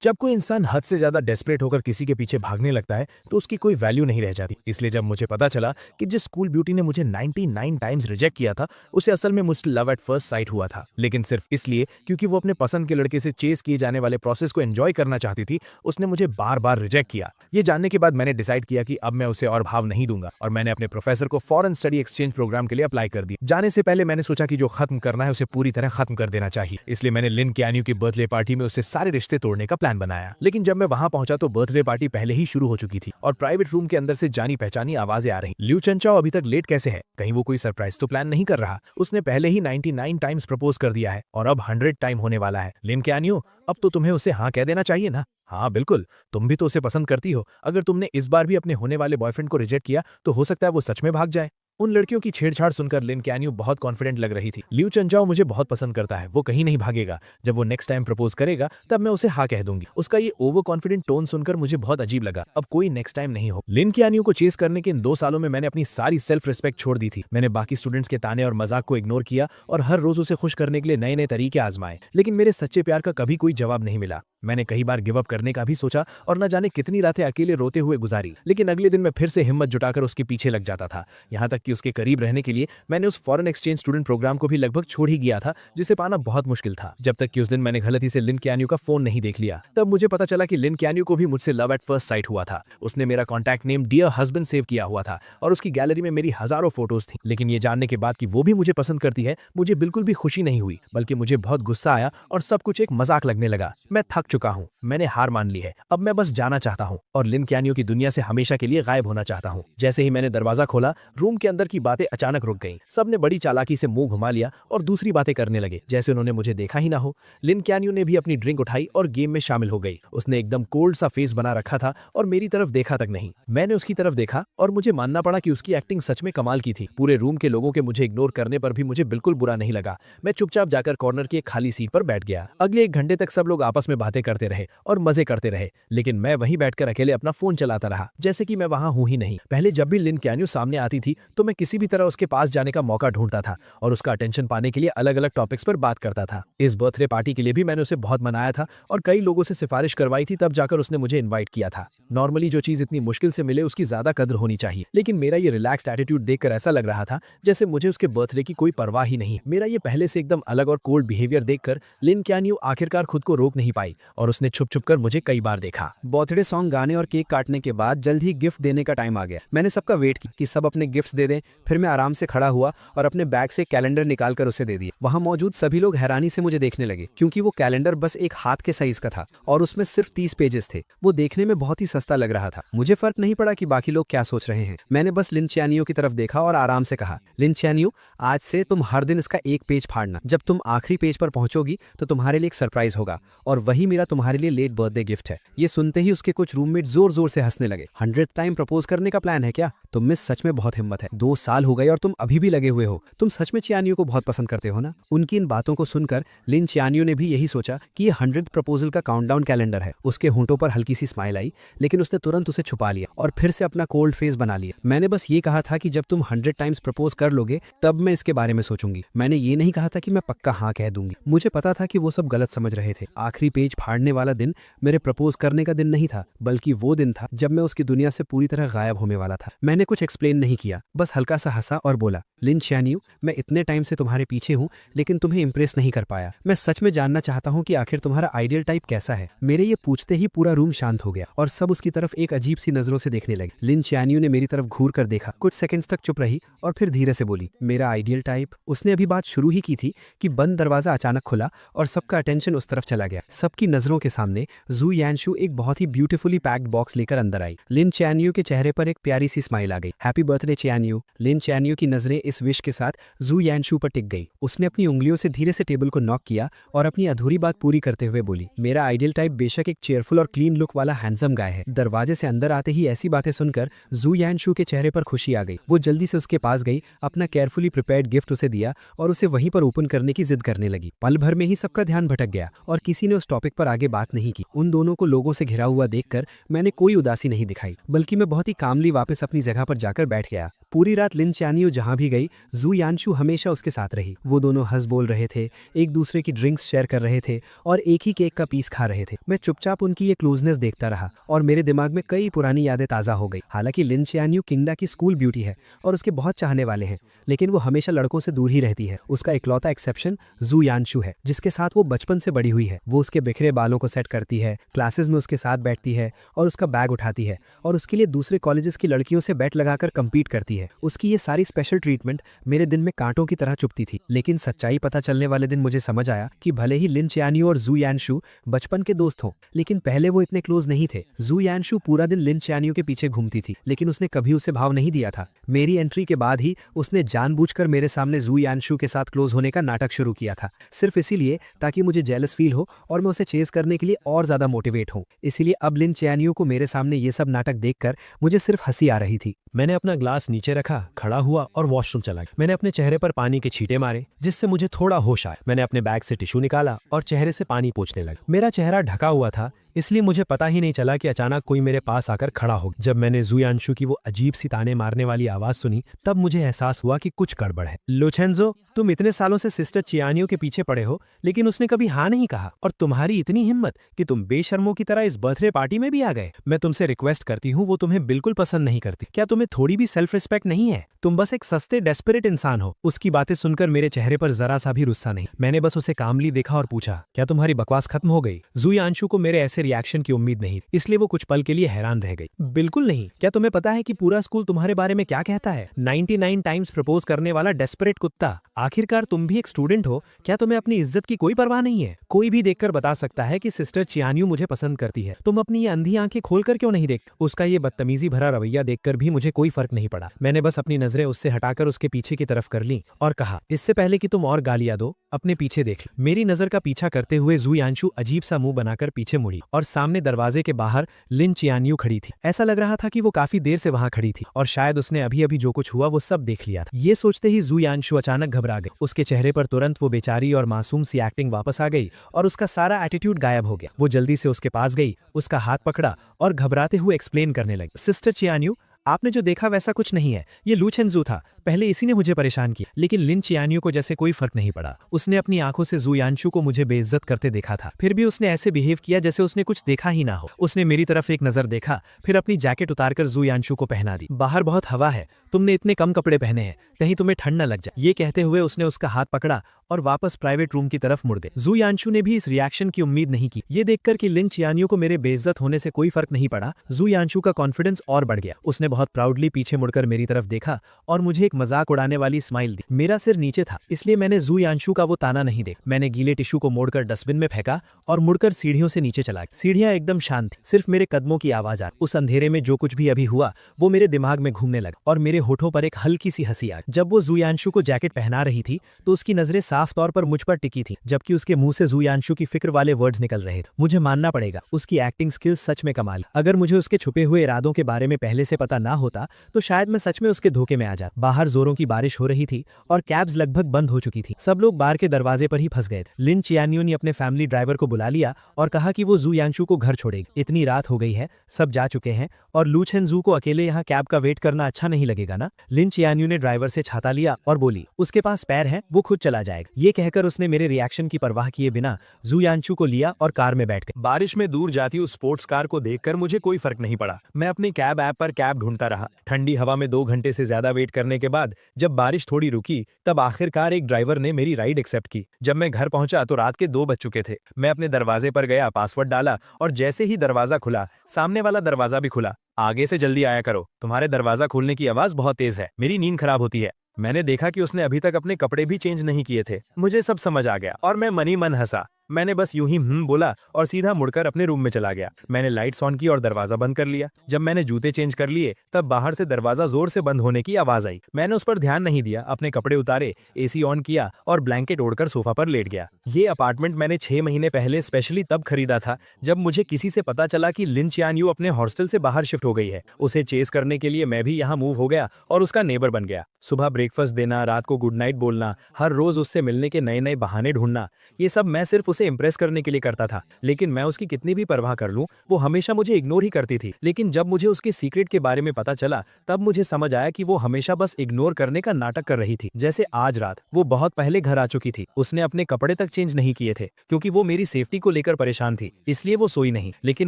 जब कोई इंसान हद से ज्यादा डेस्परेट होकर किसी के पीछे भागने लगता है तो उसकी कोई वैल्यू नहीं रह जाती। इसलिए जब मुझे पता चला कि जिस स्कूल ब्यूटी ने मुझे 99 टाइम्स रिजेक्ट किया था उसे असल में मुझसे लव एट फर्स्ट साइट हुआ था, लेकिन सिर्फ इसलिए क्योंकि वो अपने पसंद के लड़के से चेस किए जाने वाले प्रोसेस को एंजॉय करना चाहती थी, उसने मुझे बार बार रिजेक्ट किया। ये जानने के बाद मैंने डिसाइड किया कि अब मैं उसे और भाव नहीं दूंगा और मैंने अपने प्रोफेसर को फॉरेन स्टडी एक्सचेंज प्रोग्राम के लिए अप्लाई कर दिया। जाने से पहले मैंने सोचा कि जो खत्म करना है उसे पूरी तरह खत्म कर देना चाहिए, इसलिए मैंने लिन कैन्यू की बर्थडे पार्टी में उससे सारे रिश्ते तोड़ने का प्लान बनाया। लेकिन जब मैं वहां पहुंचा तो बर्थडे पार्टी पहले ही शुरू हो चुकी थी और प्राइवेट रूम के अंदर से जानी पहचानी आवाजें आ रही। लिu चंचाओ अभी तक लेट कैसे है? कहीं वो कोई सरप्राइज तो प्लान नहीं कर रहा? उसने पहले ही 99 टाइम्स प्रपोज कर दिया है और अब 100 टाइम होने वाला है। लिन कैन्यू, अब तो तुम्हें उसे हाँ कह देना चाहिए ना। हाँ बिल्कुल, तुम भी तो उसे पसंद करती हो। अगर तुमने इस बार भी अपने होने वाले बॉयफ्रेंड को रिजेक्ट किया तो हो सकता है वो सच में भाग जाए। उन लड़कियों की छेड़छाड़ सुनकर लिन कैन्यू बहुत कॉन्फिडेंट लग रही थी। लिu चंचाओ मुझे बहुत पसंद करता है, वो कहीं नहीं भागेगा। जब वो नेक्स्ट टाइम प्रपोज करेगा तब मैं उसे हाँ कह दूंगी। उसका ये ओवर कॉन्फिडेंट टोन सुनकर मुझे बहुत अजीब लगा। अब कोई नेक्स्ट टाइम नहीं हो। लिन कैन्यू को चेस करने के इन 2 सालों में मैंने अपनी सारी सेल्फ रिस्पेक्ट छोड़ दी थी। मैंने बाकी स्टूडेंट्स के ताने और मजाक को इग्नोर किया और हर रोज उसे खुश करने के लिए नए नए तरीके आजमाए, लेकिन मेरे सच्चे प्यार का कभी कोई जवाब नहीं मिला। मैंने कई बार गिव अप करने का भी सोचा और न जाने कितनी रातें अकेले रोते हुए गुजारी, लेकिन अगले दिन मैं फिर से हिम्मत जुटाकर उसके पीछे लग जाता था। यहाँ तक कि उसके करीब रहने के लिए मैंने उस फॉरेन एक्सचेंज स्टूडेंट प्रोग्राम को भी लगभग छोड़ ही गया था, जिसे पाना बहुत मुश्किल था। जब तक कि उस दिन मैंने गलती से लिन कैन्यू का फोन नहीं देख लिया। तब मुझे पता चला कि लिन कैन्यू को भी मुझसे लव एट फर्स्ट साइट हुआ था। उसने मेरा contact name dear husband save किया हुआ था और उसकी गैलरी में मेरी हजारों फोटोज थी। लेकिन ये जानने के बाद कि वो भी मुझे पसंद करती है, मुझे बिल्कुल भी खुशी नहीं हुई, बल्कि मुझे बहुत गुस्सा आया और सब कुछ एक मजाक लगने लगा। मैं थक चुका हूँ, मैंने हार मान ली है। अब मैं बस जाना चाहता हूँ और लिन कैन्यू की दुनिया से हमेशा के लिए गायब होना चाहता हूँ। जैसे ही मैंने दरवाजा खोला, रूम के अंदर की बातें अचानक रुक गईं। सबने बड़ी चालाकी से मुंह घुमा लिया और दूसरी बातें करने लगे, जैसे उन्होंने मुझे देखा ही ना हो। लिन कैन्यू ने भी अपनी ड्रिंक उठाई और गेम में शामिल हो गई। उसने एकदम कोल्ड सा फेस बना रखा था और मेरी तरफ देखा तक नहीं। मैंने उसकी तरफ देखा और मुझे मानना पड़ा कि उसकी एक्टिंग सच में कमाल की थी। पूरे रूम के लोगों के मुझे इग्नोर करने पर भी मुझे बिल्कुल बुरा नहीं लगा। मैं चुपचाप जाकर कॉर्नर की एक खाली सीट पर बैठ गया। अगले 1 घंटे तक सब लोग आपस में बातें करते रहे और मजे करते रहे, लेकिन मैं वहीं बैठकर अकेले अपना फोन चलाता रहा, जैसे कि मैं वहां हूं ही नहीं। पहले जब भी लिन कैन्यू सामने आती थी तो मैं किसी भी तरह उसके पास जाने का मौका ढूंढता था और उसका अटेंशन पाने के लिए अलग अलग टॉपिक्स पर बात करता था। इस बर्थडे पार्टी के लिए भी मैंने उसे बहुत मनाया था और कई लोगों से सिफारिश करवाई थी, तब जाकर उसने मुझे इन्वाइट किया था। नॉर्मली जो चीज इतनी मुश्किल से मिले उसकी ज्यादा कदर होनी चाहिए, लेकिन मेरा ये रिलैक्स्ड एटीट्यूड देखकर ऐसा लग रहा था जैसे मुझे उसके बर्थडे की कोई परवाह ही नहीं। मेरा ये पहले से एकदम अलग और कोल्ड बिहेवियर देखकर लिन कैन्यू आखिरकार खुद को रोक नहीं पाई और उसने छुप छुप कर मुझे कई बार देखा। बर्थडे सॉन्ग गाने और केक काटने के बाद जल्द ही गिफ्ट देने का टाइम आ गया। मैंने सबका वेट किया कि सब अपने गिफ्ट्स दे दें। फिर मैं आराम से खड़ा हुआ और अपने बैग से कैलेंडर निकालकर उसे दे दिया। वहां मौजूद सभी लोग हैरानी से मुझे देखने लगे, क्योंकि वो कैलेंडर बस एक हाथ के साइज का था और उसमें सिर्फ 30 पेजेस थे। वो देखने में बहुत ही सस्ता लग रहा था। मुझे फर्क नहीं पड़ा कि बाकी लोग क्या सोच रहे हैं। मैंने बस लिन कैन्यू की तरफ देखा और आराम से कहा, लिन कैन्यू, आज से तुम हर दिन इसका एक पेज फाड़ना। जब तुम आखिरी पेज पर पहुंचोगी तो तुम्हारे लिए एक सरप्राइज होगा और वही मेरा तुम्हारे लिए लेट बर्थडे गिफ्ट है। ये सुनते ही उसके कुछ रूममेट जोर जोर से हंसने लगे। 100th टाइम प्रपोज करने का प्लान है क्या? तुम में सच में बहुत हिम्मत है। 2 साल हो गए और तुम अभी भी लगे हुए हो। तुम सच में चियानियो को बहुत पसंद करते हो ना? उनकी इन बातों को सुनकर लिन चियानियो ने भी यही सोचा कि ये 100th प्रपोजल का काउंटडाउन कैलेंडर है। उसके होंठों पर हल्की सी स्माइल आई, लेकिन उसने तुरंत उसे छुपा लिया और फिर से अपना कोल्ड फेस बना लिया। मैंने बस ये कहा था कि जब तुम 100 टाइम्स प्रपोज कर लोगे तब मैं इसके बारे में सोचूंगी। मैंने ये नहीं कहा था कि मैं पक्का हाँ कह दूंगी। मुझे पता था कि वो सब गलत समझ रहे थे। आखिरी पेज फाड़ने वाला दिन मेरे प्रपोज करने का दिन नहीं था, बल्कि वो दिन था जब मैं उसकी दुनिया से पूरी तरह गायब होने वाला था। मैंने कुछ एक्सप्लेन नहीं किया, बस हल्का सा हंसा और बोला, लिन चियानियो, मैं इतने टाइम से तुम्हारे पीछे हूँ लेकिन तुम्हें इंप्रेस नहीं कर पाया। मैं सच में जानना चाहता हूँ कि आखिर तुम्हारा आइडियल टाइप कैसा है। मेरे ये पूछते ही पूरा रूम शांत हो गया और सब उसकी तरफ एक अजीब सी नजरों से देखने लगे। लिन चियानियो ने मेरी तरफ घूर कर देखा, कुछ सेकंड्स तक चुप रही और फिर धीरे से बोली, मेरा आइडियल टाइप। उसने अभी बात शुरू ही की थी कि बंद दरवाजा अचानक खुला और सबका अटेंशन उस तरफ चला गया। सबकी नजरों के सामने जू यानशु एक बहुत ही ब्यूटीफुली पैक्ड बॉक्स लेकर अंदर आई। लिन चियानियो के चेहरे पर एक प्यारी सी स्माइल आ गई। Happy birthday चियानियो। लिन चियानियो की नजरें इस विश के साथ जू यानशु पर टिक गई। उसने अपनी उंगलियों से धीरे से टेबल को नॉक किया और अपनी अधूरी बात पूरी करते हुए बोली, मेरा आइडियल टाइप बेशक एक चेयरफुल और क्लीन लुक वाला हैंडसम गाय है। दरवाजे से अंदर आते ही ऐसी बातें सुनकर जू यानशु के चेहरे पर खुशी आ गई। वो जल्दी से उसके पास गई, अपना केयरफुली प्रिपेयर्ड गिफ्ट उसे दिया और उसे वहीं पर ओपन करने की जिद करने लगी। पल भर में ही सबका ध्यान भटक गया और किसी ने उस टॉपिक पर पर आगे बात नहीं की। उन दोनों को लोगों से घिरा हुआ देखकर मैंने कोई उदासी नहीं दिखाई, बल्कि मैं बहुत ही कामली वापस अपनी जगह पर जाकर बैठ गया। पूरी रात लिन चानियो जहां भी गई, जू यानशु हमेशा उसके साथ रही। वो दोनों हंस बोल रहे थे, एक दूसरे की ड्रिंक्स शेयर कर रहे थे और एक ही केक का पीस खा रहे थे। मैं चुपचाप उनकी ये क्लोजनेस देखता रहा और मेरे दिमाग में कई पुरानी यादें ताज़ा हो गई। हालांकि लिन चानियो किंगडा की स्कूल ब्यूटी है और उसके बहुत चाहने वाले हैं, लेकिन वो हमेशा लड़कों से दूर ही रहती है। उसका इकलौता एक्सेप्शन जू यानशु है, जिसके साथ वो बचपन से बड़ी हुई है। वो उसके बिखरे बालों को सेट करती है, क्लासेस में उसके साथ बैठती है और उसका बैग उठाती है और उसके लिए दूसरे कॉलेजेस की लड़कियों से बैट लगाकर compete करती है। उसकी ये सारी स्पेशल ट्रीटमेंट मेरे दिन में कांटों की तरह चुभती थी। लेकिन सच्चाई पता चलने वाले दिन मुझे समझ आया कि भले ही लिन चानियो और जू यानशु बचपन के दोस्त हों, लेकिन पहले वो इतने क्लोज नहीं थे। जू यानशु पूरा दिन लिन चानियो के पीछे घूमती थी, लेकिन उसने कभी उसे भाव नहीं दिया था। मेरी एंट्री के बाद ही उसने जानबूझकर मेरे सामने जू यानशु के साथ क्लोज होने का नाटक शुरू किया था, सिर्फ इसीलिए ताकि मुझे जेलस फील हो और मैं उसे चेज करने के लिए और ज्यादा मोटिवेट हूं। इसीलिए अब लिन चानियो को मेरे सामने ये सब नाटक देखकर मुझे सिर्फ हंसी आ रही थी। मैंने अपना ग्लास नीचे रखा, खड़ा हुआ और वॉशरूम चला गया। मैंने अपने चेहरे पर पानी के छींटे मारे, जिससे मुझे थोड़ा होश आया। मैंने अपने बैग से टिश्यू निकाला और चेहरे से पानी पोंछने लगा। मेरा चेहरा ढका हुआ था, इसलिए मुझे पता ही नहीं चला कि अचानक कोई मेरे पास आकर खड़ा हो गया। जब मैंने जू यानशु की वो अजीब सी ताने मारने वाली आवाज सुनी, तब मुझे एहसास हुआ कि कुछ गड़बड़ है। लोचेंजो, तुम इतने सालों से सिस्टर चियानियो के पीछे पड़े हो, लेकिन उसने कभी हाँ नहीं कहा, और तुम्हारी इतनी हिम्मत कि तुम बेशर्मों की तरह इस बर्थडे पार्टी में भी आ गए। मैं तुमसे रिक्वेस्ट करती हूँ, वो तुम्हें बिल्कुल पसंद नहीं करती। क्या तुम्हें थोड़ी भी सेल्फ रिस्पेक्ट नहीं है? तुम बस एक सस्ते डेस्परेट इंसान हो। उसकी बातें सुनकर मेरे चेहरे पर जरा सा भी गुस्सा नहीं। मैंने बस उसे कामली देखा और पूछा, क्या तुम्हारी बकवास खत्म हो गई? जू यानशु को मेरे ऐसे रिएक्शन की उम्मीद नहीं, इसलिए वो कुछ पल के लिए हैरान रह गई। बिल्कुल नहीं। क्या तुम्हें पता है कि पूरा स्कूल तुम्हारे बारे में क्या कहता है? 99 टाइम्स प्रपोज करने वाला डेस्परेट कुत्ता। आखिरकार तुम भी एक स्टूडेंट हो, क्या तुम्हें अपनी इज्जत की कोई परवाह नहीं है? कोई भी देखकर बता सकता है कि सिस्टर चियानियो मुझे पसंद करती है। तुम अपनी ये अंधी आंखें खोलकर क्यों नहीं देखते? उसका ये बदतमीजी भरा रवैया देखकर भी मुझे कोई फर्क नहीं पड़ा। मैंने बस अपनी नजरें उससे हटाकर उसके पीछे की तरफ कर ली और कहा, इससे पहले कि तुम और गालियां दो, अपने पीछे देख लो। मेरी नजर का पीछा करते हुए जू यानशु अजीब सा मुंह बनाकर पीछे मुड़ी और सामने दरवाजे के बाहर लिन चियानियो खड़ी थी। ऐसा लग रहा था कि वो काफी देर से वहां खड़ी थी और शायद उसने अभी अभी जो कुछ हुआ वो सब देख लिया था। ये सोचते ही जू यानशु अचानक घबरा गई। उसके चेहरे पर तुरंत वो बेचारी और मासूम सी एक्टिंग वापस आ गई और उसका सारा एटीट्यूड गायब हो गया। वो जल्दी से उसके पास गई, उसका हाथ पकड़ा और घबराते हुए एक्सप्लेन करने लगी, सिस्टर चियानियो, आपने जो देखा वैसा कुछ नहीं है। ये लूचेंजू था। पहले इसी ने मुझे परेशान किया, लेकिन लिन चियानियो को जैसे कोई फर्क नहीं पड़ा। उसने अपनी आंखों से जू यानशु को मुझे बेइज्जत करते देखा था, फिर भी उसने ऐसे बिहेव किया जैसे उसने कुछ देखा ही ना हो। उसने मेरी तरफ एक नजर देखा, फिर अपनी जैकेट उतारकर जू यानशु को पहना दी। बाहर बहुत हवा है, तुमने इतने कम कपड़े पहने हैं, कहीं तुम्हें ठंड न लग जाए। ये कहते हुए उसने उसका हाथ पकड़ा और वापस प्राइवेट रूम की तरफ मुड़ गए। जू यानशु ने भी इस रिएक्शन की उम्मीद नहीं की। ये देखकर कि लिन चियानियो को मेरे बेइज्जत होने से कोई फर्क नहीं पड़ा, जू यानशु का कॉन्फिडेंस और बढ़ गया। उसने बहुत प्राउडली पीछे मुड़कर मेरी तरफ देखा और मुझे एक मजाक उड़ाने वाली स्माइल दी। मेरा सिर नीचे था, इसलिए मैंने जू यानशु का वो ताना नहीं देखा। मैंने गीले टिश्यू को मोड़कर डस्टबिन में फेंका और मुड़कर सीढ़ियों से नीचे चला गया। सीढ़ियां एकदम शांत थी, सिर्फ मेरे कदमों की आवाज आ रही। उस अंधेरे में जो कुछ भी अभी हुआ वो मेरे दिमाग में घूमने लगा और मेरे होठों पर एक हल्की सी हंसी आ गई। जब वो जू यानशु को जैकेट पहना रही थी तो उसकी नजरें साफ तौर पर मुझ पर टिकी थी, जबकि उसके मुंह से जू यानशु की फिक्र वाले वर्ड्स निकल रहे थे। मुझे मानना पड़ेगा, उसकी एक्टिंग स्किल्स सच में कमाल। अगर मुझे उसके छुपे हुए इरादों के बारे में पहले से पता ना होता तो शायद मैं सच में उसके धोखे में आ जाता। बाहर जोरों की बारिश हो रही थी और कैब्स लगभग बंद हो चुकी थी। सब लोग बार के दरवाजे पर ही फंस गए थे। लिन चियानियो ने अपने फैमिली ड्राइवर को बुला लिया और कहा कि वो जू यानशु को घर छोड़ेगी। इतनी रात हो गई है, सब जा चुके हैं और लूचेंजू को अकेले यहाँ कैब का वेट करना अच्छा नहीं लगेगा ना। लिन चियानियो ने ड्राइवर से छाता लिया और बोली, उसके पास पैर है, वो खुद चला जाएगा। ये कहकर उसने मेरे रिएक्शन की परवाह किए बिना जू यानशु को लिया और कार में बैठ गए। बारिश में दूर जाती उस स्पोर्ट्स कार को देखकर मुझे कोई फर्क नहीं पड़ा। मैं अपनी कैब ऐप पर कैब ढूंढता रहा। ठंडी हवा में 2 घंटे से ज्यादा वेट करने के बाद जब बारिश थोड़ी रुकी, तब आखिरकार एक ड्राइवर ने मेरी राइड एक्सेप्ट की। जब मैं घर पहुंचा तो रात के 2 बज चुके थे। मैं अपने दरवाजे पर गया, पासवर्ड डाला और जैसे ही दरवाजा खुला, सामने वाला दरवाजा भी खुला। आगे से जल्दी आया करो, तुम्हारे दरवाजा खोलने की आवाज बहुत तेज है, मेरी नींद खराब होती है। मैंने देखा कि उसने अभी तक अपने कपड़े भी चेंज नहीं किए थे। मुझे सब समझ आ गया और मैं मनी मन हंसा। मैंने बस यूं ही बोला और सीधा मुड़कर अपने रूम में चला गया। मैंने लाइट्स ऑन की और दरवाजा बंद कर लिया। जब मैंने जूते चेंज कर लिए तब बाहर से दरवाजा जोर से बंद होने की आवाज आई। मैंने उस पर ध्यान नहीं दिया, अपने कपड़े उतारे, एसी ऑन किया और ब्लैंकेट ओढ़कर सोफा पर लेट गया। ये अपार्टमेंट मैंने 6 महीने पहले स्पेशली तब खरीदा था जब मुझे किसी से पता चला कि लिन चियानियो अपने हॉस्टल से बाहर शिफ्ट हो गई है। उसे चेस करने के लिए मैं भी यहाँ मूव हो गया और उसका नेबर बन गया। सुबह ब्रेकफास्ट देना, रात को गुड नाइट बोलना, हर रोज उससे मिलने के नए नए बहाने ढूंढना, ये सब मैं सिर्फ उसे इंप्रेस करने के लिए करता था। लेकिन मैं उसकी कितनी भी परवाह कर लूं, वो हमेशा मुझे इग्नोर ही करती थी। लेकिन जब मुझे उसके सीक्रेट के बारे में पता चला, तब मुझे समझ आया कि वो हमेशा बस इग्नोर करने का नाटक कर रही थी। जैसे आज रात वो बहुत पहले घर आ चुकी थी, उसने अपने कपड़े तक चेंज नहीं किए थे क्योंकि वो मेरी सेफ्टी को लेकर परेशान थी, इसलिए वो सोई नहीं। लेकिन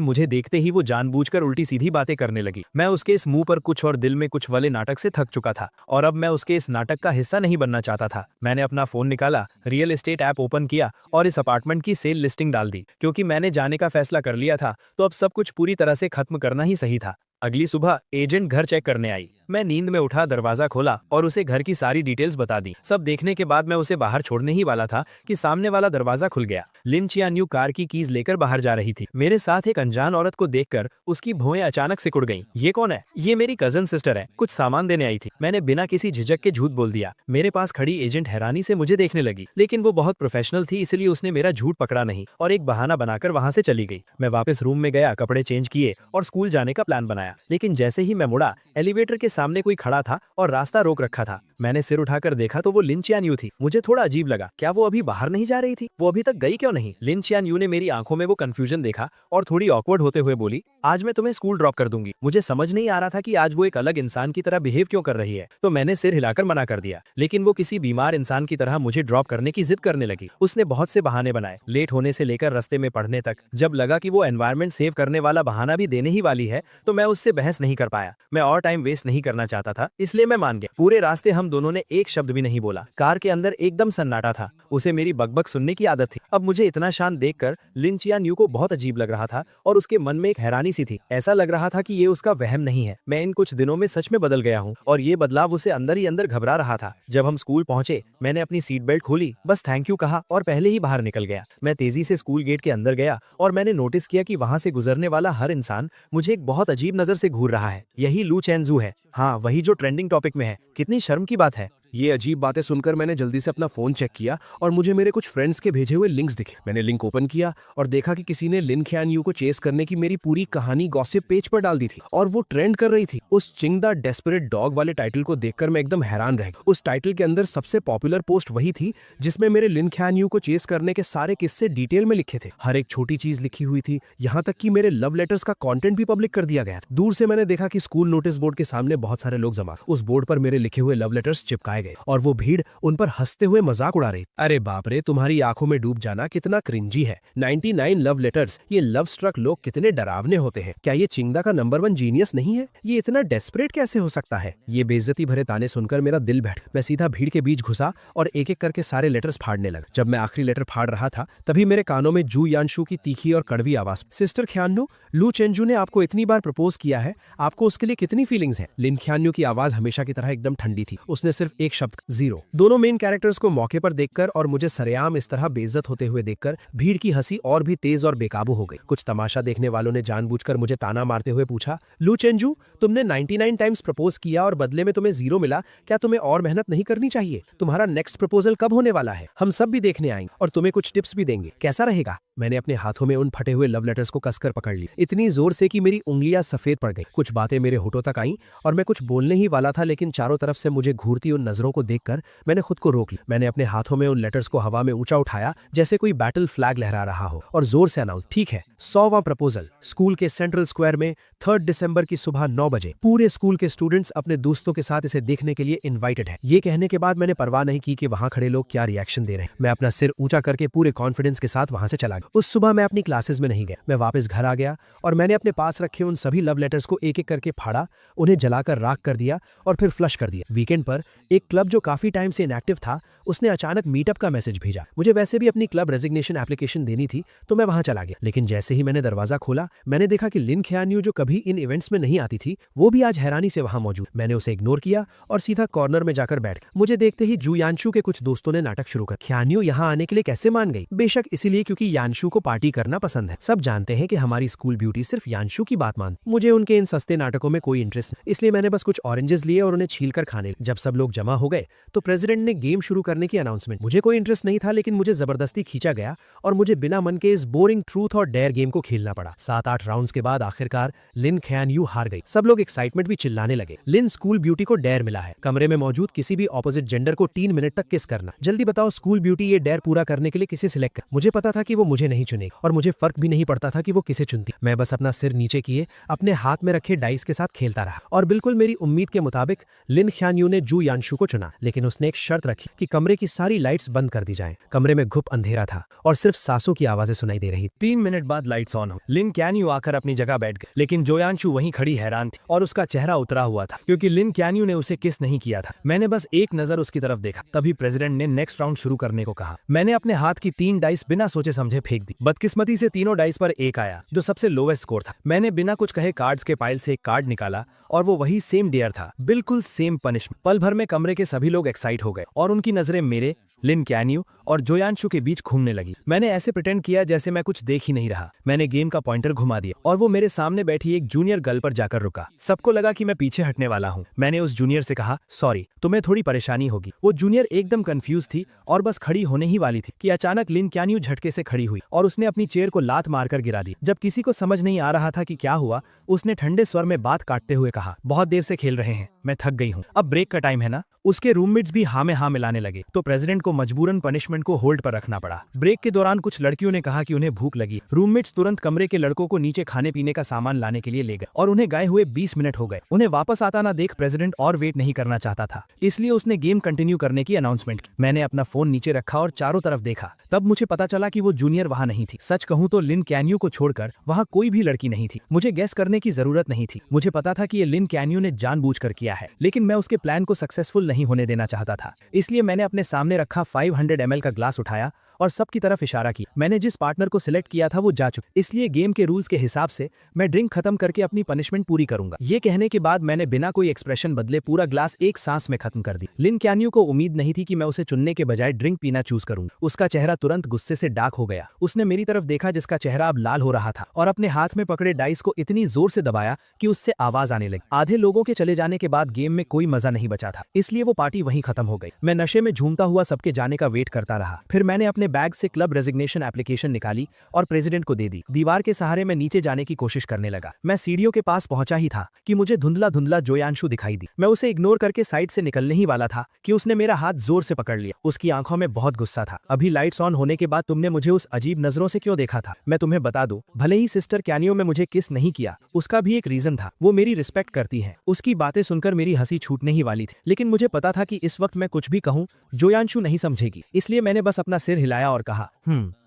मुझे देखते ही वो जानबूझकर उल्टी सीधी बातें करने लगी। मैं उसके इस मुंह पर कुछ और दिल में कुछ वाले नाटक से थक चुका था और अब मैं उसके इस नाटक का हिस्सा नहीं बनना चाहता था। मैंने अपना फोन निकाला, रियल एस्टेट ऐप ओपन किया और इस अपार्टमेंट की सेल लिस्टिंग डाल दी। क्योंकि मैंने जाने का फैसला कर लिया था, तो अब सब कुछ पूरी तरह से खत्म करना ही सही था। अगली सुबह एजेंट घर चेक करने आई। मैं नींद में उठा, दरवाजा खोला और उसे घर की सारी डिटेल्स बता दी। सब देखने के बाद मैं उसे बाहर छोड़ने ही वाला था कि सामने वाला दरवाजा खुल गया। लिन चियान्यू कार की कीज लेकर बाहर जा रही थी। मेरे साथ एक अनजान औरत को देखकर उसकी भौएं अचानक सिकुड़ गईं। ये कौन है? ये मेरी कजन सिस्टर है, कुछ सामान देने आई थी। मैंने बिना किसी झिझक के झूठ बोल दिया। मेरे पास खड़ी एजेंट हैरानी से मुझे देखने लगी, लेकिन वो बहुत प्रोफेशनल थी, इसलिए उसने मेरा झूठ पकड़ा नहीं और एक बहाना बनाकर वहां से चली गई। मैं वापस रूम में गया, कपड़े चेंज किए और स्कूल जाने का प्लान बनाया। लेकिन जैसे ही मैं मुड़ा, एलिवेटर के सामने कोई खड़ा था और रास्ता रोक रखा था। मैंने सिर उठाकर देखा तो वो लिन चियान्यू थी। मुझे थोड़ा अजीब लगा, क्या वो अभी बाहर नहीं जा रही थी? वो अभी तक गई क्यों नहीं? लिन चियान्यू ने मेरी आंखों में वो कंफ्यूजन देखा और थोड़ी ऑकवर्ड होते हुए बोली, आज मैं तुम्हें स्कूल ड्रॉप कर दूंगी। मुझे समझ नहीं आ रहा था कि आज वो एक अलग इंसान की तरह बिहेव क्यों कर रही है, तो मैंने सिर हिलाकर मना कर दिया। लेकिन वो किसी बीमार इंसान की तरह मुझे ड्रॉप करने की जिद करने लगी। उसने बहुत से बहाने बनाए, लेट होने से लेकर रास्ते में पढ़ने तक। जब लगा कि वो एनवायरनमेंट सेव करने वाला बहाना भी देने ही वाली है, तो मैं उससे बहस नहीं कर पाया। मैं और टाइम वेस्ट नहीं करना चाहता था, इसलिए मैं मान गया। पूरे रास्ते हम दोनों ने एक शब्द भी नहीं बोला। कार के अंदर एकदम सन्नाटा था। उसे मेरी बकबक सुनने की आदत थी। अब मुझे इतना शांत देखकर लिन चियान्यू को बहुत अजीब लग रहा था और उसके मन में एक हैरानी सी थी। ऐसा लग रहा था कि ये उसका वहम नहीं है। मैं इन कुछ दिनों में सच में बदल गया हूँ और ये बदलाव उसे अंदर ही अंदर घबरा रहा था। जब हम स्कूल पहुंचे, मैंने अपनी सीट बेल्ट खोली, बस थैंक यू कहा और पहले ही बाहर निकल गया। मैं तेजी से स्कूल गेट के अंदर गया और मैंने नोटिस किया कि वहां से गुजरने वाला हर इंसान मुझे एक बहुत अजीब नजर से घूर रहा है। यही लू चेंजू है। हाँ, वही जो ट्रेंडिंग टॉपिक में है। कितनी शर्म की बात है। ये अजीब बातें सुनकर मैंने जल्दी से अपना फोन चेक किया और मुझे मेरे कुछ फ्रेंड्स के भेजे हुए लिंक्स दिखे। मैंने लिंक ओपन किया और देखा कि किसी ने लिन ख्यानयू को चेस करने की मेरी पूरी कहानी गॉसिप पेज पर डाल दी थी और वो ट्रेंड कर रही थी। उस चिंग द डेस्परेट डॉग वाले टाइटल को देखकर मैं एकदम हैरान रह गया। उस टाइटल के अंदर सबसे पॉपुलर पोस्ट वही थी जिसमें मेरे लिन ख्यानयू को चेस करने के सारे किस्से डिटेल में लिखे थे। हर एक छोटी चीज लिखी हुई थी, यहाँ तक कि मेरे लव लेटर्स का कॉन्टेंट भी पब्लिक कर दिया गया था। दूर से मैंने देखा कि स्कूल नोटिस बोर्ड के सामने बहुत सारे लोग जमा। उस बोर्ड पर मेरे लिखे हुए लव लेटर्स चिपकाए गए और वो भीड़ उन पर हंसते हुए मजाक उड़ा रही। अरे बाप रे, तुम्हारी आंखों में डूब जाना कितना क्रिंजी है। 99 लव लेटर्स। ये लव स्ट्रक लोग कितने डरावने होते हैं। क्या ये चिंगदा का नंबर 1 जीनियस नहीं है? ये इतना डेस्परेट कैसे हो सकता है? ये बेइज्जती भरे ताने सुनकर मेरा दिल बैठ। मैं सीधा भीड़ के बीच घुसा और एक एक करके सारे लेटर्स फाड़ने लगा। जब मैं आखिरी लेटर फाड़ रहा था, तभी मेरे कानों में जू यानशु की तीखी और कड़वी आवाज, सिस्टर ख्यान्यू, लू चेंजू ने आपको इतनी बार प्रपोज किया है, आपको उसके लिए कितनी फीलिंग्स है? लिन ख्यान्यू की आवाज हमेशा की तरह एकदम ठंडी थी। उसने सिर्फ एक शब्द, जीरो। दोनों मेन कैरेक्टर्स को मौके पर देखकर और मुझे सरेआम इस तरह बेइज्जत होते हुए देखकर भीड़ की हंसी और भी तेज और बेकाबू हो गई। कुछ तमाशा देखने वालों ने जानबूझकर मुझे ताना मारते हुए पूछा, लू चेंजू, तुमने 99 टाइम्स प्रपोज किया और बदले में तुम्हें जीरो मिला, क्या तुम्हें और मेहनत नहीं करनी चाहिए? तुम्हारा नेक्स्ट प्रपोजल कब होने वाला है? हम सब भी देखने आएंगे और तुम्हें कुछ टिप्स भी देंगे, कैसा रहेगा? मैंने अपने हाथों में उन फटे हुए लव लेटर्स को कसकर पकड़ ली, इतनी जोर से कि मेरी उंगलियां सफेद पड़ गई। कुछ बातें मेरे होठों तक आईं और मैं कुछ बोलने ही वाला था, लेकिन चारों तरफ से मुझे घूरती उन नजरों को देखकर मैंने खुद को रोक लिया। मैंने अपने हाथों में उन लेटर्स को हवा में ऊंचा उठाया जैसे कोई बैटल फ्लैग लहरा रहा हो और जोर से अनाउंस, ठीक है, 100वां प्रपोजल, स्कूल के सेंट्रल स्क्वायर में 3 दिसंबर की सुबह 9 बजे। पूरे स्कूल के स्टूडेंट्स अपने दोस्तों के साथ इसे देखने के लिए इन्वाइटेड है। ये कहने के बाद मैंने परवाह नहीं की कि वहां खड़े लोग क्या रिएक्शन दे रहे हैं। मैं अपना सिर ऊंचा करके पूरे कॉन्फिडेंस के साथ वहां से चला गया। उस सुबह मैं अपनी क्लासेस में नहीं गया। मैं वापस घर आ गया और मैंने अपने पास रखे उन सभी लव लेटर्स को एक एक करके फाड़ा, उन्हें जलाकर राख कर दिया और फिर फ्लश कर दिया। वीकेंड पर एक क्लब जो काफी टाइम से इनएक्टिव था, उसने अचानक मीटअप का मैसेज भेजा। मुझे वैसे भी अपनी क्लब रेजिग्नेशन एप्लीकेशन देनी थी, तो मैं वहां चला गया। लेकिन जैसे ही मैंने दरवाजा खोला, मैंने देखा कि लिन ख्यान्यू, जो कभी इन इवेंट्स में नहीं आती थी, वो भी आज हैरानी से वहां मौजूद। मैंने उसे इग्नोर किया और सीधा कॉर्नर में जाकर बैठ गया। मुझे देखते ही जू यानशु के कुछ दोस्तों ने नाटक शुरू कर, ख्यान्यू यहाँ आने के लिए कैसे मान गई? बेशक इसीलिए क्योंकि यानशु को पार्टी करना पसंद है। सब जानते हैं कि हमारी स्कूल ब्यूटी सिर्फ यानशु की बात मानती। मुझे उनके इन सस्ते नाटकों में कोई इंटरेस्ट नहीं, इसलिए मैंने बस कुछ ऑरेंजेस लिए और उन्हें छीलकर खाने। जब सब लोग जमा जमा हो गए तो प्रेसिडेंट ने गेम शुरू करने की अनाउंसमेंट। मुझे कोई इंटरेस्ट नहीं था, लेकिन मुझे जबरदस्ती खींचा गया और मुझे बिना मन के इस बोरिंग ट्रूथ और डेयर गेम को खेलना पड़ा। 7-8 राउंड्स के बाद आखिरकार लिन ख्यान यू हार गई। सब लोग एक्साइटमेंट भी चिल्लाने लगे। लिन स्कूल ब्यूटी को डेयर मिला है, कमरे में मौजूद किसी भी ऑपोजिट जेंडर को 3 मिनट तक किस करना। जल्दी बताओ स्कूल ब्यूटी ये डेयर पूरा करने के लिए किसे सिलेक्ट कर। मुझे पता था कि वो मुझे नहीं चुनेगी और मुझे फर्क भी नहीं पड़ता था कि वो किसे चुनती। मैं बस अपना सिर नीचे किए अपने हाथ में रखे डाइस के साथ खेलता रहा और बिल्कुल मेरी उम्मीद के मुताबिक लिन ख्यान यू ने जू यानशु को चुना। लेकिन उसने एक शर्त रखी कि कमरे की सारी लाइट्स बंद कर दी जाएं। कमरे में घुप अंधेरा था और सिर्फ सांसों की आवाजें सुनाई दे रही। 3 मिनट बाद लाइट्स ऑन हो। लिन क्यान्यू आकर अपनी जगह बैठ गए, लेकिन जोयांशु वहीं खड़ी हैरान थी और उसका चेहरा उतरा हुआ था क्योंकि लिन क्यान्यू ने उसे किस नहीं किया था। मैंने बस एक नजर उसकी तरफ देखा, तभी प्रेसिडेंट ने नेक्स्ट राउंड शुरू करने को कहा। मैंने अपने हाथ की 3 डाइस बिना सोचे समझे फेंक दी। बदकिस्मती से तीनों डाइस पर 1 आया, जो सबसे लोवेस्ट स्कोर था। मैंने बिना कुछ कहे कार्ड्स के पाइल से एक कार्ड निकाला और वो वही सेम डेयर था, बिल्कुल सेम पनिशमेंट। पल भर में कमरे के सभी लोग एक्साइट हो गए और उनकी नजरें मेरे, लिन क्यान्यू और जोयांशु के बीच घूमने लगी। मैंने ऐसे प्रिटेंड किया जैसे मैं कुछ देख ही नहीं रहा। मैंने गेम का पॉइंटर घुमा दिया और वो मेरे सामने बैठी एक जूनियर गर्ल पर जाकर रुका। सबको लगा कि मैं पीछे हटने वाला हूँ। मैंने उस जूनियर से कहा, सॉरी, तुम्हें थोड़ी परेशानी होगी। वो जूनियर एकदम कंफ्यूज थी और बस खड़ी होने ही वाली थी कि अचानक लिन क्यान्यू झटके से खड़ी हुई और उसने अपनी चेयर को लात मारकर गिरा दी। जब किसी को समझ नहीं आ रहा था कि क्या हुआ, उसने ठंडे स्वर में बात काटते हुए कहा, बहुत देर से खेल रहे हैं, मैं थक गई हूँ, अब ब्रेक का टाइम है ना। उसके रूममेट्स भी हाँ में हाँ मिलाने लगे तो प्रेसिडेंट को मजबूरन पनिशमेंट को होल्ड पर रखना पड़ा। ब्रेक के दौरान कुछ लड़कियों ने कहा कि उन्हें भूख लगी। रूममेट्स तुरंत कमरे के लड़कों को नीचे खाने पीने का सामान लाने के लिए ले गए और उन्हें गए हुए 20 मिनट हो गए। उन्हें वापस आता ना देख प्रेसिडेंट और वेट नहीं करना चाहता था, इसलिए उसने गेम कंटिन्यू करने की अनाउंसमेंट की। मैंने अपना फोन नीचे रखा और चारों तरफ देखा। तब मुझे पता चला कि वो जूनियर वहां नहीं थी। सच कहूं तो लिन क्यान्यू को छोड़कर वहां कोई भी लड़की नहीं थी। मुझे गेस करने की जरूरत नहीं थी, मुझे पता था कि ये लिन क्यान्यू ने जानबूझकर किया है, लेकिन मैं उसके प्लान को सक्सेसफुल नहीं होने देना चाहता था। इसलिए मैंने अपने सामने रखा 500 ml का ग्लास उठाया और सबकी तरफ इशारा किया। मैंने जिस पार्टनर को सिलेक्ट किया था वो जा चुका, इसलिए गेम के रूल्स के हिसाब से मैं ड्रिंक खत्म करके अपनी पनिशमेंट पूरी करूंगा। ये कहने के बाद मैंने बिना कोई एक्सप्रेशन बदले पूरा ग्लास एक सांस में खत्म कर दी। लिन क्यान्यू को उम्मीद नहीं थी कि मैं उसे चुनने के बजाय ड्रिंक पीना चूज करूंगा। उसका चेहरा तुरंत गुस्से से डार्क हो गया। उसने मेरी तरफ देखा जिसका चेहरा अब लाल हो रहा था और अपने हाथ में पकड़े डाइस को इतनी जोर से दबाया कि उससे आवाज आने लगी। आधे लोगों के चले जाने के बाद गेम में कोई मजा नहीं बचा था, इसलिए वो पार्टी वहीं खत्म हो गई। मैं नशे में झूमता हुआ सबके जाने का वेट करता रहा। फिर मैंने अपने बैग से क्लब रेजिग्नेशन एप्लीकेशन निकाली और प्रेसिडेंट को दे दी। दीवार के सहारे मैं नीचे जाने की कोशिश करने लगा। मैं सीढ़ियों के पास पहुंचा ही था कि मुझे धुंधला धुंधला जोयांशु दिखाई दी। मैं उसे इग्नोर करके साइड से निकलने ही वाला था कि उसने मेरा हाथ जोर से पकड़ लिया। उसकी आंखों में बहुत गुस्सा था। अभी लाइट्स ऑन होने के बाद तुमने मुझे उस अजीब नजरों से क्यों देखा था? मैं तुम्हें बता दूं, भले ही सिस्टर क्यान्यू में मुझे किस नहीं किया, उसका भी एक रीजन था। वो मेरी रिस्पेक्ट करती है। उसकी बातें सुनकर मेरी हंसी छूटने ही वाली थी, लेकिन मुझे पता था कि इस वक्त मैं कुछ भी कहूं जोयांशु नहीं समझेगी, इसलिए मैंने बस अपना सिर हिलाया और कहा,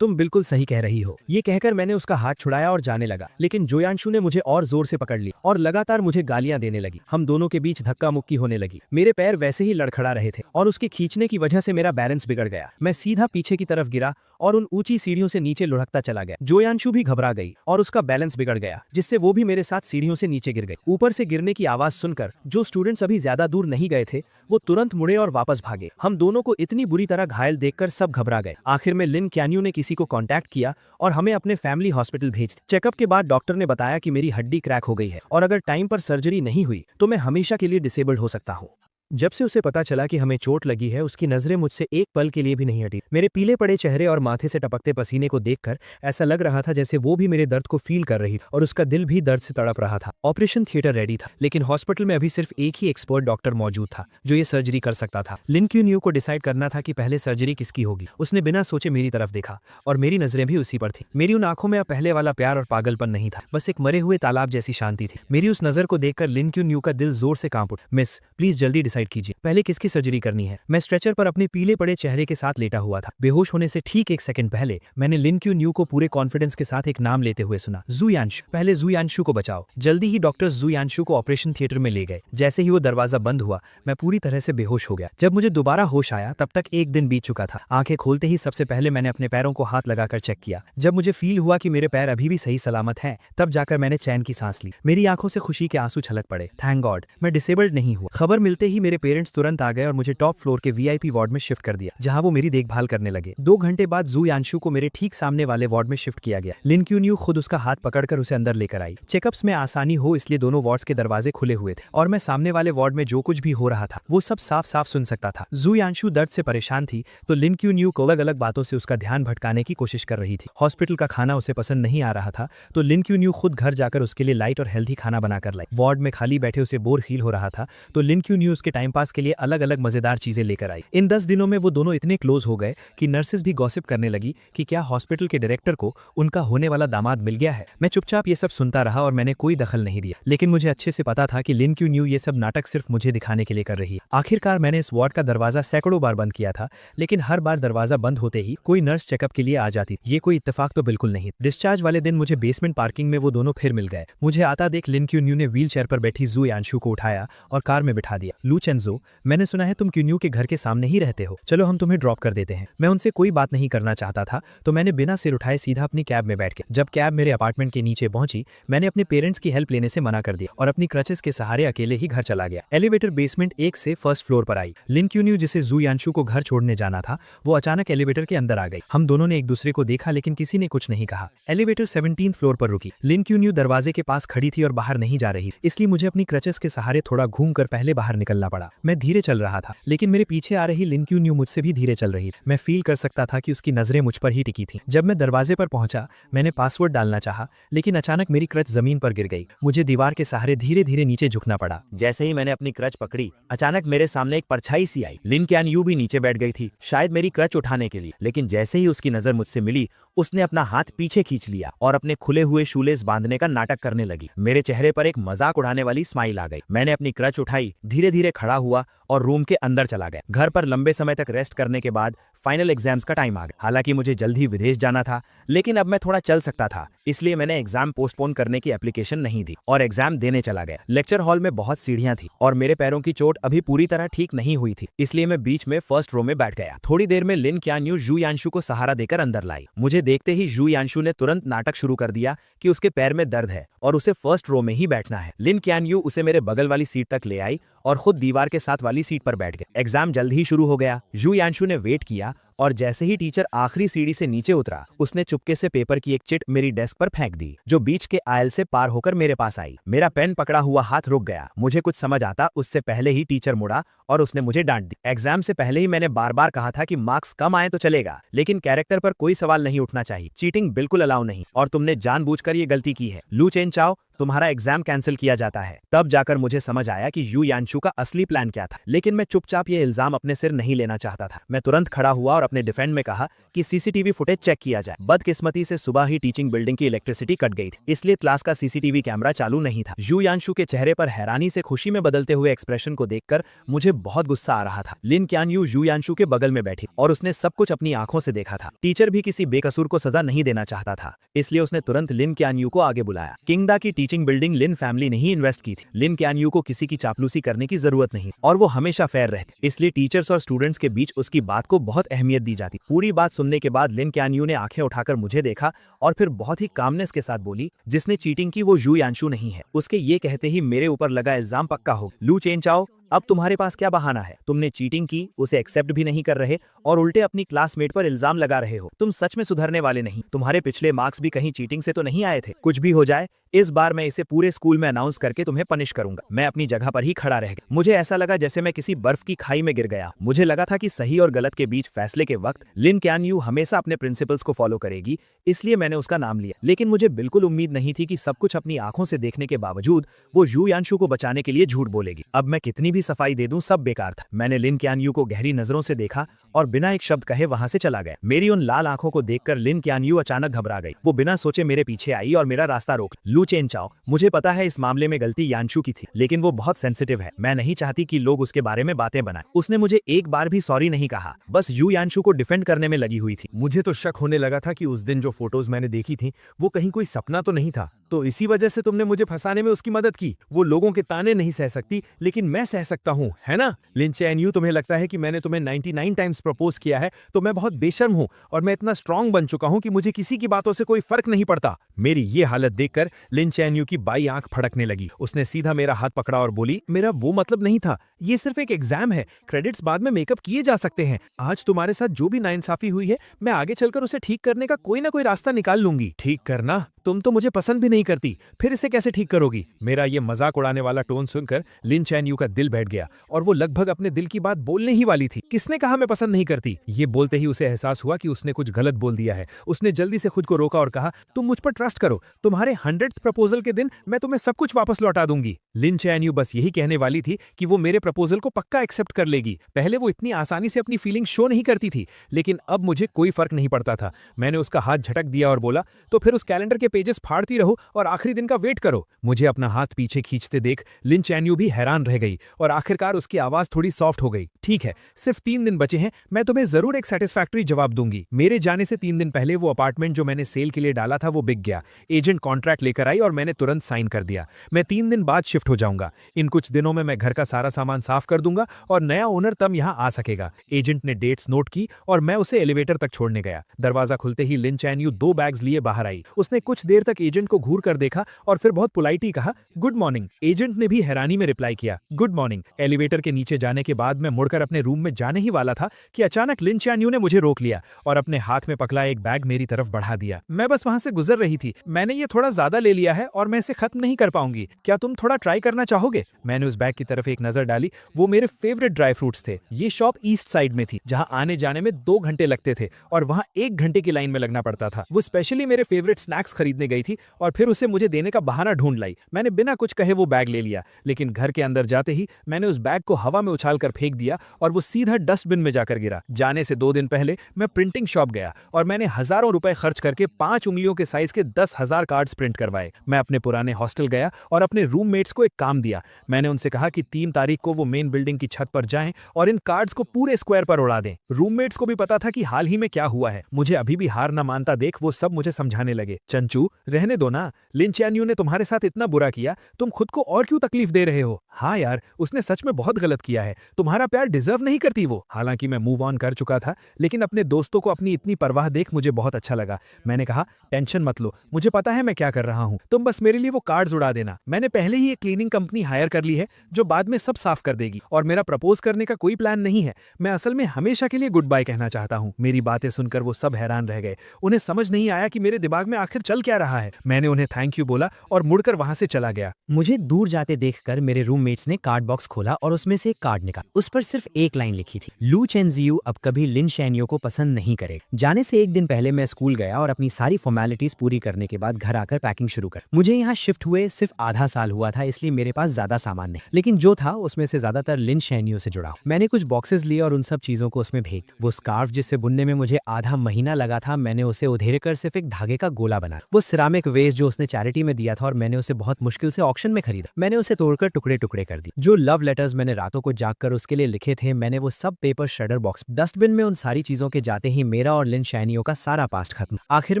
तुम बिल्कुल सही कह रही हो। ये कहकर मैंने उसका हाथ छुड़ाया और जाने लगा, लेकिन जोयांशु ने मुझे और जोर से पकड़ लिया और लगातार मुझे गालियां देने लगी। हम दोनों के बीच धक्का मुक्की होने लगी। मेरे पैर वैसे ही लड़खड़ा रहे थे और उसके खींचने की वजह से मेरा बैलेंस बिगड़ गया। मैं सीधा पीछे की तरफ गिरा और उन ऊंची सीढ़ियों से नीचे लुढ़कता चला गया। जोयांशु भी घबरा गई और उसका बैलेंस बिगड़ गया, जिससे वो भी मेरे साथ सीढ़ियों से नीचे गिर गई। ऊपर से गिरने की आवाज सुनकर जो स्टूडेंट्स अभी ज्यादा दूर नहीं गए थे वो तुरंत मुड़े और वापस भागे। हम दोनों को इतनी बुरी तरह घायल देखकर सब घबरा गए। आखिर में लिन क्यान्यू ने किसी को कांटेक्ट किया और हमें अपने फैमिली हॉस्पिटल भेज दिया। चेकअप के बाद डॉक्टर ने बताया कि मेरी हड्डी क्रैक हो गई है और अगर टाइम पर सर्जरी नहीं हुई तो मैं हमेशा के लिए डिसेबल्ड हो सकता हूँ। जब से उसे पता चला कि हमें चोट लगी है, उसकी नजरें मुझसे एक पल के लिए भी नहीं हटी। मेरे पीले पड़े चेहरे और माथे से टपकते पसीने को देखकर ऐसा लग रहा था जैसे वो भी मेरे दर्द को फील कर रही थी और उसका दिल भी दर्द से तड़प रहा था। ऑपरेशन थिएटर रेडी था, लेकिन हॉस्पिटल में अभी सिर्फ एक ही एक्सपर्ट डॉक्टर मौजूद था जो ये सर्जरी कर सकता था। लिन क्यान्यू को डिसाइड करना था कि पहले सर्जरी किसकी होगी। उसने बिना सोचे मेरी तरफ देखा और मेरी नजरें भी उसी पर थी। मेरी उन आंखों में अब पहले वाला प्यार और पागलपन नहीं था, बस एक मरे हुए तालाब जैसी शांति थी। मेरी उस नजर को देखकर लिन क्यान्यू का दिल जोर से कांप उठा। मिस, प्लीज जल्दी डिसाइड कीजिए, पहले की सर्जरी करनी है। मैं स्ट्रेचर पर अपने पीले पड़े चेहरे के साथ लेटा हुआ था। बेहोश होने से ठीक 1 सेकंड पहले मैंने लिन क्यान्यू को पूरे कॉन्फिडेंस के साथ एक नाम लेते हुए सुना, जोयांशु। पहले जोयांशु को बचाओ। जल्दी ही डॉक्टर्स जोयांशु को ऑपरेशन थिएटर में ले गए। जैसे ही वो दरवाजा बंद हुआ मैं पूरी तरह से बेहोश हो गया। जब मुझे दोबारा होश आया तब तक 1 दिन बीत चुका था। आंखें खोलते ही सबसे पहले मैंने अपने पैरों को हाथ लगाकर चेक किया। जब मुझे फील हुआ कि मेरे पैर अभी भी सही सलामत हैं, तब जाकर मैंने चैन की सांस ली। मेरी आंखों से खुशी के आंसू छलक पड़े। थैंक गॉड, मैं डिसेबल्ड नहीं हुआ। खबर मिलते ही मेरे मेरे पेरेंट्स तुरंत आ गए और मुझे टॉप फ्लोर के वीआईपी वार्ड में शिफ्ट कर दिया, जहां वो मेरी देखभाल करने लगे। 2 घंटे बाद जू यांशु को मेरे ठीक सामने वाले वार्ड में शिफ्ट किया गया। लिन क्यून्यू खुद उसका हाथ पकड़कर उसे अंदर लेकर आई। चेकअप्स में आसानी हो इसलिए दोनों वार्ड्स के दरवाजे खुले हुए थे और मैं सामने वाले वार्ड में जो कुछ भी हो रहा था वो सब साफ साफ सुन सकता था। जू यांशु दर्द से परेशान थी तो लिन क्यून्यू को अलग अलग बातों से उसका ध्यान भटकाने की कोशिश कर रही थी। हॉस्पिटल का खाना उसे पसंद नहीं आ रहा था तो लिन क्यून्यू खुद घर जाकर उसके लिए लाइट और हेल्थी खाना बनाकर लाई। वार्ड में खाली बैठे उसे बोर फील हो रहा था तो लिन क्यून्यू उसके टाइम पास के लिए अलग अलग मजेदार चीजें लेकर आई। इन 10 दिनों में वो दोनों इतने क्लोज हो गए कि नर्सेस भी गॉसिप करने लगी कि क्या हॉस्पिटल के डायरेक्टर को उनका होने वाला दामाद मिल गया है। मैं चुपचाप ये सब सुनता रहा और मैंने कोई दखल नहीं दिया, लेकिन मुझे अच्छे से पता था कि लिन क्यून्यू ये सब नाटक सिर्फ मुझे दिखाने के लिए कर रही है। आखिरकार मैंने इस वार्ड का दरवाजा सैकड़ों बार बंद किया था, लेकिन हर बार दरवाजा बंद होते ही कोई नर्स चेकअप के लिए आ जाती। ये कोई इत्तेफाक तो बिल्कुल नहीं। डिस्चार्ज वाले दिन मुझे बेसमेंट पार्किंग में वो दोनों फिर मिल गए। मुझे आता देख लिन क्यून्यू ने व्हील चेयर पर बैठी जू यांशु को उठाया और कार में बिठा दिया। लू चेंजो, मैंने सुना है तुम क्यून्यू के घर के सामने ही रहते हो, चलो हम तुम्हें ड्रॉप कर देते हैं। मैं उनसे कोई बात नहीं करना चाहता था तो मैंने बिना सिर उठाए सीधा अपनी कैब में बैठ गया। जब कैब मेरे अपार्टमेंट के नीचे पहुंची मैंने अपने पेरेंट्स की हेल्प लेने से मना कर दिया और अपनी क्रचेस के सहारे अकेले ही घर चला गया। एलिवेटर बेसमेंट 1 से फर्स्ट फ्लोर पर आई। लिन क्यून्यू जिसे जू यांशु को घर छोड़ने जाना था वो अचानक एलिवेटर के अंदर आ गई। हम दोनों ने एक दूसरे को देखा लेकिन किसी ने कुछ नहीं कहा। एलिवेटर 17th फ्लोर पर रुकी। लिन क्यून्यू दरवाजे के पास खड़ी थी और बाहर नहीं जा रही, इसलिए मुझे अपनी क्रचेस के सहारे थोड़ा घूमकर पहले बाहर निकलना पड़ा। मैं धीरे चल रहा था लेकिन मेरे पीछे आ रही लिन क्यून्यू मुझसे भी धीरे चल रही। मैं फील कर सकता था कि उसकी नजरें मुझ पर ही टिकी थी। जब मैं दरवाजे पर पहुंचा मैंने पासवर्ड डालना चाहा लेकिन अचानक मेरी क्रच जमीन पर गिर गई। मुझे दीवार के सहारे धीरे धीरे नीचे झुकना पड़ा। जैसे ही मैंने अपनी क्रच पकड़ी अचानक मेरे सामने एक परछाई सी आई। लिन क्यानयू भी नीचे बैठ गई थी, शायद मेरी क्रच उठाने के लिए, लेकिन जैसे ही उसकी नजर मुझसे मिली उसने अपना हाथ पीछे खींच लिया और अपने खुले हुए शूलेस बांधने का नाटक करने लगी। मेरे चेहरे पर एक मजाक उड़ाने वाली स्माइल आ गई। मैंने अपनी क्रच उठाई, धीरे धीरे खड़ा हुआ और रूम के अंदर चला गया। घर पर लंबे समय तक रेस्ट करने के बाद फाइनल एग्जाम्स का टाइम आ गया। हालांकि मुझे जल्द ही विदेश जाना था लेकिन अब मैं थोड़ा चल सकता था, इसलिए मैंने एग्जाम पोस्टपोन करने की एप्लीकेशन नहीं दी और एग्जाम देने चला गया। लेक्चर हॉल में बहुत सीढ़ियां थी और मेरे पैरों की चोट अभी पूरी तरह ठीक नहीं हुई थी, इसलिए मैं बीच में फर्स्ट रो में बैठ गया। थोड़ी देर में लिन क्यानयू जू यांशु को सहारा देकर अंदर लाई। मुझे देखते ही जू यांशु ने तुरंत नाटक शुरू कर दिया कि उसके पैर में दर्द है और उसे फर्स्ट रो में ही बैठना है। लिन क्यानयू उसे मेरे बगल वाली सीट तक ले आई और खुद दीवार के साथ वाली सीट पर बैठ गए। एग्जाम जल्द ही शुरू हो गया। जू यांशु ने वेट किया और जैसे ही टीचर आखिरी सीढ़ी से नीचे उतरा उसने चुपके से पेपर की एक चिट मेरी डेस्क पर फेंक दी जो बीच के आयल से पार होकर मेरे पास आई। मेरा पेन पकड़ा हुआ हाथ रुक गया। मुझे कुछ समझ आता उससे पहले ही टीचर मुड़ा और उसने मुझे डांट दी। एग्जाम से पहले ही मैंने बार बार कहा था कि मार्क्स कम आए तो चलेगा लेकिन कैरेक्टर पर कोई सवाल नहीं उठना चाहिए, चीटिंग बिल्कुल अलाउ नहीं और तुमने जानबूझकर ये गलती की है। लू चेनचाओ, तुम्हारा एग्जाम कैंसिल किया जाता है। तब जाकर मुझे समझ आया कि यू यांशु का असली प्लान क्या था, लेकिन मैं चुपचाप ये इल्जाम अपने सिर नहीं लेना चाहता था। मैं तुरंत खड़ा हुआ और अपने डिफेंड में कहा कि सीसीटीवी फुटेज चेक किया जाए। बदकिस्मती से सुबह ही टीचिंग बिल्डिंग की इलेक्ट्रिसिटी कट गई थी, इसलिए क्लास का सीसीटीवी कैमरा चालू नहीं था। यू यांशु के चेहरे पर हैरानी से खुशी में बदलते हुए एक्सप्रेशन को देखकर मुझे बहुत गुस्सा आ रहा था। लिन क्यानयू यू यांशु के बगल में बैठी और उसने सब कुछ अपनी आंखों से देखा था। टीचर भी किसी बेकसूर को सजा नहीं देना चाहता था, इसलिए उसने तुरंत लिन क्यानयू को आगे बुलाया। किंगडा की टीचिंग बिल्डिंग लिन फैमिली ने ही इन्वेस्ट की थी। लिन क्यानयू को किसी की चापलूसी करने की जरूरत नहीं और वो हमेशा फेयर रहती, इसलिए टीचर्स और स्टूडेंट्स के बीच उसकी बात को बहुत अहमियत दी जाती। पूरी बात सुनने के बाद लिन क्यानयू ने आंखें उठाकर मुझे देखा और फिर बहुत ही कामनेस के साथ बोली, जिसने चीटिंग की वो यू यांशु नहीं है। उसके ये कहते ही मेरे ऊपर लगा इल्जाम पक्का हो। लू चेनचाओ, अब तुम्हारे पास क्या बहाना है? तुमने चीटिंग की, उसे एक्सेप्ट भी नहीं कर रहे और उल्टे अपनी क्लासमेट पर इल्जाम लगा रहे हो। तुम सच में सुधरने वाले नहीं। तुम्हारे पिछले मार्क्स भी कहीं चीटिंग से तो नहीं आए थे? कुछ भी हो जाए इस बार मैं इसे पूरे स्कूल में अनाउंस करके तुम्हें पनिश करूंगा। मैं अपनी जगह पर ही खड़ा रह गया। मुझे ऐसा लगा जैसे मैं किसी बर्फ की खाई में गिर गया। मुझे लगा था कि सही और गलत के बीच फैसले के वक्त लिन क्यानयू हमेशा अपने प्रिंसिपल्स को फॉलो करेगी, इसलिए मैंने उसका नाम लिया। लेकिन मुझे बिल्कुल उम्मीद नहीं थी कि सब कुछ अपनी आंखों से देखने के बावजूद वो यू यांशु को बचाने के लिए झूठ बोलेगी। अब मैं कितनी भी सफाई दे दूं सब बेकार था। मैंने लिन क्यानयू को गहरी नजरों से देखा और बिना एक शब्द कहे वहां से चला गया। मेरी उन लाल आंखों को देखकर लिन क्यानयू अचानक घबरा गई। वो बिना सोचे मेरे पीछे आई और मेरा रास्ता रोक। लू चेनचाओ, मुझे पता है इस मामले में गलती यांशु की थी, लेकिन वो बहुत सेंसिटिव है। मैं नहीं चाहती कि लोग उसके बारे में बातें बनाएं। उसने मुझे एक बार भी सॉरी नहीं कहा, बस यू यांशु को डिफेंड करने में लगी हुई थी। मुझे तो शक होने लगा था कि उस दिन जो फोटोज मैंने देखी थी वो कहीं कोई सपना तो नहीं था, तो इसी वजह से तुमने मुझे फंसाने में उसकी मदद की। वो लोगों के ताने नहीं सह सकती लेकिन मैं सह सकता हूँ, है ना? लिन चैन-यू, तुम्हें लगता है कि मैंने तुम्हें 99 टाइम्स प्रपोज किया है तो मैं बहुत बेशर्म हूँ और मैं इतना स्ट्रांग बन चुका हूँ कि मुझे किसी की बातों से कोई फर्क नहीं पड़ता। मेरी ये हालत देखकर लिन चैन-यू की बाई आंख फड़कने लगी। उसने सीधा मेरा हाथ पकड़ा और बोली, मेरा वो मतलब नहीं था, ये सिर्फ एक एग्जाम है, क्रेडिट्स बाद में मेकअप किए जा सकते हैं। आज तुम्हारे साथ जो भी नाइंसाफी हुई है, मैं आगे चलकर उसे ठीक करने का कोई ना कोई रास्ता निकाल लूंगी। ठीक करना? तुम तो मुझे पसंद भी नहीं करती, फिर इसे कैसे ठीक करोगी? मेरा ये मजाक उड़ाने वाला टोन सुनकर लिन चैन-यू का दिल बैठ गया और वो लगभग अपने दिल की बात बोलने ही वाली थी। किसने कहा मैं पसंद नहीं करती? ये बोलते ही उसे एहसास हुआ कि उसने कुछ गलत बोल दिया है। उसने जल्दी से खुद को रोका और कहा, तुम मुझ पर ट्रस्ट करो, तुम्हारे 100th प्रपोजल के दिन मैं तुम्हें सब कुछ वापस लौटा दूंगी। लिन चैन-यू बस यही कहने वाली थी कि वो मेरे प्रपोजल को पक्का एक्सेप्ट कर लेगी। पहले वो इतनी आसानी से अपनी फीलिंग शो नहीं करती थी, लेकिन अब मुझे कोई फर्क नहीं पड़ता था। मैंने उसका हाथ झटक दिया और बोला, तो फिर उस कैलेंडर के पेजेस फाड़ती रहो और आखिरी दिन का वेट करो। मुझे अपना हाथ पीछे खींचते देख लिन चैन-यू भी हैरान रह गई और आखिरकार उसकी आवाज थोड़ी सॉफ्ट हो गई। ठीक है, सिर्फ 3 दिन बचे हैं, मैं तुम्हें जरूर एक सेटिस्फैक्टरी जवाब दूंगी। मेरे जाने से 3 दिन पहले वो अपार्टमेंट जो मैंने सेल के लिए डाला था वो बिक गया। एजेंट कॉन्ट्रैक्ट लेकर आई और मैंने तुरंत साइन कर दिया। मैं 3 दिन बाद शिफ्ट हो जाऊंगा। इन कुछ दिनों में मैं घर का सारा सामान साफ कर दूंगा और नया ओनर तब यहाँ आ सकेगा। एजेंट ने डेट्स नोट की और मैं उसे एलिवेटर तक छोड़ने गया। दरवाजा खुलते ही लिन चैन-यू 2 बैग्स लिए बाहर आई। उसने कुछ देर तक एजेंट को घूर कर देखा और फिर बहुत पोलाइटली कहा, गुड मॉर्निंग। एजेंट ने भी हैरानी में रिप्लाई किया, गुड मॉर्निंग। एलिवेटर के नीचे जाने के बाद मैं मुड़कर अपने रूम में जाने ही वाला था कि अचानक लिन चैन-यू ने मुझे रोक लिया और अपने हाथ में पकड़ा एक बैग मेरी तरफ बढ़ा दिया। मैं बस वहां से गुजर रही थी। मैंने ये थोड़ा ज्यादा ले लिया है और मैं इसे खत्म नहीं कर पाऊंगी। क्या तुम थोड़ा ट्राई करना चाहोगे? मैंने उस बैग की तरफ एक नजर डाली। वो मेरे फेवरेट ड्राई फ्रूट्स थे। ये शॉप ईस्ट साइड में थी, जहां आने जाने में 2 घंटे लगते थे और वहां 1 घंटे की लाइन में लगना पड़ता था। वो स्पेशली मेरे फेवरेट स्नैक्स खरीदने गई थी और फिर उसे मुझे देने का बहाना ढूंढ लाई। मैंने बिना कुछ कहे वो बैग ले लिया, लेकिन घर के अंदर जाते ही मैंने उस बैग को हवा में उछाल कर फेंक दिया और वो सीधा डस्टबिन में जाकर गिरा। जाने से 2 दिन पहले मैं प्रिंटिंग शॉप गया और मैंने हजारों रुपए खर्च करके 5 उंगलियों के साइज के 10,000 कार्ड्स प्रिंट करवाए। मैं अपने पुराने हॉस्टल गया और अपने रूममेट्स को एक काम दिया। मैंने उनसे कहा कि 3 तारीख को वो मेन बिल्डिंग की छत पर जाएं और इन कार्ड्स को पूरे स्क्वायर पर उड़ा दें। रूममेट्स को भी पता था कि हाल ही में क्या हुआ है। मुझे अभी भी हार न मानता देख वो सब मुझे समझाने लगे, चंचू रहने दो ना, लिन चैन-यू ने तुम्हारे साथ इतना बुरा किया, तुम खुद को और क्यों तकलीफ दे रहे हो? हाँ यार, उसने सच में बहुत गलत किया है, तुम्हारा प्यार डिजर्व नहीं करती वो। हालांकि मैं मूव ऑन कर चुका था, लेकिन अपने दोस्तों को अपनी इतनी परवाह देख मुझे बहुत अच्छा लगा। मैंने कहा, टेंशन मत लो, मुझे पता है मैं क्या कर रहा हूँ, तुम बस मेरे लिए वो कार्ड्स उड़ा देना। मैंने पहले ही एक क्लीनिंग कंपनी हायर कर ली है जो बाद में सब साफ कर देगी और मेरा प्रपोज करने का कोई प्लान नहीं है। मैं असल में हमेशा के लिए गुड बाय कहना चाहता हूँ। मेरी बातें सुनकर वो सब हैरान रह गए। उन्हें समझ नहीं आया कि मेरे दिमाग में आखिर चल क्या रहा है। मैंने उन्हें थैंक यू बोला और मुड़कर वहां से चला गया। मुझे दूर जाते देखकर मेरे रूममेट्स ने कार्ड बॉक्स खोला और उसमें से एक कार्ड निकाला। उस पर सिर्फ एक लाइन लिखी थी, लू चेन-जियू अब कभी लिन चैन-यू को पसंद नहीं करेगा। जाने से 1 दिन पहले मैं स्कूल गया और अपनी सारी फॉर्मेलिटीज पूरी करने के बाद घर आकर पैकिंग शुरू कर। मुझे यहाँ शिफ्ट हुए सिर्फ आधा साल हुआ था, इसलिए मेरे पास ज्यादा सामान नहीं, लेकिन जो था उसमें से ज्यादातर लिन चैन-यू से जुड़ा। मैंने कुछ बॉक्सेस लिए और उन सब चीजों को उसमें भेज। वो स्कार्फ जिससे बुनने में मुझे आधा महीना लगा था, मैंने उसे उधेड़ कर सिर्फ एक धागे का गोला बना। वो सिरामिक वेस्ट जो उसने चैरिटी में दिया था और मैंने उसे बहुत मुश्किल से ऑक्शन में खरीदा। मैंने उसे तोड़कर टुकड़े टुकड़े कर दिए। जो लव लेटर्स मैंने रातों को जागकर उसके लिए लिखे थे, मैंने वो सब पेपर श्रेडर बॉक्स डस्टबिन में। उन सारी चीजों के जाते ही मेरा और लिन चैन-यू का सारा पास्ट खत्म। आखिर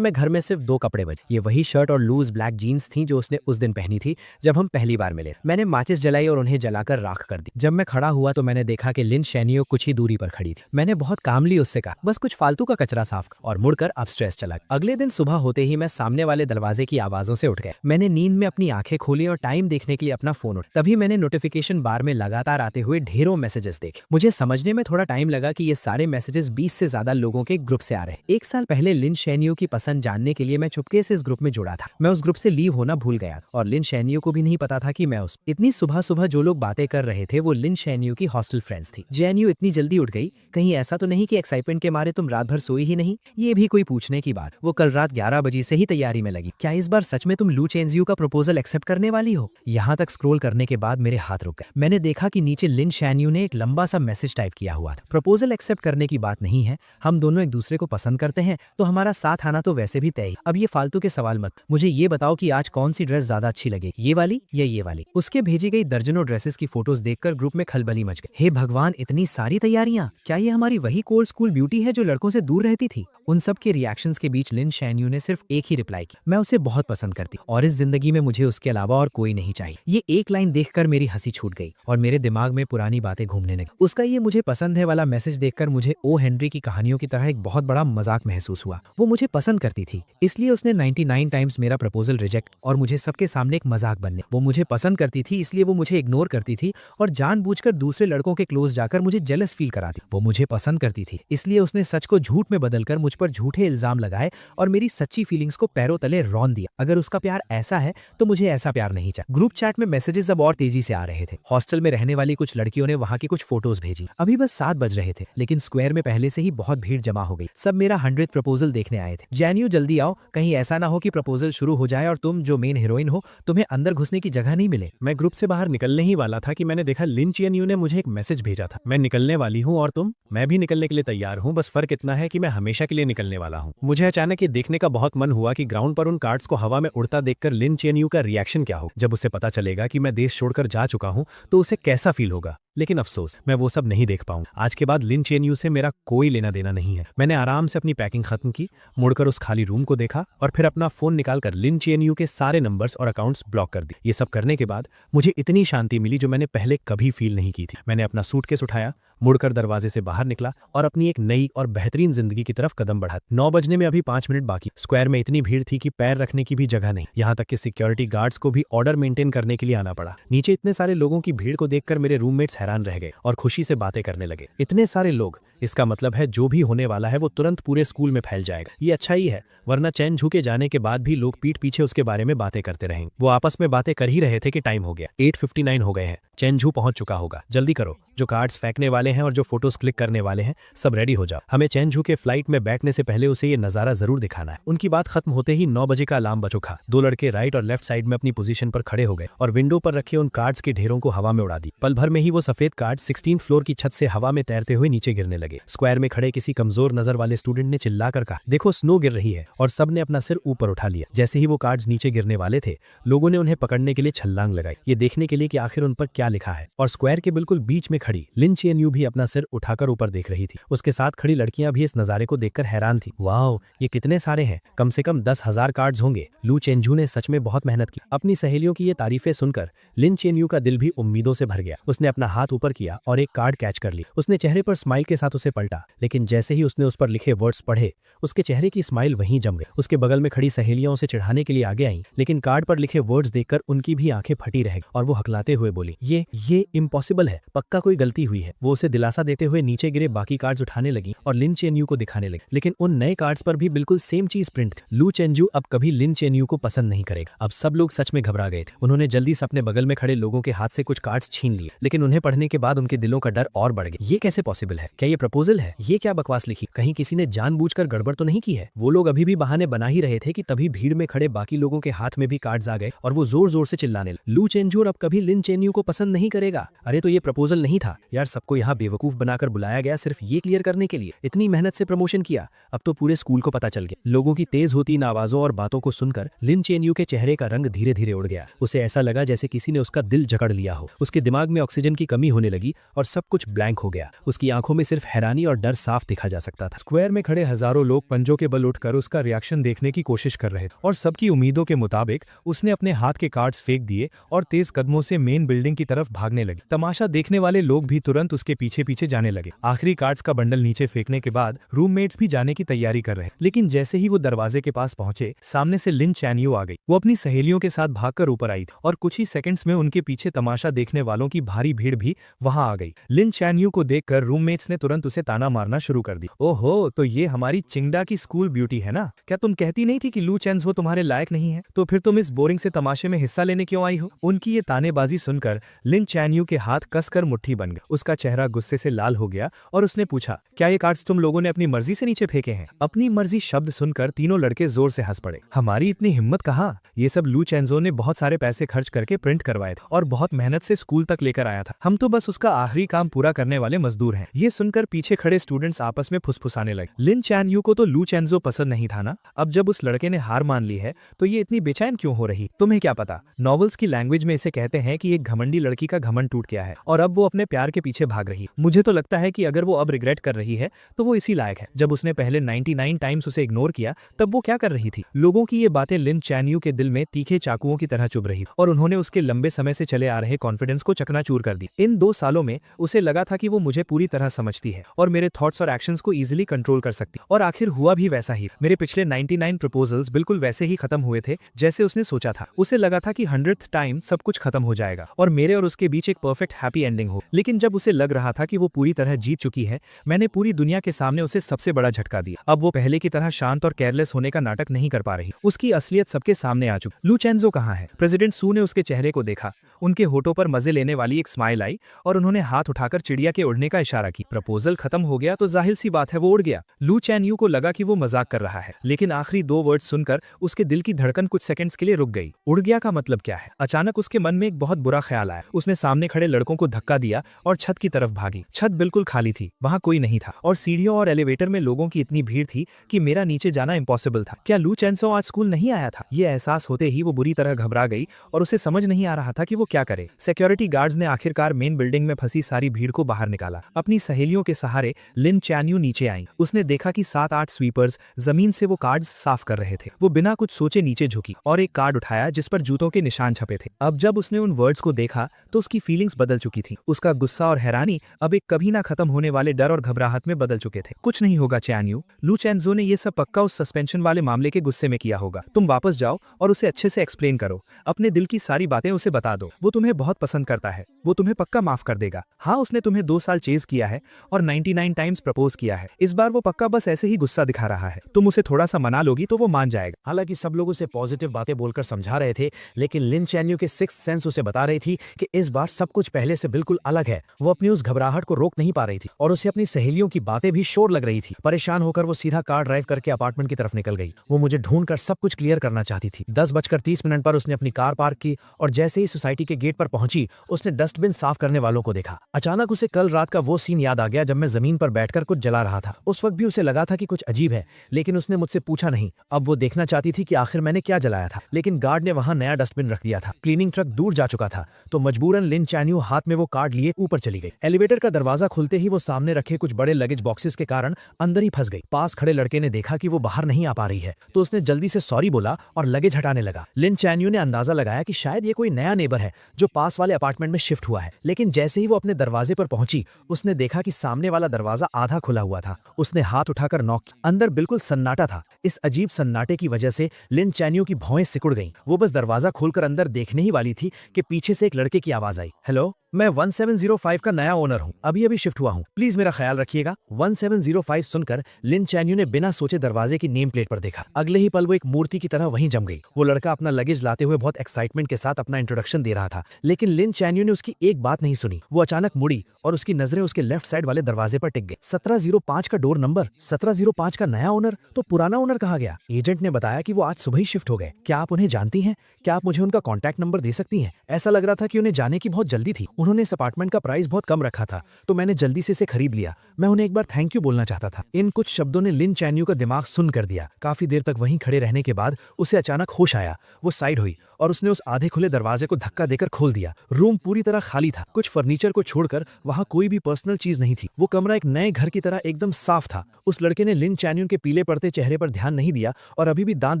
में घर में सिर्फ 2 कपड़े बचे। ये वही शर्ट और लूज ब्लैक जीन्स थी जो उसने उस दिन पहनी थी जब हम पहली बार मिले। मैंने माचिस जलाई और उन्हें जलाकर राख कर दी। जब मैं खड़ा हुआ तो मैंने देखा कि लिन चैन-यू कुछ ही दूरी पर खड़ी थी। मैंने बहुत कामली उससे कहा, बस कुछ फालतू का कचरा साफ कर, और मुड़कर अपस्टेयर्स चला। अगले दिन सुबह होते ही मैं सामने वाले दरवाजे की आवाजों से उठ गया। मैंने नींद में अपनी आंखें खोली और टाइम देखने के लिए अपना फोन उठाया। तभी मैंने नोटिफिकेशन बार में लगातार आते हुए ढेरों मैसेजेस देखे। मुझे समझने में थोड़ा टाइम लगा कि ये सारे मैसेजेस 20 से ज्यादा लोगों के ग्रुप से आ रहे हैं। 1 साल पहले लिन चैन-यू की पसंद जानने के लिए मैं चुपके से इस ग्रुप में जुड़ा था। मैं उस ग्रुप से लीव होना भूल गया और लिन चैन-यू को भी नहीं पता था कि मैं उस इतनी सुबह सुबह जो लोग बातें कर रहे थे वो लिन चैन-यू की हॉस्टल फ्रेंड्स थी। चैन-यू इतनी जल्दी उठ गई, कहीं ऐसा तो नहीं कि एक्साइटमेंट के मारे तुम रात भर सोई ही नहीं? ये भी कोई पूछने की बात। वो कल रात 11 बजे से ही तैयारी में लगी। क्या इस बार सच में तुम लू चेन-जियू का प्रपोजल एक्सेप्ट करने वाली हो? यहाँ तक स्क्रॉल करने के बाद मेरे हाथ रुक गए। मैंने देखा कि नीचे लिन चैन-यू ने एक लंबा सा मैसेज टाइप किया हुआ था। प्रपोजल एक्सेप्ट करने की बात नहीं है, हम दोनों एक दूसरे को पसंद करते हैं तो हमारा साथ आना तो वैसे भी तय। अब ये फालतू के सवाल मत, मुझे ये बताओ कि आज कौन सी ड्रेस ज्यादा अच्छी लगे, ये वाली या ये ये वाली। उसके भेजी गई दर्जनों ड्रेसेस की फोटोज देखकर ग्रुप में खलबली मच गई। हे भगवान, इतनी सारी तैयारियां! क्या ये हमारी वही कोल्ड स्कूल ब्यूटी है जो लड़कों से दूर रहती थी? उन सब के रिएक्शंस के बीच लिन शैनयू ने सिर्फ एक ही रिप्लाई की, मैं उसे बहुत पसंद करती और इस जिंदगी में मुझे उसके अलावा और कोई नहीं चाहिए। ये एक लाइन देखकर मेरी हंसी छूट गई और मेरे दिमाग में पुरानी बातें घूमने लगी। उसका ये मुझे पसंद है वाला मैसेज देखकर मुझे ओ हेनरी की कहानियों की तरह एक बहुत बड़ा मजाक महसूस हुआ। वो मुझे पसंद करती थी, इसलिए उसने 99 टाइम्स मेरा प्रपोजल रिजेक्ट और मुझे सबके सामने एक मजाक बनने। वो मुझे पसंद करती थी, इसलिए वो मुझे इग्नोर करती थी और जानबूझकर दूसरे लड़कों के क्लोज जाकर मुझे जेलस फील कराती। वो मुझे पसंद करती थी, इसलिए उसने सच को झूठ में बदलकर मुझ पर झूठे इल्जाम लगाए और मेरी सच्ची फीलिंग्स को पैरों तले रौंद दिया। अगर उसका प्यार ऐसा है तो मुझे ऐसा प्यार नहीं चाहिए। ग्रुप चैट में मैसेजेस अब और तेजी से आ रहे थे। हॉस्टल में रहने वाली कुछ लड़कियों ने वहां की कुछ फोटोज भेजी। अभी बस 7 बज रहे थे, लेकिन स्क्वायर में पहले से ही बहुत भीड़ जमा हो गई। सब मेरा 100th प्रपोजल देखने आए थे। जैनियो जल्दी आओ, कहीं ऐसा ना हो कि प्रपोजल शुरू हो जाए और तुम जो मेन हीरोइन हो तुम्हें अंदर घुसने की जगह नहीं मिले। मैं ग्रुप से बाहर निकलने ही वाला था कि मैंने देखा लिन चियनयू ने मुझे एक मैसेज भेजा था, मैं निकलने वाली हूँ और तुम? मैं भी निकलने के लिए तैयार हूँ, बस फर्क इतना है कि मैं हमेशा के लिए निकलने वाला हूँ। मुझे अचानक ये देखने का बहुत मन हुआ कि ग्राउंड पर उन कार्ड्स को हवा में उड़ता देखकर लिन चियनयू का रिएक्शन क्या हो। जब उसे पता चलेगा कि मैं देश छोड़कर जा चुका हूँ तो उसे कैसा फील होगा। लेकिन अफसोस, मैं वो सब नहीं देख पाऊंगा। आज के बाद लिन चियनयू से मेरा कोई लेना देना नहीं है। मैंने आराम से अपनी पैकिंग खत्म की, मुड़कर उस खाली रूम को देखा और फिर अपना फोन निकालकर लिन चियनयू के सारे नंबर्स और अकाउंट्स ब्लॉक कर दिए। ये सब करने के बाद मुझे इतनी शांति मिली जो मैंने पहले कभी फील नहीं की थी। मैंने अपना सूटकेस उठाया, मुड़कर दरवाजे से बाहर निकला और अपनी एक नई और बेहतरीन जिंदगी की तरफ कदम बढ़ा। 9 बजने में अभी 5 मिनट बाकी। स्क्वायर में इतनी भीड़ थी कि पैर रखने की भी जगह नहीं। यहाँ तक कि सिक्योरिटी गार्ड्स को भी ऑर्डर मेंटेन करने के लिए आना पड़ा। नीचे इतने सारे लोगों की भीड़ को देखकर मेरे रूममेट्स हैरान रह गए और खुशी से बातें करने लगे। इतने सारे लोग, इसका मतलब है जो भी होने वाला है वो तुरंत पूरे स्कूल में फैल जाएगा। ये अच्छा ही है, वरना चैन झू के जाने के बाद भी लोग पीठ पीछे उसके बारे में बातें करते रहेंगे। वो आपस में बातें कर ही रहे थे कि टाइम हो गया, 8:59 हो गए हैं, चैन झू पहुंच चुका होगा। जल्दी करो, जो कार्ड्स फेंकने वाले हैं और जो फोटोज क्लिक करने वाले हैं सब रेडी हो जाओ। हमें चैन झू के फ्लाइट में बैठने से पहले उसे ये नजारा जरूर दिखाना है। उनकी बात खत्म होते ही 9 बजे का अलार्म बज उठा। 2 लड़के राइट और लेफ्ट साइड में अपनी पोजीशन पर खड़े हो गए और विंडो पर रखे उन कार्ड्स के ढेरों को हवा में उड़ा दी। पल भर में ही वो सफेद कार्ड 16th फ्लोर की छत से हवा में तैरते हुए नीचे गिरने लगे। स्क्वायर में खड़े किसी कमजोर नजर वाले स्टूडेंट ने चिल्लाकर कहा, देखो स्नो गिर रही है, और सबने अपना सिर ऊपर उठा लिया। जैसे ही वो कार्ड्स नीचे गिरने वाले थे, लोगों ने उन्हें पकड़ने के लिए छलांग लगाई, ये देखने के लिए कि आखिर उन पर क्या लिखा है। और स्क्वायर के बिल्कुल बीच में खड़ी लिन चियनयू भी अपना सिर उठाकर ऊपर देख रही थी। उसके साथ खड़ी लड़कियां भी इस नजारे को देखकर हैरान थी। वाओ, ये कितने सारे हैं, कम से कम 10,000 कार्ड्स होंगे। लू चेनझू ने सच में बहुत मेहनत की। अपनी सहेलियों की ये तारीफें सुनकर लिन चियनयू का दिल भी उम्मीदों से भर गया। उसने अपना हाथ ऊपर किया और एक कार्ड कैच कर ली। उसने चेहरे पर स्माइल के साथ उसे पलटा, लेकिन जैसे ही उसने उस पर लिखे वर्ड्स पढ़े, उसके चेहरे की स्माइल वहीं जम गई। उसके बगल में खड़ी सहेलियां उसे चिढ़ाने के लिए आगे आईं, लेकिन कार्ड पर लिखे वर्ड्स देखकर उनकी भी आंखें फटी रह गई और वो हकलाते हुए बोली, ये इम्पॉसिबल है, पक्का कोई गलती हुई है। वो उसे दिलासा देते हुए नीचे गिरे बाकी कार्ड्स उठाने लगी और लिन चेनयू को दिखाने लगी, लेकिन उन नए कार्ड्स पर भी बिल्कुल सेम चीज प्रिंट थी। लू चेनजू अब कभी लिन चेनयू को पसंद नहीं करेगा। अब सब लोग सच में घबरा गए थे। उन्होंने जल्दी से अपने बगल में खड़े लोगों के हाथ से कुछ कार्ड्स छीन लिए, लेकिन उन्हें पढ़ने के बाद उनके दिलों का डर और बढ़ गया। ये कैसे पॉसिबल है? क्या ये प्रपोजल है? ये क्या बकवास लिखी? कहीं किसी ने जानबूझकर गड़बड़ तो नहीं की है? वो लोग अभी भी बहाने बना ही रहे थे कि तभी भीड़ में खड़े बाकी लोगों के हाथ में भी कार्ड्स आ गए और वो जोर जोर से चिल्लाने लगे, लू चेनजू अब कभी लिन चेनयू को पसंद नहीं करेगा। अरे तो ये प्रपोजल नहीं था यार, सबको यहाँ बेवकूफ बनाकर बुलाया गया सिर्फ ये क्लियर करने के लिए। इतनी मेहनत से प्रमोशन किया, अब तो पूरे स्कूल को पता चल गया। लोगों की तेज होती इन आवाजों और बातों को सुनकर लिन चेनयू के चेहरे का रंग धीरे धीरे उड़ गया। उसे ऐसा लगा जैसे किसी ने उसका दिल जकड़ लिया हो। उसके दिमाग में ऑक्सीजन की कमी होने लगी और सब कुछ ब्लैंक हो गया। उसकी आंखों में सिर्फ हैरानी और डर साफ दिखा जा सकता था। स्क्वायर में खड़े हजारों लोग पंजों के बल उठकर उसका रिएक्शन देखने की कोशिश कर रहे थे और सबकी उम्मीदों के मुताबिक उसने अपने हाथ के कार्ड्स फेंक दिए और तेज कदमों से मेन बिल्डिंग की तरफ भागने लगी। तमाशा देखने वाले लोग भी तुरंत उसके पीछे पीछे जाने लगे। आखिरी कार्ड्स का बंडल नीचे फेंकने के बाद रूममेट्स भी जाने की तैयारी कर रहे, लेकिन जैसे ही वो दरवाजे के पास पहुंचे, सामने से लिन चैनयू आ गई। वो अपनी सहेलियों के साथ भागकर ऊपर आई थी और कुछ ही सेकंड्स में उनके पीछे तमाशा देखने वालों की भारी भीड़ भी वहां आ गई। लिन चैनयू को देखकर रूममेट्स ने तुरंत उसे ताना मारना शुरू कर दी। ओहो, तो ये हमारी चिंगडा की स्कूल ब्यूटी है ना? क्या तुम कहती नहीं थी कि लू चेन्झो तुम्हारे लायक नहीं है? तो फिर तुम इस बोरिंग से तमाशे में हिस्सा लेने क्यों आई हो? उनकी ये तानेबाजी सुनकर लिन चैनयू के हाथ कसकर मुट्ठी बन गए। उसका चेहरा गुस्से से लाल हो गया और उसने पूछा, क्या ये कार्ड्स तुम लोगों ने अपनी मर्जी से नीचे फेंके हैं? अपनी मर्जी शब्द सुनकर तीनों लड़के जोर से हंस पड़े। हमारी इतनी हिम्मत कहाँ? ये सब लू चेंजो ने बहुत सारे पैसे खर्च करके प्रिंट करवाए थे और बहुत मेहनत से स्कूल तक लेकर आया था। हम तो बस उसका आखिरी काम पूरा करने वाले मजदूर हैं। ये सुनकर पीछे खड़े स्टूडेंट्स आपस में फुसफुसाने लगे। लिन चैनयू को तो लू चेंजो पसंद नहीं था ना। अब जब उस लड़के ने हार मान ली है तो ये इतनी बेचैन क्यों हो रही? तुम्हें क्या पता, नॉवेल्स की लैंग्वेज में इसे कहते हैं कि एक घमंडी लड़की का घमंड टूट गया है और अब वो अपने प्यार के पीछे भाग रही है। मुझे तो लगता है कि अगर वो अब रिग्रेट कर रही है तो वो इसी लायक है। जब उसने पहले 99 टाइम्स उसे इग्नोर किया तब वो क्या कर रही थी? लोगों की ये बातें लिन चैनयू के दिल में तीखे चाकुओं की तरह चुभ रही और उन्होंने उसके लंबे समय से चले आ रहे कॉन्फिडेंस को चकनाचूर कर दी। इन 2 सालों में उसे लगा था कि वो मुझे पूरी तरह समझती है और मेरे थॉट्स और एक्शंस को इजीली कंट्रोल कर सकती, और आखिर हुआ भी वैसा ही। मेरे पिछले 99 प्रपोजल्स बिल्कुल वैसे ही खत्म हुए थे जैसे उसने सोचा था। उसे लगा था कि 100th टाइम सब कुछ खत्म हो जाएगा और मेरे और उसके बीच एक परफेक्ट हैप्पी एंडिंग हो। लेकिन जब उसे लग रहा था कि वो पूरी तरह जीत चुकी है, मैंने पूरी दुनिया के सामने उसे सबसे बड़ा झटका दिया। अब वो पहले की तरह शांत और केयरलेस होने का नाटक नहीं कर पा रही। उसकी असलियत सबके सामने आ चुकी। लू चेंजो कहाँ है? प्रेसिडेंट सू ने उसके चेहरे को देखा। उनके होठों पर मजे लेने वाली एक स्माइल आई और उन्होंने हाथ उठाकर चिड़िया के उड़ने का इशारा की। प्रपोजल खत्म हो गया तो जाहिर सी बात है वो उड़ गया। लू चैनयू को लगा कि वो मजाक कर रहा है, लेकिन आखिरी 2 वर्ड सुनकर उसके दिल की धड़कन कुछ सेकंड्स के लिए रुक गई। उड़ गया का मतलब क्या है? अचानक उसके मन में एक बहुत बुरा ख्याल आया। उसने सामने खड़े लड़कों को धक्का दिया और छत की तरफ भागी। छत बिल्कुल खाली थी, वहां कोई नहीं था और सीढ़ियों और एलिवेटर में लोगों की इतनी भीड़ थी कि मेरा नीचे जाना इम्पॉसिबल था। क्या लू चेंजो आज स्कूल नहीं आया था? ये एहसास होते ही वो बुरी तरह घबरा गई और उसे समझ नहीं आ रहा था कि वो क्या करे। सिक्योरिटी गार्ड्स ने आखिरकार मेन बिल्डिंग में फंसी सारी भीड़ को बाहर निकाला। अपनी सहेलियों के सहारे लिन चैनयू नीचे आई। उसने देखा कि 7-8 स्वीपर्स जमीन से वो कार्ड्स साफ कर रहे थे। वो बिना कुछ सोचे नीचे झुकी और एक कार्ड उठाया जिस पर जूतों के निशान छपे थे। अब जब उसने उन वर्ड्स को देखा तो उसकी फीलिंग्स बदल चुकी थी। उसका गुस्सा और हैरानी अब एक कभी ना खत्म होने वाले डर और घबराहट में बदल चुके थे। कुछ नहीं होगा चैनयू, लू चेंजो ने ये सब पक्का उस सस्पेंशन वाले मामले के गुस्से में किया होगा। तुम वापस जाओ और उसे अच्छे से एक्सप्लेन करो। अपने दिल की सारी बातें उसे बता दो। वो तुम्हें बहुत पसंद करता है, वो तुम्हें पक्का माफ कर देगा। हाँ, उसने तुम्हें 2 साल चेज किया है और 99 टाइम्स प्रपोज किया है। इस बार वो पक्का बस ऐसे ही गुस्सा दिखा रहा है। तुम उसे थोड़ा सा मना लोगी तो वो मान जाएगा। हालांकि सब लोग उसे पॉजिटिव बातें बोलकर समझा रहे थे, लेकिन लिन चैनयू के सिक्स्थ सेंस उसे बता रही थी कि इस बार सब कुछ पहले से बिल्कुल अलग है। वो अपनी उस घबराहट को रोक नहीं पा रही थी और उसे अपनी सहेलियों की बातें भी शोर लग रही थी। परेशान होकर वो सीधा कार ड्राइव करके अपार्टमेंट की तरफ निकल गई। वो मुझे ढूंढकर सब कुछ क्लियर करना चाहती थी। 10:30 पर उसने अपनी कार पार्क की और जैसे ही सोसाइटी के गेट पर पहुंची उसने डस्टबिन साफ करने वालों को देखा। अचानक उसे कल रात का वो सीन याद आ गया जब मैं जमीन पर बैठकर कुछ जला रहा था। उस वक्त भी उसे लगा था कि कुछ अजीब है, लेकिन उसने मुझसे पूछा नहीं। अब वो देखना चाहती थी कि आखिर मैंने क्या जलाया था, लेकिन गार्ड ने वहां नया डस्टबिन रख दिया था। क्लीनिंग ट्रक दूर जा चुका था तो मजबूरन लिन चैनयू हाथ में वो कार्ड लिए ऊपर चली गई। एलिवेटर का दरवाजा खुलते ही वो सामने रखे कुछ बड़े लगेज बॉक्सेस के कारण अंदर ही फंस गई। पास खड़े लड़के ने देखा कि वो बाहर नहीं आ पा रही है तो उसने जल्दी से सॉरी बोला और लगेज हटाने लगा। लिन चैनयू ने अंदाजा लगाया कि शायद ये कोई नया नेबर है जो पास वाले अपार्टमेंट में शिफ्ट हुआ है, लेकिन जैसे ही वो अपने दरवाजे पर पहुंची उसने देखा कि सामने वाला दरवाजा आधा खुला हुआ था। उसने हाथ उठाकर नॉक किया। अंदर बिल्कुल सन्नाटा था। इस अजीब सन्नाटे की वजह से लिन चैनयू की भौएं सिकुड़ गईं। वो बस दरवाजा खोलकर अंदर देखने ही वाली थी कि पीछे से एक लड़के की आवाज आई, हेलो, मैं 1705 का नया ओनर हूँ, अभी शिफ्ट हुआ हूँ, प्लीज मेरा ख्याल रखिएगा। 1705 सुनकर लिन चैनयू ने बिना सोचे दरवाजे की नेम प्लेट पर देखा। अगले ही पल वो एक मूर्ति की तरह वहीं जम गई। वो लड़का अपना लगेज लाते हुए बहुत एक्साइटमेंट के साथ अपना इंट्रोडक्शन दे रहा था, लेकिन लिन चैनयू ने उसकी एक बात नहीं सुनी। वो अचानक मुड़ी और उसकी नजरें उसके लेफ्ट साइड वाले दरवाजे पर टिक गई। 1705 का डोर नंबर, 1705 का नया ओनर, तो पुराना ओनर कहाँ गया? एजेंट ने बताया कि वो आज सुबह ही शिफ्ट हो गए। क्या आप उन्हें जानती हैं? क्या आप मुझे उनका कॉन्टैक्ट नंबर दे सकती हैं? ऐसा लग रहा था कि उन्हें जाने की बहुत जल्दी थी। उन्होंने इस अपार्टमेंट का प्राइस बहुत कम रखा था तो मैंने जल्दी से इसे खरीद लिया। मैं उन्हें एक बार थैंक यू बोलना चाहता था। इन कुछ शब्दों ने लिन चैनयू का दिमाग सुन कर दिया। काफी देर तक वहीं खड़े रहने के बाद उसे अचानक होश आया। वो साइड हुई और उसने उस आधे खुले दरवाजे को धक्का देकर खोल दिया। रूम पूरी तरह खाली था। कुछ फर्नीचर को छोड़कर वहां कोई भी पर्सनल चीज नहीं थी। वो कमरा एक नए घर की तरह एकदम साफ था। उस लड़के ने लिन चैनयू के पीले पड़ते चेहरे पर ध्यान नहीं दिया और अभी भी दांत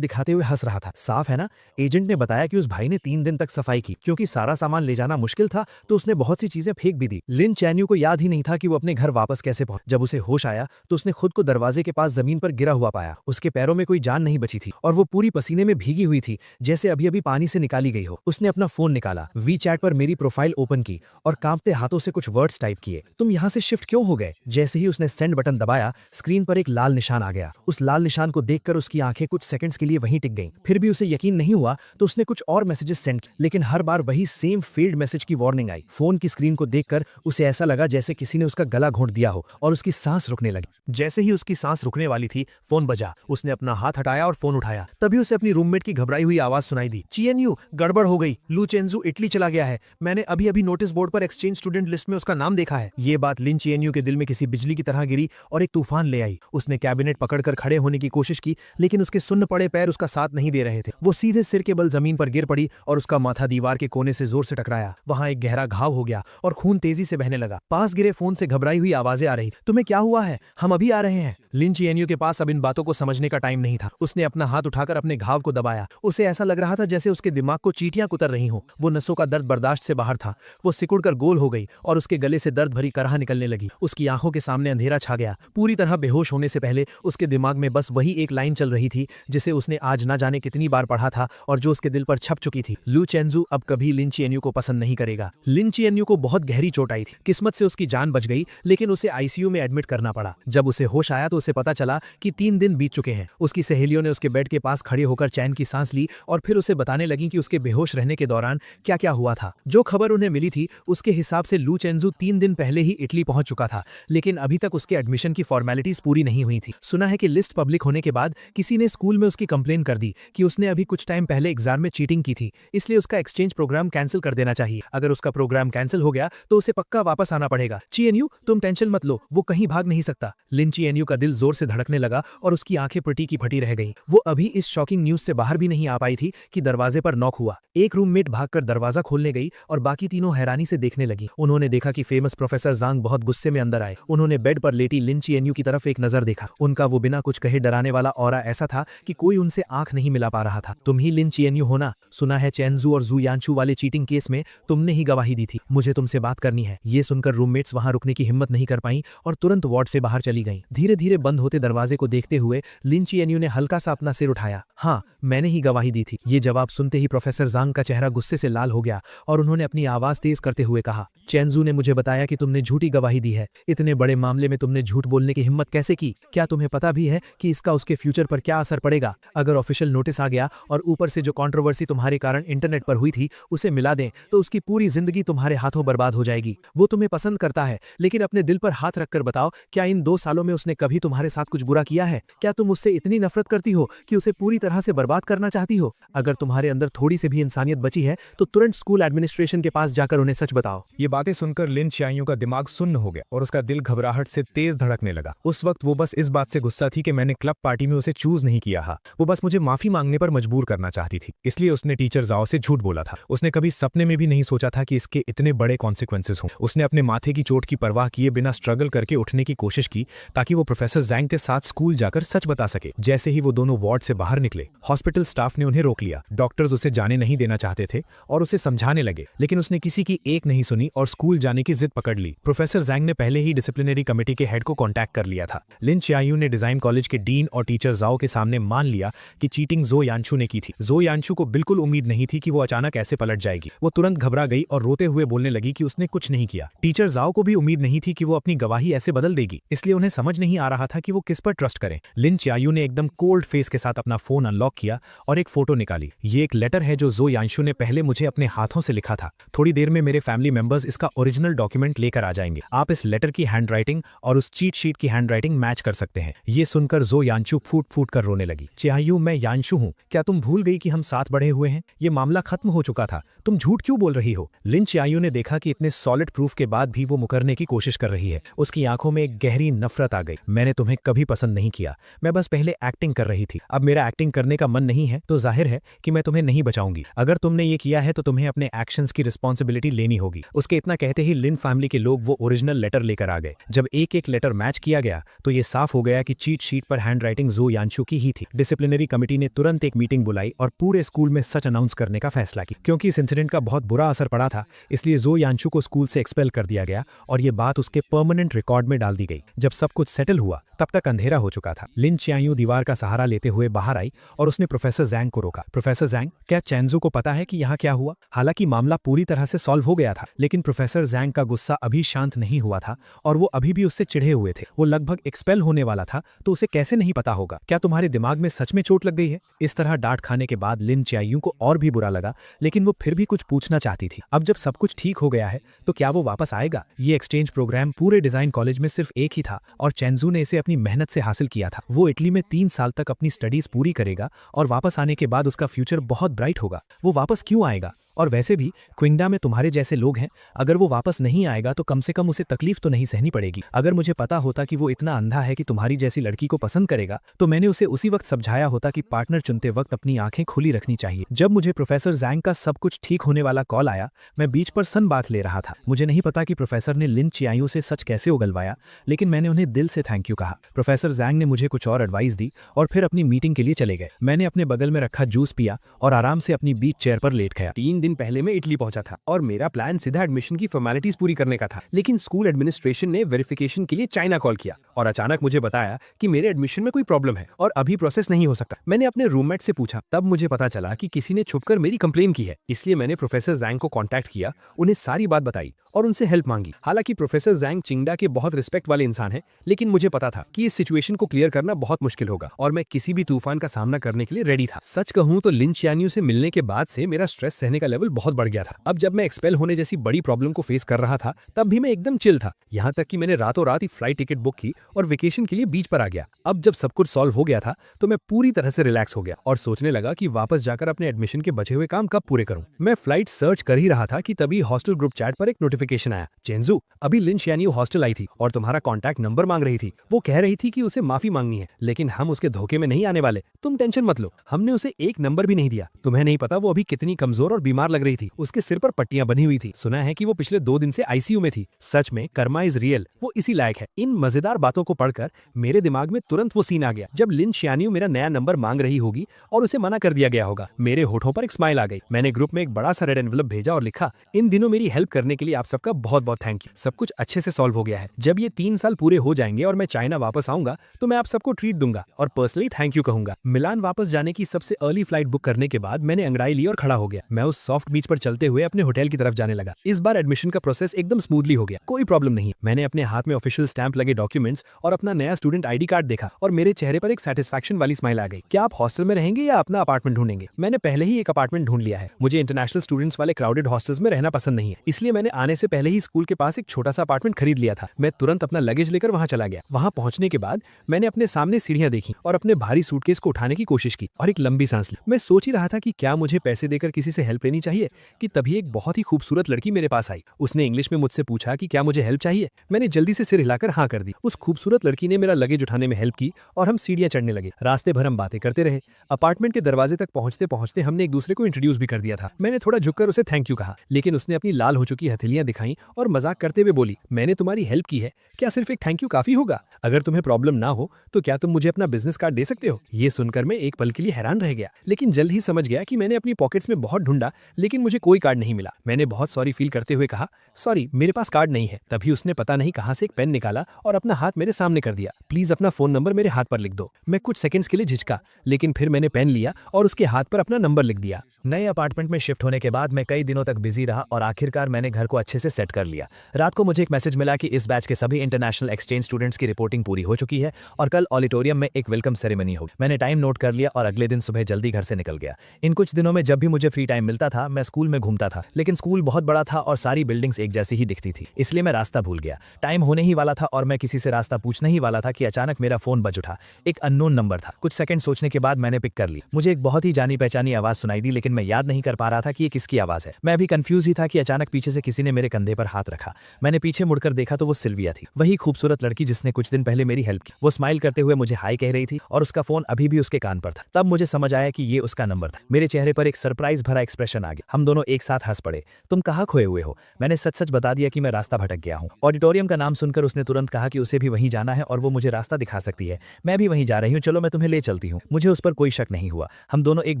दिखाते हुए हंस रहा था। साफ है ना? एजेंट ने बताया कि उस भाई ने 3 दिन तक सफाई की। क्योंकि सारा सामान ले जाना मुश्किल था तो उसने बहुत सी चीजें फेंक भी दी। लिन चैनयू को याद ही नहीं था कि वो अपने घर वापस कैसे पहुंचा। जब उसे होश आया तो उसने खुद को दरवाजे के पास जमीन पर गिरा हुआ पाया। उसके पैरों में कोई जान नहीं बची थी और वो पूरी पसीने में भीगी हुई थी, जैसे अभी अभी पानी से निकाली गई हो। उसने अपना फोन निकाला, वी चैट पर मेरी प्रोफाइल ओपन की और कांपते हाथों से कुछ वर्ड्स टाइप किए। तुम यहाँ से शिफ्ट क्यों हो गए? जैसे ही उसने सेंड बटन दबाया, स्क्रीन पर एक लाल निशान आ गया। उस लाल निशान को देखकर उसकी आंखें कुछ सेकंड्स के लिए वहीं टिक गईं। फिर भी उसे यकीन नहीं हुआ तो उसने कुछ और मैसेजेस सेंड किए, लेकिन हर बार वही सेम फेल्ड मैसेज की वार्निंग आई। फोन की स्क्रीन को देखकर उसे ऐसा लगा जैसे किसी ने उसका गला घोंट दिया हो और उसकी सांस रुकने लगी। जैसे ही उसकी सांस रुकने वाली थी, फोन बजा। उसने अपना हाथ हटाया और फोन उठाया। तभी उसे अपनी रूममेट की घबराई हुई आवाज सुनाई दी। चीएनयू, गड़बड़ हो गई। लू चेंजू इटली चला गया है। मैंने अभी अभी नोटिस बोर्ड पर एक्सचेंज स्टूडेंट लिस्ट में उसका नाम देखा है। ये बात लिन चीएनयू के दिल में किसी बिजली की तरह गिरी और एक तूफान ले आई। उसने कैबिनेट पकड़कर खड़े होने की कोशिश की, लेकिन उसके सुन्न पड़े पैर उसका साथ नहीं दे रहे थे। वो सीधे सिर के बल जमीन पर गिर पड़ी और उसका माथा दीवार के कोने से जोर से टकराया। वहां एक गहरा घाव हो गया और खून तेजी से बहने लगा। पास गिरे फोन से घबराई हुई आवाजें आ रही। तुम्हें क्या हुआ है? हम अभी आ रहे हैं। लिन चीएनयू के पास अब इन बातों को समझने का टाइम नहीं था। उसने अपना हाथ उठाकर अपने घाव को दबाया। उसे ऐसा लग रहा था जैसे उसके दिमाग को चींटियां कुतर रही हों। वो नसों का दर्द बर्दाश्त से बाहर था। वो सिकुड़कर गोल हो गई और उसके गले से दर्द भरी कराह निकलने लगी। उसकी आंखों के सामने अंधेरा छा गया। पूरी तरह बेहोश होने से पहले उसके दिमाग में बस वही एक लाइन चल रही थी जिसे उसने आज ना जाने कितनी बार पढ़ा था और जो उसके दिल पर छप चुकी थी। लू चेंजू अब कभी लिन चीएनयू को पसंद नहीं करेगा। लिन चीएनयू को बहुत गहरी चोट आई थी। किस्मत से उसकी जान बच गई, लेकिन उसे आईसीयू में एडमिट करना पड़ा। जब उसे होश आया तो उसे पता चला कि 3 दिन बीत चुके हैं। उसकी सहेलियों ने उसके बेड के पास खड़े होकर चैन की सांस ली और फिर उसे बताने लगी कि उसके बेहोश रहने के दौरान क्या क्या हुआ था। जो खबर उन्हें मिली थी उसके हिसाब से लू चेंजू 3 दिन पहले ही इटली पहुंच चुका था, लेकिन अभी तक उसके एडमिशन की फॉर्मेलिटीज पूरी नहीं हुई थी। सुना है कि लिस्ट पब्लिक होने के बाद किसी ने स्कूल में उसकी कंप्लेन कर दी कि उसने अभी कुछ टाइम पहले एग्जाम में चीटिंग की थी, इसलिए उसका एक्सचेंज प्रोग्राम कैंसिल कर देना चाहिए। अगर उसका प्रोग्राम कैंसिल हो गया तो उसे पक्का वापस आना पड़ेगा। चीएनयू, तुम टेंशन मत लो, वो कहीं भाग नहीं सकता। लिन चीएनयू का दिल जोर से धड़कने लगा और उसकी आंखें फटी की फटी रह गईं। वो अभी इस शॉकिंग न्यूज से बाहर भी नहीं आ पाई थी कि दरवाजे पर नॉक हुआ। एक रूममेट भागकर दरवाजा खोलने गई और बाकी तीनों हैरानी से देखने लगी। उन्होंने देखा कि फेमस प्रोफेसर जांग बहुत गुस्से में अंदर आए। उन्होंने बेड पर लेटी लिन चीएनयू की तरफ एक नजर देखा। उनका वो बिना कुछ कहे डराने वाला ऑरा ऐसा था कि कोई उनसे आंख नहीं मिला पा रहा था। तुम ही लिन चीएनयू हो ना? सुना है चेंजू और जू यानचू वाले चीटिंग केस में तुमने ही गवाही दी थी। मुझे तुमसे बात करनी है। ये सुनकर रूममेट्स वहां रुकने की हिम्मत नहीं कर पाई और तुरंत वार्ड से बाहर चली गईं। धीरे धीरे बंद होते दरवाजे को देखते हुए लिन चीएनयू ने हल्का सा अपना सिर उठाया। हाँ, मैंने ही गवाही दी थी। ये जवाब सुनते ही प्रोफेसर जांग का चेहरा गुस्से से लाल हो गया और उन्होंने अपनी आवाज तेज करते हुए कहा, चेंजू ने मुझे बताया कि तुमने झूठी गवाही दी है। इतने बड़े मामले में तुमने झूठ बोलने की हिम्मत कैसे की? क्या तुम्हें पता भी है कि इसका उसके फ्यूचर पर क्या असर पड़ेगा? अगर ऑफिशियल नोटिस आ गया और ऊपर से जो कंट्रोवर्सी तुम्हारे कारण इंटरनेट पर हुई थी उसे मिला दें तो उसकी पूरी जिंदगी तुम्हारे हाथों बर्बाद हो जाएगी। वो तुम्हें पसंद करता है, लेकिन अपने दिल पर हाथ रखकर बताओ, क्या इन 2 सालों में उसने कभी तुम्हारे साथ कुछ बुरा किया है? क्या तुम उससे इतनी नफरत करती हो कि उसे पूरी तरह से बर्बाद करना चाहती हो? अगर तुम्हारे अंदर थोड़ी सी भी इंसानियत बची है तो तुरंत स्कूल एडमिनिस्ट्रेशन के पास जाकर उन्हें सच बताओ। ये बातें सुनकर लिन चीएनयू का दिमाग सुन्न हो गया और उसका दिल घबराहट से तेज धड़कने लगा। उस वक्त वो बस इस बात से गुस्सा थी कि मैंने क्लब पार्टी में उसे चूज नहीं किया था। वो बस मुझे माफी मांगने पर मजबूर करना चाहती थी, इसलिए उसने टीचर जाओ से झूठ बोला था। उसने कभी सपने में भी नहीं सोचा था कि इसके इतने बड़े कॉन्सिक्वेंसेस हों। उसने अपने माथे की चोट की परवाह किए बिना स्ट्रगल करके उठने की कोशिश की ताकि वो प्रोफेसर जैंग के साथ स्कूल जाकर सच बता सके। जैसे ही वो दोनों वार्ड से बाहर निकले, हॉस्पिटल स्टाफ ने उन्हें रोक लिया। डॉक्टर्स उसे जाने नहीं देना चाहते थे और उसे समझाने लगे, लेकिन उसने किसी की एक नहीं सुनी और स्कूल जाने की जिद पकड़ ली। प्रोफेसर जैंग ने पहले ही डिसिप्लिनरी कमेटी के हेड को कांटेक्ट कर लिया था। लिन चीएनयू ने डिजाइन कॉलेज के डीन और टीचर जाओ के सामने मान लिया कि चीटिंग जो यानचू ने की थी। जो यानचू को बिल्कुल उम्मीद नहीं थी कि वो अचानक ऐसे पलट जाएगी। वो तुरंत घबरा गई और रोते हुए बोलने लगी कि उसने कुछ नहीं किया। टीचर जाओ को भी उम्मीद नहीं थी कि वो अपनी गवाही ऐसे बदल देगी, इसलिए उन्हें समझ नहीं आ रहा था कि वो किस पर ट्रस्ट करें। लिन चीएनयू ने एकदम कोल्ड फेस के साथ अपना फोन अनलॉक किया और एक फोटो निकाली। ये एक लेटर है जो यानचू ने पहले मुझे अपने हाथों से लिखा था। थोड़ी देर में मेरे फैमिली मेंबर्स इसका ओरिजिनल डॉक्यूमेंट लेकर आ जाएंगे। आप इस लेटर की हैंडराइटिंग और उस चीट शीट की हैंडराइटिंग मैच कर सकते हैं। ये सुनकर यानचू फूट फूट कर रोने लगी। चीएनयू, मैं यानचू हूँ। क्या तुम भूल गई कि हम साथ बढ़े हुए हैं? ये मामला खत्म हो चुका था। तुम झूठ क्यों बोल रही हो? लिन चीएनयू ने देखा कि इतने सॉलिड प्रूफ के बाद भी वो मुकरने की कोशिश कर रही है। उसकी आंखों में एक गहरी नफरत आ गई। मैंने तुम्हें कभी पसंद नहीं किया। मैं बस पहले एक्टिंग कर रही थी। अब मेरा एक्टिंग करने का मन नहीं है तो जाहिर है कि मैं तुम्हें नहीं बचाऊंगी। अगर तुमने ये किया है तो तुम्हें अपने एक्शंस की रिस्पॉन्सिबिलिटी लेनी होगी। उसके इतना कहते ही लिन फैमिली के लोग वो ओरिजिनल लेटर लेकर आ गए। जब एक एक लेटर मैच किया गया तो ये साफ हो गया कि चीट शीट पर हैंडराइटिंग जो यानशु की ही थी। डिसिप्लिनरी कमेटी ने तुरंत एक मीटिंग बुलाई और पूरे स्कूल में सच अनाउंस करने का फैसला किया। क्योंकि इस इंसिडेंट का बहुत बुरा असर पड़ा था, इसलिए जो यानशु को स्कूल से एक्सपेल कर दिया गया और ये बात उसके परमानेंट रिकॉर्ड में डाल दी गई। जब सब कुछ सेटल हुआ तब तक अंधेरा हो चुका था। लिन चियांगयू दीवार का सहारा लेते हुए बाहर आई और उसने प्रोफेसर जैंग को रोका। प्रोफेसर जैंग, क्या चैनजू को पता है कि यहाँ क्या हुआ? हालांकि मामला पूरी तरह से सॉल्व हो गया था, लेकिन प्रोफेसर जैंग का गुस्सा अभी शांत नहीं हुआ था और वो अभी भी उससे चिढ़े हुए थे। वो लगभग एक्सपेल होने वाला था, तो उसे कैसे नहीं पता होगा? क्या तुम्हारे दिमाग में सच में चोट लग गई है? इस तरह डांट खाने के बाद लिन चियांगयू को और भी बुरा लगा, लेकिन वो फिर भी कुछ पूछना चाहती थी। अब जब सब कुछ ठीक हो गया है तो क्या वो वापस आएगा? ये एक्सचेंज प्रोग्राम पूरे डिजाइन कॉलेज में सिर्फ एक ही था और चैनजू ने इसे अपनी मेहनत से हासिल किया था। वो इटली में 3 साल तक अपनी स्टडीज पूरी करेगा और वापस आने के बाद उसका फ्यूचर बहुत ब्राइट होगा। वो वापस क्यों आएगा? और वैसे भी क्विंगडा में तुम्हारे जैसे लोग हैं, अगर वो वापस नहीं आएगा तो कम से कम उसे तकलीफ तो नहीं सहनी पड़ेगी। अगर मुझे पता होता कि वो इतना अंधा है कि तुम्हारी जैसी लड़की को पसंद करेगा तो मैंने उसे उसी वक्त समझाया होता कि पार्टनर चुनते वक्त अपनी आंखें खुली रखनी चाहिए। जब मुझे प्रोफेसर जैंग का सब कुछ ठीक होने वाला कॉल आया, मैं बीच पर सन बात ले रहा था। मुझे नहीं पता कि प्रोफेसर ने लिन चियांगयू से सच कैसे उगलवाया, लेकिन मैंने उन्हें दिल से थैंक यू कहा। प्रोफेसर जैंग ने मुझे कुछ और एडवाइस दी और फिर अपनी मीटिंग के लिए चले गए। मैंने अपने बगल में रखा जूस पिया और आराम से अपनी बीच चेयर पर लेट गया। 3 दिन पहले मैं इटली पहुंचा था और मेरा प्लान सीधा एडमिशन की फॉर्मेलिटीज पूरी करने का था, लेकिन स्कूल एडमिनिस्ट्रेशन ने वेरिफिकेशन के लिए चाइना कॉल किया और अचानक मुझे बताया कि मेरे एडमिशन में कोई प्रॉब्लम है और अभी प्रोसेस नहीं हो सकता। मैंने अपने रूममेट से पूछा, तब मुझे पता चला कि किसी ने छुपकर मेरी कंप्लेन की है। इसलिए मैंने प्रोफेसर जैंग को कांटेक्ट किया, उन्हें सारी बात बताई और उनसे हेल्प मांगी। हालांकि प्रोफेसर जैंग चिंगडा के बहुत रिस्पेक्ट वाले इंसान हैं, लेकिन मुझे पता था कि इस सिचुएशन को क्लियर करना बहुत मुश्किल होगा और मैं किसी भी तूफान का सामना करने के लिए रेडी था। सच कहूं तो लिन चियांगयू से मिलने के बाद से मेरा स्ट्रेस सहने का लेवल बहुत बढ़ गया था। अब जब मैं एक्सपेल होने जैसी बड़ी प्रॉब्लम को फेस कर रहा था तब भी मैं एकदम चिल था। यहाँ तक कि मैंने रातों रात ही फ्लाइट टिकट बुक की और वेकेशन के लिए बीच पर आ गया। अब जब सब कुछ सॉल्व हो गया था तो मैं पूरी तरह से रिलैक्स हो गया और सोचने लगा कि वापस जाकर अपने एडमिशन के बचे हुए काम कब पूरे करूं। मैं फ्लाइट सर्च कर ही रहा था कि तभी हॉस्टल ग्रुप चैट पर एक नोटिफिकेशन आया, चेंजू, अभी लिन चियांगयू हॉस्टल आई थी और तुम्हारा कॉन्टैक्ट नंबर मांग रही थी। वो कह रही थी कि उसे माफी मांगनी है, लेकिन हम उसके धोखे में नहीं आने वाले, तुम टेंशन मत लो। हमने उसे एक नंबर भी नहीं दिया। तुम्हें नहीं पता वो अभी कितनी कमजोर और बीमार लग रही थी। उसके सिर पर पट्टियां बनी हुई थी। सुना है कि वो पिछले 2 दिन से आईसीयू में थी। सच में कर्मा इज रियल, वो इसी लायक है। इन मजेदार बातों को पढ़कर मेरे दिमाग में तुरंत वो सीन आ गया जब लिन चियांगयू मेरा नया नंबर मांग रही होगी और उसे मना कर दिया गया होगा। मेरे होठों पर एक स्माइल आ गई। मैंने ग्रुप में एक बड़ा सा रेड एनवेलप भेजा और लिखा, इन दिनों मेरी हेल्प करने के लिए आप सबका बहुत बहुत थैंक यू। सब कुछ अच्छे से सॉल्व हो गया है। जब ये 3 साल पूरे हो जाएंगे और मैं चाइना वापस आऊंगा तो मैं आप सबको ट्रीट दूंगा और पर्सनली थैंक यू कहूंगा। मिलान वापस जाने की सबसे अर्ली फ्लाइट बुक करने के बाद मैंने अंगड़ाई ली और खड़ा हो गया। मैं उस सॉफ्ट बीच पर चलते हुए अपने होटल की तरफ जाने लगा। इस बार एडमिशन का प्रोसेस एकदम स्मूथली हो गया, कोई प्रॉब्लम नहीं। मैंने अपने हाथ में ऑफिशियल स्टैंप लगे डॉक्यूमेंट्स और अपना नया स्टूडेंट आईडी कार्ड देखा और मेरे चेहरे पर एक सेटिस्फैक्शन वाली स्माइल आ गई। क्या आप हॉस्टल में रहेंगे या अपना अपार्टमेंट ढूंढेंगे? मैंने पहले ही एक अपार्टमेंट ढूंढ लिया है। मुझे इंटरनेशनल स्टूडेंट्स वाले क्राउडेड हॉस्टल्स में रहना पसंद नहीं है, इसलिए मैंने आने से पहले ही स्कूल के पास एक छोटा सा अपार्टमेंट खरीद लिया था। मैं तुरंत अपना लगेज लेकर वहां चला गया। वहां पहुंचने के बाद मैंने अपने सामने सीढ़ियां देखी और अपने भारी सूटकेस को उठाने की कोशिश की और एक लंबी सांस ली। मैं सोच ही रहा था कि क्या मुझे पैसे देकर किसी से हेल्प लेनी चाहिए कि तभी एक बहुत ही खूबसूरत लड़की मेरे पास आई। उसने इंग्लिश में मुझसे पूछा कि क्या मुझे हेल्प चाहिए। मैंने जल्दी से सिर हिलाकर हाँ कर दी। उस खूबसूरत लड़की ने मेरा लगेज उठाने में हेल्प की और हम सीढ़ियां चढ़ने लगे। रास्ते भर हम बातें करते रहे। अपार्टमेंट के दरवाजे तक पहुंचते पहुंचते हमने एक दूसरे को इंट्रोड्यूस भी कर दिया था। मैंने थोड़ा झुककर उसे थैंक यू कहा, लेकिन उसने अपनी लाल हो चुकी हथेलियां दिखाई और मजाक करते हुए बोली, मैंने तुम्हारी हेल्प की है, क्या सिर्फ एक थैंक यू काफी होगा? अगर तुम्हें प्रॉब्लम ना हो तो क्या तुम मुझे अपना बिजनेस कार्ड दे सकते हो? ये सुनकर मैं एक पल के लिए हैरान रह गया, लेकिन जल्द ही समझ गया कि मैंने अपनी पॉकेट्स में बहुत ढूंढा लेकिन मुझे कोई कार्ड नहीं मिला। मैंने बहुत सॉरी फील करते हुए कहा, सॉरी मेरे पास कार्ड नहीं है। तभी उसने पता नहीं कहां से एक पेन निकाला और अपना हाथ मेरे सामने कर दिया। प्लीज अपना फोन नंबर मेरे हाथ पर लिख दो। मैं कुछ सेकंड्स के लिए झिझका, लेकिन फिर मैंने पेन लिया और उसके हाथ पर अपना नंबर लिख दिया। नए अपार्टमेंट में शिफ्ट होने के बाद मैं कई दिनों तक बिजी रहा और आखिरकार मैंने घर को अच्छे से सेट कर लिया। रात को मुझे एक मैसेज मिला कि इस बैच के सभी इंटरनेशनल एक्सचेंज स्टूडेंट्स की रिपोर्टिंग पूरी हो चुकी है और कल ऑडिटोरियम में एक वेलकम सेरेमनी होगी। मैंने टाइम नोट कर लिया और अगले दिन सुबह जल्दी घर से निकल गया। इन कुछ दिनों में जब भी मुझे फ्री टाइम मिलता था मैं स्कूल में घूमता था, लेकिन स्कूल बहुत बड़ा था और सारी बिल्डिंग्स एक जैसी ही दिखती थी, इसलिए मैं रास्ता भूल गया। टाइम होने ही वाला था और मैं किसी से रास्ता पूछने ही वाला था कि अचानक मेरा फोन बज उठा। एक अननोन नंबर था। कुछ सेकंड सोचने के बाद मैंने पिक कर ली। मुझे एक बहुत ही जानी पहचानी आवाज सुनाई दी, लेकिन मैं याद नहीं कर पा रहा था कि ये किसकी आवाज है। मैं अभी कंफ्यूज ही था कि अचानक पीछे से किसी ने मेरे कंधे पर हाथ रखा। मैंने पीछे मुड़कर देखा तो वो सिल्विया थी, वही खूबसूरत लड़की जिसने कुछ दिन पहले मेरी हेल्प की। वो स्माइल करते हुए मुझे हाय कह रही थी और उसका फोन अभी भी उसके कान पर था। तब मुझे समझ आया कि ये उसका नंबर था। मेरे चेहरे पर एक सरप्राइज भरा एक्सप्रेशन रिएक्शन आ गया। हम दोनों एक साथ हंस पड़े। तुम कहाँ खोए हुए हो? मैंने सच सच बता दिया कि मैं रास्ता भटक गया हूँ। ऑडिटोरियम का नाम सुनकर उसने तुरंत कहा कि उसे भी वहीं जाना है और वो मुझे रास्ता दिखा सकती है। मैं भी वहीं जा रही हूँ, चलो मैं तुम्हें ले चलती हूँ। मुझे उस पर कोई शक नहीं हुआ। हम दोनों एक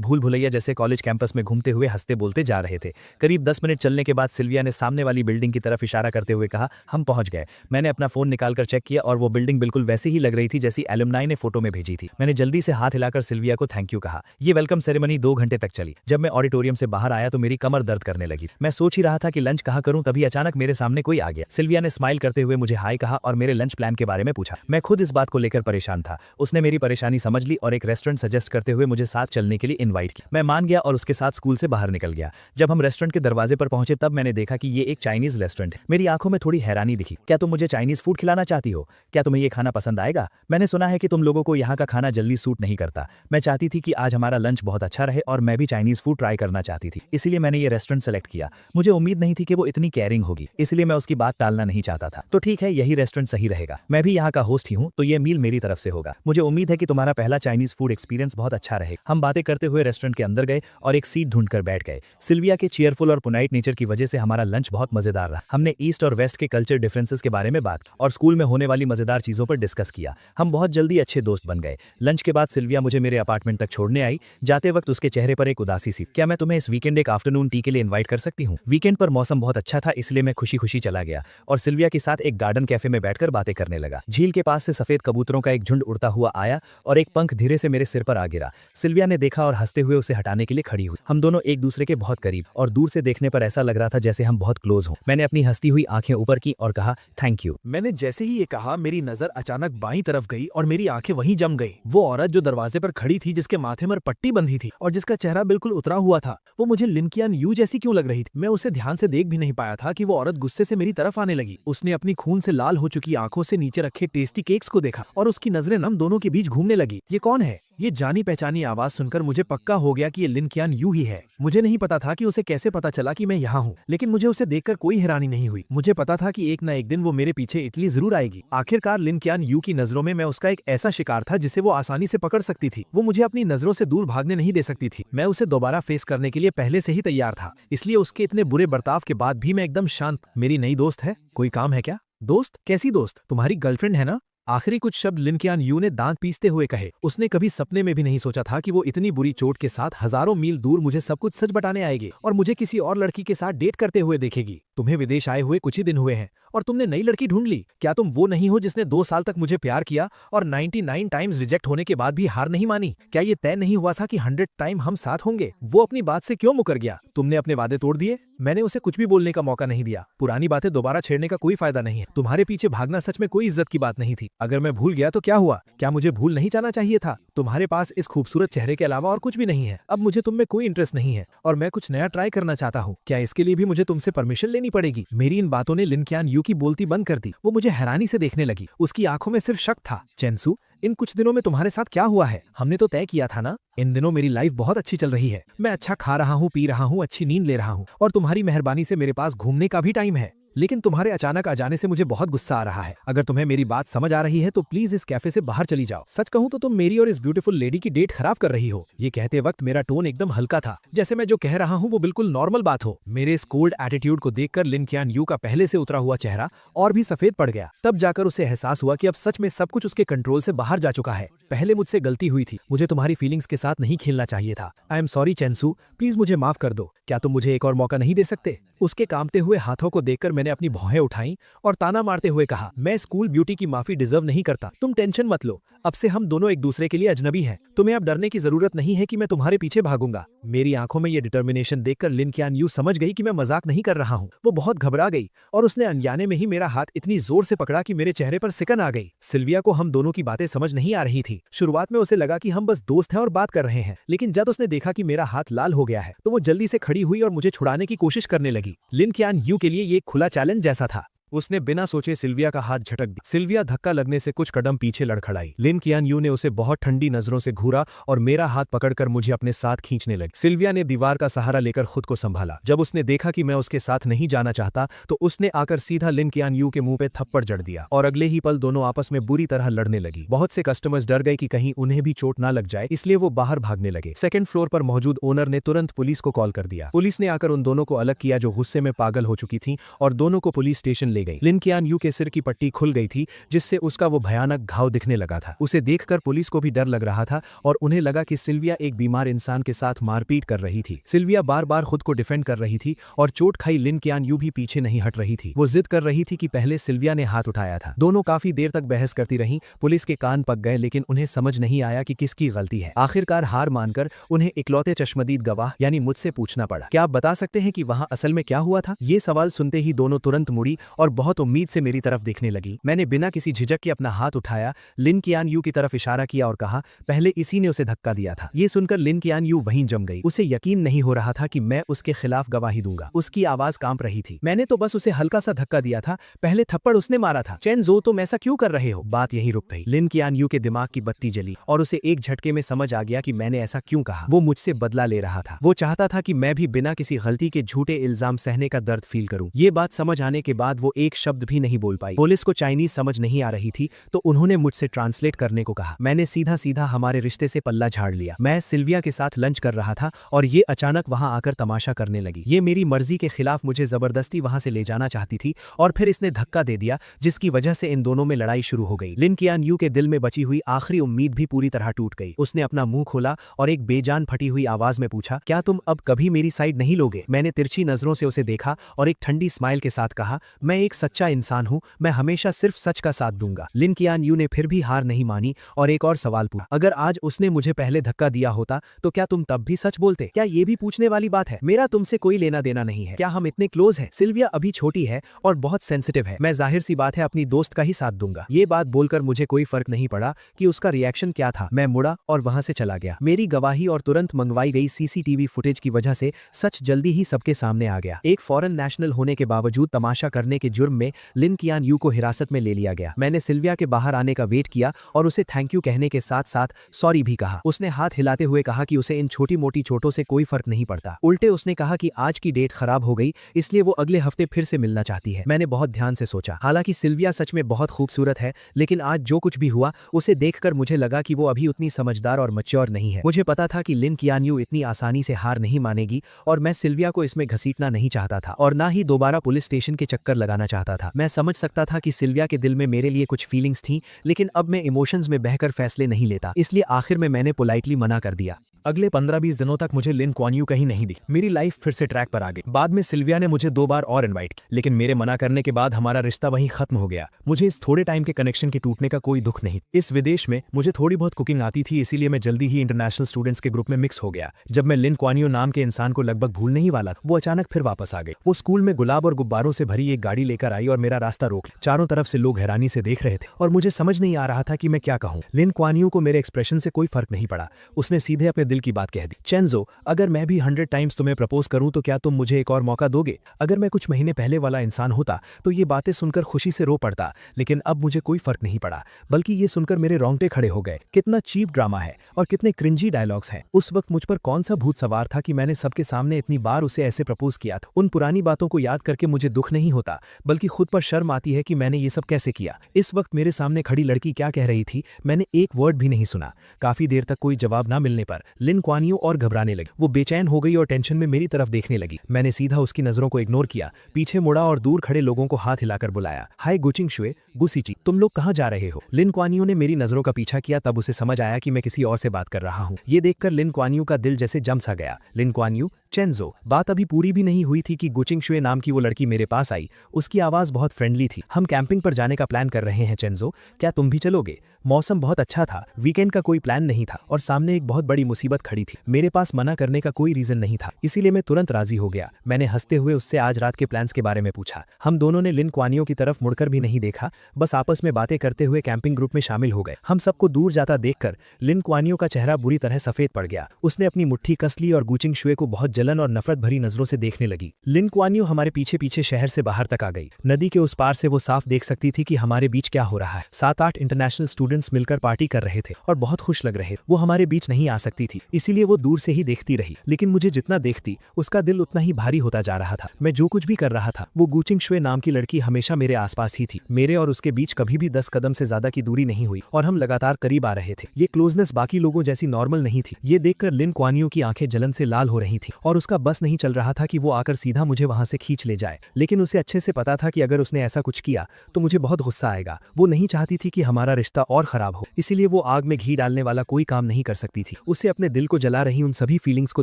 भूल भुलैया जैसे कॉलेज कैंपस में घूमते हुए हंसते बोलते जा रहे थे। करीब 10 मिनट चलने के बाद सिल्विया ने सामने वाली बिल्डिंग की तरफ इशारा करते हुए कहा, हम पहुंच गए। मैंने अपना फोन निकालकर चेक किया और वो बिल्डिंग बिल्कुल वैसी ही लग रही थी जैसी एलुमनाई ने फोटो में भेजी थी। मैंने जल्दी से हाथ हिलाकर सिल्विया को थैंक यू कहा। ये वेलकम सेरेमनी 2 घंटे तक चली। जब मैं ऑडिटोरियम से बाहर आया तो मेरी कमर दर्द करने लगी। मैं सोच ही रहा था कि लंच कहाँ करूं, तभी अचानक मेरे सामने कोई आ गया। सिल्विया ने स्माइल करते हुए मुझे हाय कहा और मेरे लंच प्लान के बारे में पूछा। मैं खुद इस बात को लेकर परेशान था। उसने मेरी परेशानी समझ ली और एक रेस्टोरेंट सजेस्ट करते हुए मुझे साथ चलने के लिए इनवाइट किया। मैं मान गया और उसके साथ स्कूल से बाहर निकल गया। जब हम रेस्टोरेंट के दरवाजे पर पहुंचे तब मैंने देखा कि ये एक चाइनीज रेस्टोरेंट है। मेरी आंखों में थोड़ी हैरानी दिखी। क्या तुम मुझे चाइनीज फूड खिलाना चाहती हो? क्या तुम्हें ये खाना पसंद आएगा? मैंने सुना है कि तुम लोगों को यहाँ का खाना जल्दी सूट नहीं करता। मैं चाहती थी कि आज हमारा लंच बहुत अच्छा रहे और मैं भी चाइनीज फूड ट्राई करना चाहती थी, इसलिए मैंने ये रेस्टोरेंट सेलेक्ट किया। मुझे उम्मीद नहीं थी कि वो इतनी केयरिंग होगी, इसलिए मैं उसकी बात टालना नहीं चाहता था। तो ठीक है, यही रेस्टोरेंट सही रहेगा। मैं भी यहाँ का होस्ट ही हूँ, तो ये मील मेरी तरफ से होगा। मुझे उम्मीद है कि तुम्हारा पहला चाइनीज फूड एक्सपीरियंस बहुत अच्छा रहे। हम बातें करते हुए रेस्टोरेंट के अंदर गए और एक सीट ढूंढकर बैठ गए। सिल्विया के चीयरफुल और पुनाइट नेचर की वजह से हमारा लंच बहुत मजेदार रहा। हमने ईस्ट और वेस्ट के कल्चर डिफरेंसेस के बारे में बात और स्कूल में होने वाली मजेदार चीजों पर डिस्कस किया। हम बहुत जल्दी अच्छे दोस्त बन गए। लंच के बाद सिल्विया मुझे मेरे अपार्टमेंट तक छोड़ने आई। जाते वक्त उसके चेहरे पर एक उदासी सी। क्या मैं तुम्हें इस वीकेंड एक आफ्टरनून टी के लिए इनवाइट कर सकती हूँ? वीकेंड पर मौसम बहुत अच्छा था, इसलिए मैं खुशी खुशी चला गया और सिल्विया के साथ एक गार्डन कैफे में बैठकर बातें करने लगा। झील के पास से सफेद कबूतरों का एक झुंड उड़ता हुआ आया और एक पंख धीरे से मेरे सिर पर आ गिरा। सिल्विया ने देखा और हंसते हुए उसे हटाने के लिए खड़ी हुई। हम दोनों एक दूसरे के बहुत करीब और दूर से देखने पर ऐसा लग रहा था जैसे हम बहुत क्लोज हों। मैंने अपनी हंसती हुई आंखें ऊपर की और कहा, थैंक यू। मैंने जैसे ही ये कहा मेरी नजर अचानक बाईं तरफ गई और मेरी आंखें वहीं जम गई। वो औरत जो दरवाजे पर खड़ी थी, जिसके माथे पर पट्टी बंधी थी और जिसका चेहरा बिल्कुल उतरा हुआ था, वो मुझे लिन कियान यू जैसी क्यों लग रही थी? मैं उसे ध्यान से देख भी नहीं पाया था कि वो औरत गुस्से से मेरी तरफ आने लगी। उसने अपनी खून से लाल हो चुकी आंखों से नीचे रखे टेस्टी केक्स को देखा और उसकी नजरें हम दोनों के बीच घूमने लगी। ये कौन है? ये जानी पहचानी आवाज सुनकर मुझे पक्का हो गया कि ये लिन कियान यू ही है। मुझे नहीं पता था कि उसे कैसे पता चला कि मैं यहाँ हूँ, लेकिन मुझे उसे देखकर कोई हैरानी नहीं हुई। मुझे पता था कि एक न एक दिन वो मेरे पीछे इटली जरूर आएगी। आखिरकार लिन कियान यू की नजरों में मैं उसका एक ऐसा शिकार था जिसे वो आसानी से पकड़ सकती थी। वो मुझे अपनी नजरों से दूर भागने नहीं दे सकती थी। मैं उसे दोबारा फेस करने के लिए पहले से ही तैयार था, इसलिए उसके इतने बुरे बर्ताव के बाद भी मैं एकदम शांत। मेरी नई दोस्त है? कोई काम है क्या? दोस्त? कैसी दोस्त? तुम्हारी गर्लफ्रेंड है ना? आखिरी कुछ शब्द लिन कियान यू ने दांत पीसते हुए कहे। उसने कभी सपने में भी नहीं सोचा था कि वो इतनी बुरी चोट के साथ हजारों मील दूर मुझे सब कुछ सच बताने आएगी और मुझे किसी और लड़की के साथ डेट करते हुए देखेगी। तुम्हें विदेश आए हुए कुछ ही दिन हुए हैं और तुमने नई लड़की ढूंढ ली। क्या तुम वो नहीं हो जिसने 2 साल तक मुझे प्यार किया और 99 टाइम्स रिजेक्ट होने के बाद भी हार नहीं मानी? क्या ये तय नहीं हुआ था कि 100 टाइम हम साथ होंगे? वो अपनी बात से क्यों मुकर गया? तुमने अपने वादे तोड़ दिए। मैंने उसे कुछ भी बोलने का मौका नहीं दिया। पुरानी बातें दोबारा छेड़ने का कोई फायदा नहीं है। तुम्हारे पीछे भागना सच में कोई इज्जत की बात नहीं थी। अगर मैं भूल गया तो क्या हुआ? क्या मुझे भूल नहीं जाना चाहिए था? तुम्हारे पास इस खूबसूरत चेहरे के अलावा और कुछ भी नहीं है। अब मुझे तुम में कोई इंटरेस्ट नहीं है और मैं कुछ नया ट्राई करना चाहता हूँ। क्या इसके लिए भी मुझे तुमसे परमिशन लेनी पड़ेगी? मेरी इन बातों ने लिन कियान यू की बोलती बंद कर दी। वो मुझे हैरानी से देखने लगी। उसकी आंखों में सिर्फ शक था। चेंसू, इन कुछ दिनों में तुम्हारे साथ क्या हुआ है? हमने तो तय किया था ना। इन दिनों मेरी लाइफ बहुत अच्छी चल रही है। मैं अच्छा खा रहा हूँ, पी रहा हूँ, अच्छी नींद ले रहा हूँ और तुम्हारी मेहरबानी से मेरे पास घूमने का भी टाइम है। लेकिन तुम्हारे अचानक आ जाने से मुझे बहुत गुस्सा आ रहा है। अगर तुम्हें मेरी बात समझ आ रही है तो प्लीज इस कैफे से बाहर चली जाओ। सच कहूँ तो तुम मेरी और इस ब्यूटीफुल लेडी की डेट खराब कर रही हो। ये कहते वक्त मेरा टोन एकदम हल्का था, जैसे मैं जो कह रहा हूँ वो बिल्कुल नॉर्मल बात हो। मेरे इस कोल्ड एटीट्यूड को देखकर लिन कियान यू का पहले से उतरा हुआ चेहरा और भी सफेद पड़ गया। तब जाकर उसे एहसास हुआ कि अब सच में सब कुछ उसके कंट्रोल से बाहर जा चुका है। पहले मुझसे गलती हुई थी। मुझे तुम्हारी फीलिंग्स के साथ नहीं खेलना चाहिए था। आई एम सॉरी चेंसू, प्लीज मुझे माफ कर दो। क्या तुम मुझे एक और मौका नहीं दे सकते? उसके कांपते हुए हाथों को देखकर मैंने अपनी भौहें उठाई और ताना मारते हुए कहा, मैं स्कूल ब्यूटी की माफी डिजर्व नहीं करता। तुम टेंशन मत लो, अब से हम दोनों एक दूसरे के लिए अजनबी हैं। तुम्हें अब डरने की जरूरत नहीं है कि मैं तुम्हारे पीछे भागूंगा। मेरी आंखों में ये डिटर्मिनेशन देखकर लिन कियान यू समझ गई कि मैं मजाक नहीं कर रहा हूँ। वो बहुत घबरा गई और उसने अनजाने में ही मेरा हाथ इतनी जोर से पकड़ा कि मेरे चेहरे पर सिकन आ गई। सिल्विया को हम दोनों की बातें समझ नहीं आ रही थी। शुरुआत में उसे लगा कि हम बस दोस्त हैं और बात कर रहे हैं, लेकिन जब उसने देखा कि मेरा हाथ लाल हो गया है तो वो जल्दी से खड़ी हुई और मुझे छुड़ाने की कोशिश करने लगी। लिन कियान यू के लिए ये एक खुला चैलेंज जैसा था। उसने बिना सोचे सिल्विया का हाथ झटक दिया। सिल्विया धक्का लगने से कुछ कदम पीछे लड़खड़ाई। लिन कियान यू ने उसे बहुत ठंडी नजरों से घूरा और मेरा हाथ पकड़कर मुझे अपने साथ खींचने लगी। सिल्विया ने दीवार का सहारा लेकर खुद को संभाला। जब उसने देखा कि मैं उसके साथ नहीं जाना चाहता तो उसने आकर सीधा लिन कियान यू के मुंह पे थप्पड़ जड़ दिया और अगले ही पल दोनों आपस में बुरी तरह लड़ने लगी। बहुत से कस्टमर्स डर गए कि कहीं उन्हें भी चोट ना लग जाए, इसलिए वो बाहर भागने लगे। सेकंड फ्लोर पर मौजूद ओनर ने तुरंत पुलिस को कॉल कर दिया। पुलिस ने आकर उन दोनों को अलग किया जो गुस्से में पागल हो चुकी थी और दोनों को पुलिस स्टेशन ले गई। लिन कियान यू के सिर की पट्टी खुल गई थी जिससे उसका वो भयानक घाव दिखने लगा था। उसे देखकर पुलिस को भी डर लग रहा था और उन्हें लगा कि सिल्विया एक बीमार इंसान के साथ मारपीट कर रही थी। सिल्विया बार बार खुद को डिफेंड कर रही थी और चोट खाई लिन कियान यू भी पीछे नहीं हट रही थी। वो जिद कर रही थी कि पहले सिल्विया ने हाथ उठाया था। दोनों काफी देर तक बहस करती रहीं। पुलिस के कान पक गए लेकिन उन्हें समझ नहीं आया कि किसकी गलती है। आखिरकार हार मानकर उन्हें इकलौते चश्मदीद गवाह यानी मुझसे पूछना पड़ा, क्या आप बता सकते हैं कि वहां असल में क्या हुआ था? ये सवाल सुनते ही दोनों तुरंत मुड़ी और बहुत उम्मीद से मेरी तरफ देखने लगी। मैंने बिना किसी झिझक के अपना हाथ उठाया, लिन कियान यू की तरफ इशारा किया और कहा, पहले इसी ने उसे धक्का दिया था। ये सुनकर लिन कियान यू वहीं जम गई। उसे यकीन नहीं हो रहा था कि मैं उसके खिलाफ गवाही दूंगा। उसकी आवाज कांप रही थी। मैंने तो बस उसे हल्का सा धक्का दिया था, पहले थप्पड़ उसने मारा था। चेन जो, तुम ऐसा क्यों कर रहे हो? बात यहीं रुक गई। लिन कियान यू के दिमाग की बत्ती जली और उसे एक झटके में समझ आ गया कि मैंने ऐसा क्यों कहा। वो मुझसे बदला ले रहा था। वो चाहता था कि मैं भी बिना किसी गलती के झूठे इल्जाम सहने का दर्द फील करूं। ये बात समझ आने के बाद वो एक शब्द भी नहीं बोल पाई। पुलिस को चाइनीज समझ नहीं आ रही थी तो उन्होंने मुझसे ट्रांसलेट करने को कहा। मैंने सीधा सीधा हमारे रिश्ते से पल्ला झाड़ लिया। मैं सिल्विया के साथ लंच कर रहा था और ये अचानक वहां आकर तमाशा करने लगी। ये मेरी मर्जी के खिलाफ मुझे जबरदस्ती वहां से ले जाना चाहती थी और फिर इसने धक्का दे दिया जिसकी वजह से इन दोनों में लड़ाई शुरू हो गई। लिन कियान यू के दिल में बची हुई आखिरी उम्मीद भी पूरी तरह टूट गई। उसने अपना मुंह खोला और एक बेजान फटी हुई आवाज में पूछा, क्या तुम अब कभी मेरी साइड नहीं लोगे? मैंने तिरछी नजरों से उसे देखा और एक ठंडी स्माइल के साथ कहा, मैं एक सच्चा इंसान हूं, मैं हमेशा सिर्फ सच का साथ दूंगा। लिन कियान यू ने फिर भी हार नहीं मानी और एक और सवाल पूछा, अगर आज उसने मुझे पहले धक्का दिया होता तो क्या तुम तब भी सच बोलते? क्या ये भी पूछने वाली बात है? मेरा तुमसे कोई लेना देना नहीं है। क्या हम इतने क्लोज हैं? सिल्विया अभी छोटी है और बहुत सेंसिटिव है। मैं जाहिर सी बात है अपनी दोस्त का ही साथ दूंगा। ये बात बोलकर मुझे कोई फर्क नहीं पड़ा कि उसका रिएक्शन क्या था। मैं मुड़ा और वहां से चला गया। मेरी गवाही और तुरंत मंगवाई गई सीसीटीवी फुटेज की वजह से सच जल्दी ही सबके सामने आ गया। एक फॉरेन नेशनल होने के बावजूद तमाशा करने के जुर्म में लिन कियान यू को हिरासत में ले लिया गया। मैंने सिल्विया के बाहर आने का वेट किया और उसे थैंक यू कहने के साथ साथ सॉरी भी कहा। उसने हाथ हिलाते हुए कहा कि उसे इन छोटी मोटी चोटों से कोई फर्क नहीं पड़ता। उल्टे उसने कहा कि आज की डेट खराब हो गई इसलिए वो अगले हफ्ते फिर से मिलना चाहती है। मैंने बहुत ध्यान से सोचा। हालांकि सिल्विया सच में बहुत खूबसूरत है लेकिन आज जो कुछ भी हुआ उसे देखकर मुझे लगा कि वो अभी उतनी समझदार और मैच्योर नहीं है। मुझे पता था कि लिन कियान यू इतनी आसानी से हार नहीं मानेगी और मैं सिल्विया को इसमें घसीटना नहीं चाहता था और ना ही दोबारा पुलिस स्टेशन के चक्कर लगाना चाहता था। मैं समझ सकता था कि सिल्विया के दिल में मेरे लिए कुछ फीलिंग्स थी लेकिन अब मैं इमोशंस में बहकर फैसले नहीं लेता, इसलिए आखिर में मैंने पोलाइटली मना कर दिया। अगले 15-20 दिनों तक मुझे लिन क्वान यू कहीं नहीं दिखी। मेरी लाइफ फिर से ट्रैक पर आ गई। बाद में सिल्विया ने मुझे 2 बार और इनवाइट किया लेकिन मेरे मना करने के बाद हमारा रिश्ता वहीं खत्म हो गया। मुझे इस थोड़े टाइम के कनेक्शन के टूटने का कोई दुख नहीं। इस विदेश में मुझे थोड़ी बहुत कुकिंग आती थी इसीलिए मैं जल्दी ही इंटरनेशनल स्टूडेंट्स के ग्रुप में मिक्स हो गया। जब मैं लिन क्वान यू नाम के इंसान को लगभग भूलने ही वाला वो अचानक फिर वापस आ गई। वो स्कूल में गुलाब और गुब्बारों से भरी एक गाड़ी लेकर आई और मेरा रास्ता रोक लिया। चारों तरफ से लोग हैरानी से देख रहे थे और मुझे समझ नहीं आ रहा था कि मैं क्या कहूं। लिन क्वान यू को मेरे एक्सप्रेशन से कोई फर्क नहीं पड़ा। उसने सीधे अपने दिल की बात कह दी, चेंजो, अगर मैं भी 100 टाइम्स तुम्हें प्रपोज करूं तो क्या तुम मुझे एक और मौका दोगे? अगर मैं कुछ महीने पहले वाला इंसान होता तो ये बातें सुनकर खुशी से रो पड़ता लेकिन अब मुझे कोई फर्क नहीं पड़ा बल्कि ये सुनकर मेरे रोंगटे खड़े हो गए। कितना चीप ड्रामा है और कितने क्रिंजी डायलॉग्स हैं। उस वक्त मुझ पर कौन सा भूत सवार था कि मैंने सबके सामने इतनी बार उसे ऐसे प्रपोज किया था। उन पुरानी बातों को याद करके मुझे दुख नहीं होता बल्कि खुद पर शर्म आती है कि मैंने ये सब कैसे किया। इस वक्त मेरे सामने खड़ी लड़की क्या कह रही थी मैंने एक वर्ड भी नहीं सुना। काफी देर तक कोई जवाब ना मिलने पर लिन क्वान यू और घबराने लगी। वो बेचैन हो गई और टेंशन में मेरी तरफ देखने लगी। मैंने सीधा उसकी नजरों को इग्नोर किया, पीछे मुड़ा और दूर खड़े लोगों को हाथ हिलाकर बुलाया, हाय गुचिंग शुए, गुसीची, तुम लोग कहाँ जा रहे हो? लिन क्वान यू ने मेरी नजरों का पीछा किया तब उसे समझ आया कि मैं किसी और से बात कर रहा हूँ। ये देखकर लिन क्वान यू का दिल जैसे जम सा गया। लिन क्वान यू, चेंजो, बात अभी पूरी भी नहीं हुई थी कि गुचिंग शुए नाम की वो लड़की मेरे पास आई। उसकी आवाज बहुत फ्रेंडली थी। हम कैंपिंग पर जाने का प्लान कर रहे हैं चेंजो, क्या तुम भी चलोगे? मौसम बहुत अच्छा था, वीकेंड का कोई प्लान नहीं था और सामने एक बहुत बड़ी मुसीबत मुसीबत खड़ी थी। मेरे पास मना करने का कोई रीजन नहीं था, इसीलिए मैं तुरंत राजी हो गया। मैंने हंसते हुए उससे आज रात के प्लान्स के बारे में पूछा। हम दोनों ने लिन क्वानियो की तरफ मुड़कर भी नहीं देखा, बस आपस में बातें करते हुए कैंपिंग ग्रुप में शामिल हो गए। हम सबको दूर जाता देखकर लिन क्वानियो का चेहरा बुरी तरह सफेद पड़ गया। उसने अपनी मुट्ठी कस ली और गुचिंग शुए को बहुत जलन और नफरत भरी नजरों से देखने लगी। लिन क्वानियो हमारे पीछे पीछे शहर से बाहर तक आ गई। नदी के उस पार से वो साफ देख सकती थी कि हमारे बीच क्या हो रहा है। 7-8 इंटरनेशनल स्टूडेंट्स मिलकर पार्टी कर रहे थे और बहुत खुश लग रहे। वो हमारे बीच नहीं आ सकती थी, इसीलिए वो दूर से ही देखती रही, लेकिन मुझे जितना देखती उसका दिल उतना ही भारी होता जा रहा था। मैं जो कुछ भी कर रहा था, वो गुचिंग शुए नाम की लड़की हमेशा मेरे आसपास ही थी। मेरे और उसके बीच कभी भी 10 कदम से ज्यादा की दूरी नहीं हुई और हम लगातार करीब आ रहे थे। ये क्लोजनेस बाकी लोगों जैसी नॉर्मल नहीं थी। ये देखकर लिन क्वानियो की आंखें जलन से लाल हो रही थी और उसका बस नहीं चल रहा था कि वो आकर सीधा मुझे वहां से खींच ले जाए, लेकिन उसे अच्छे से पता था कि अगर उसने ऐसा कुछ किया तो मुझे बहुत गुस्सा आएगा। वो नहीं चाहती थी कि हमारा रिश्ता और खराब हो, इसीलिए वो आग में घी डालने वाला कोई काम नहीं कर सकती थी। उसे अपने दिल को जला रही उन सभी फीलिंग्स को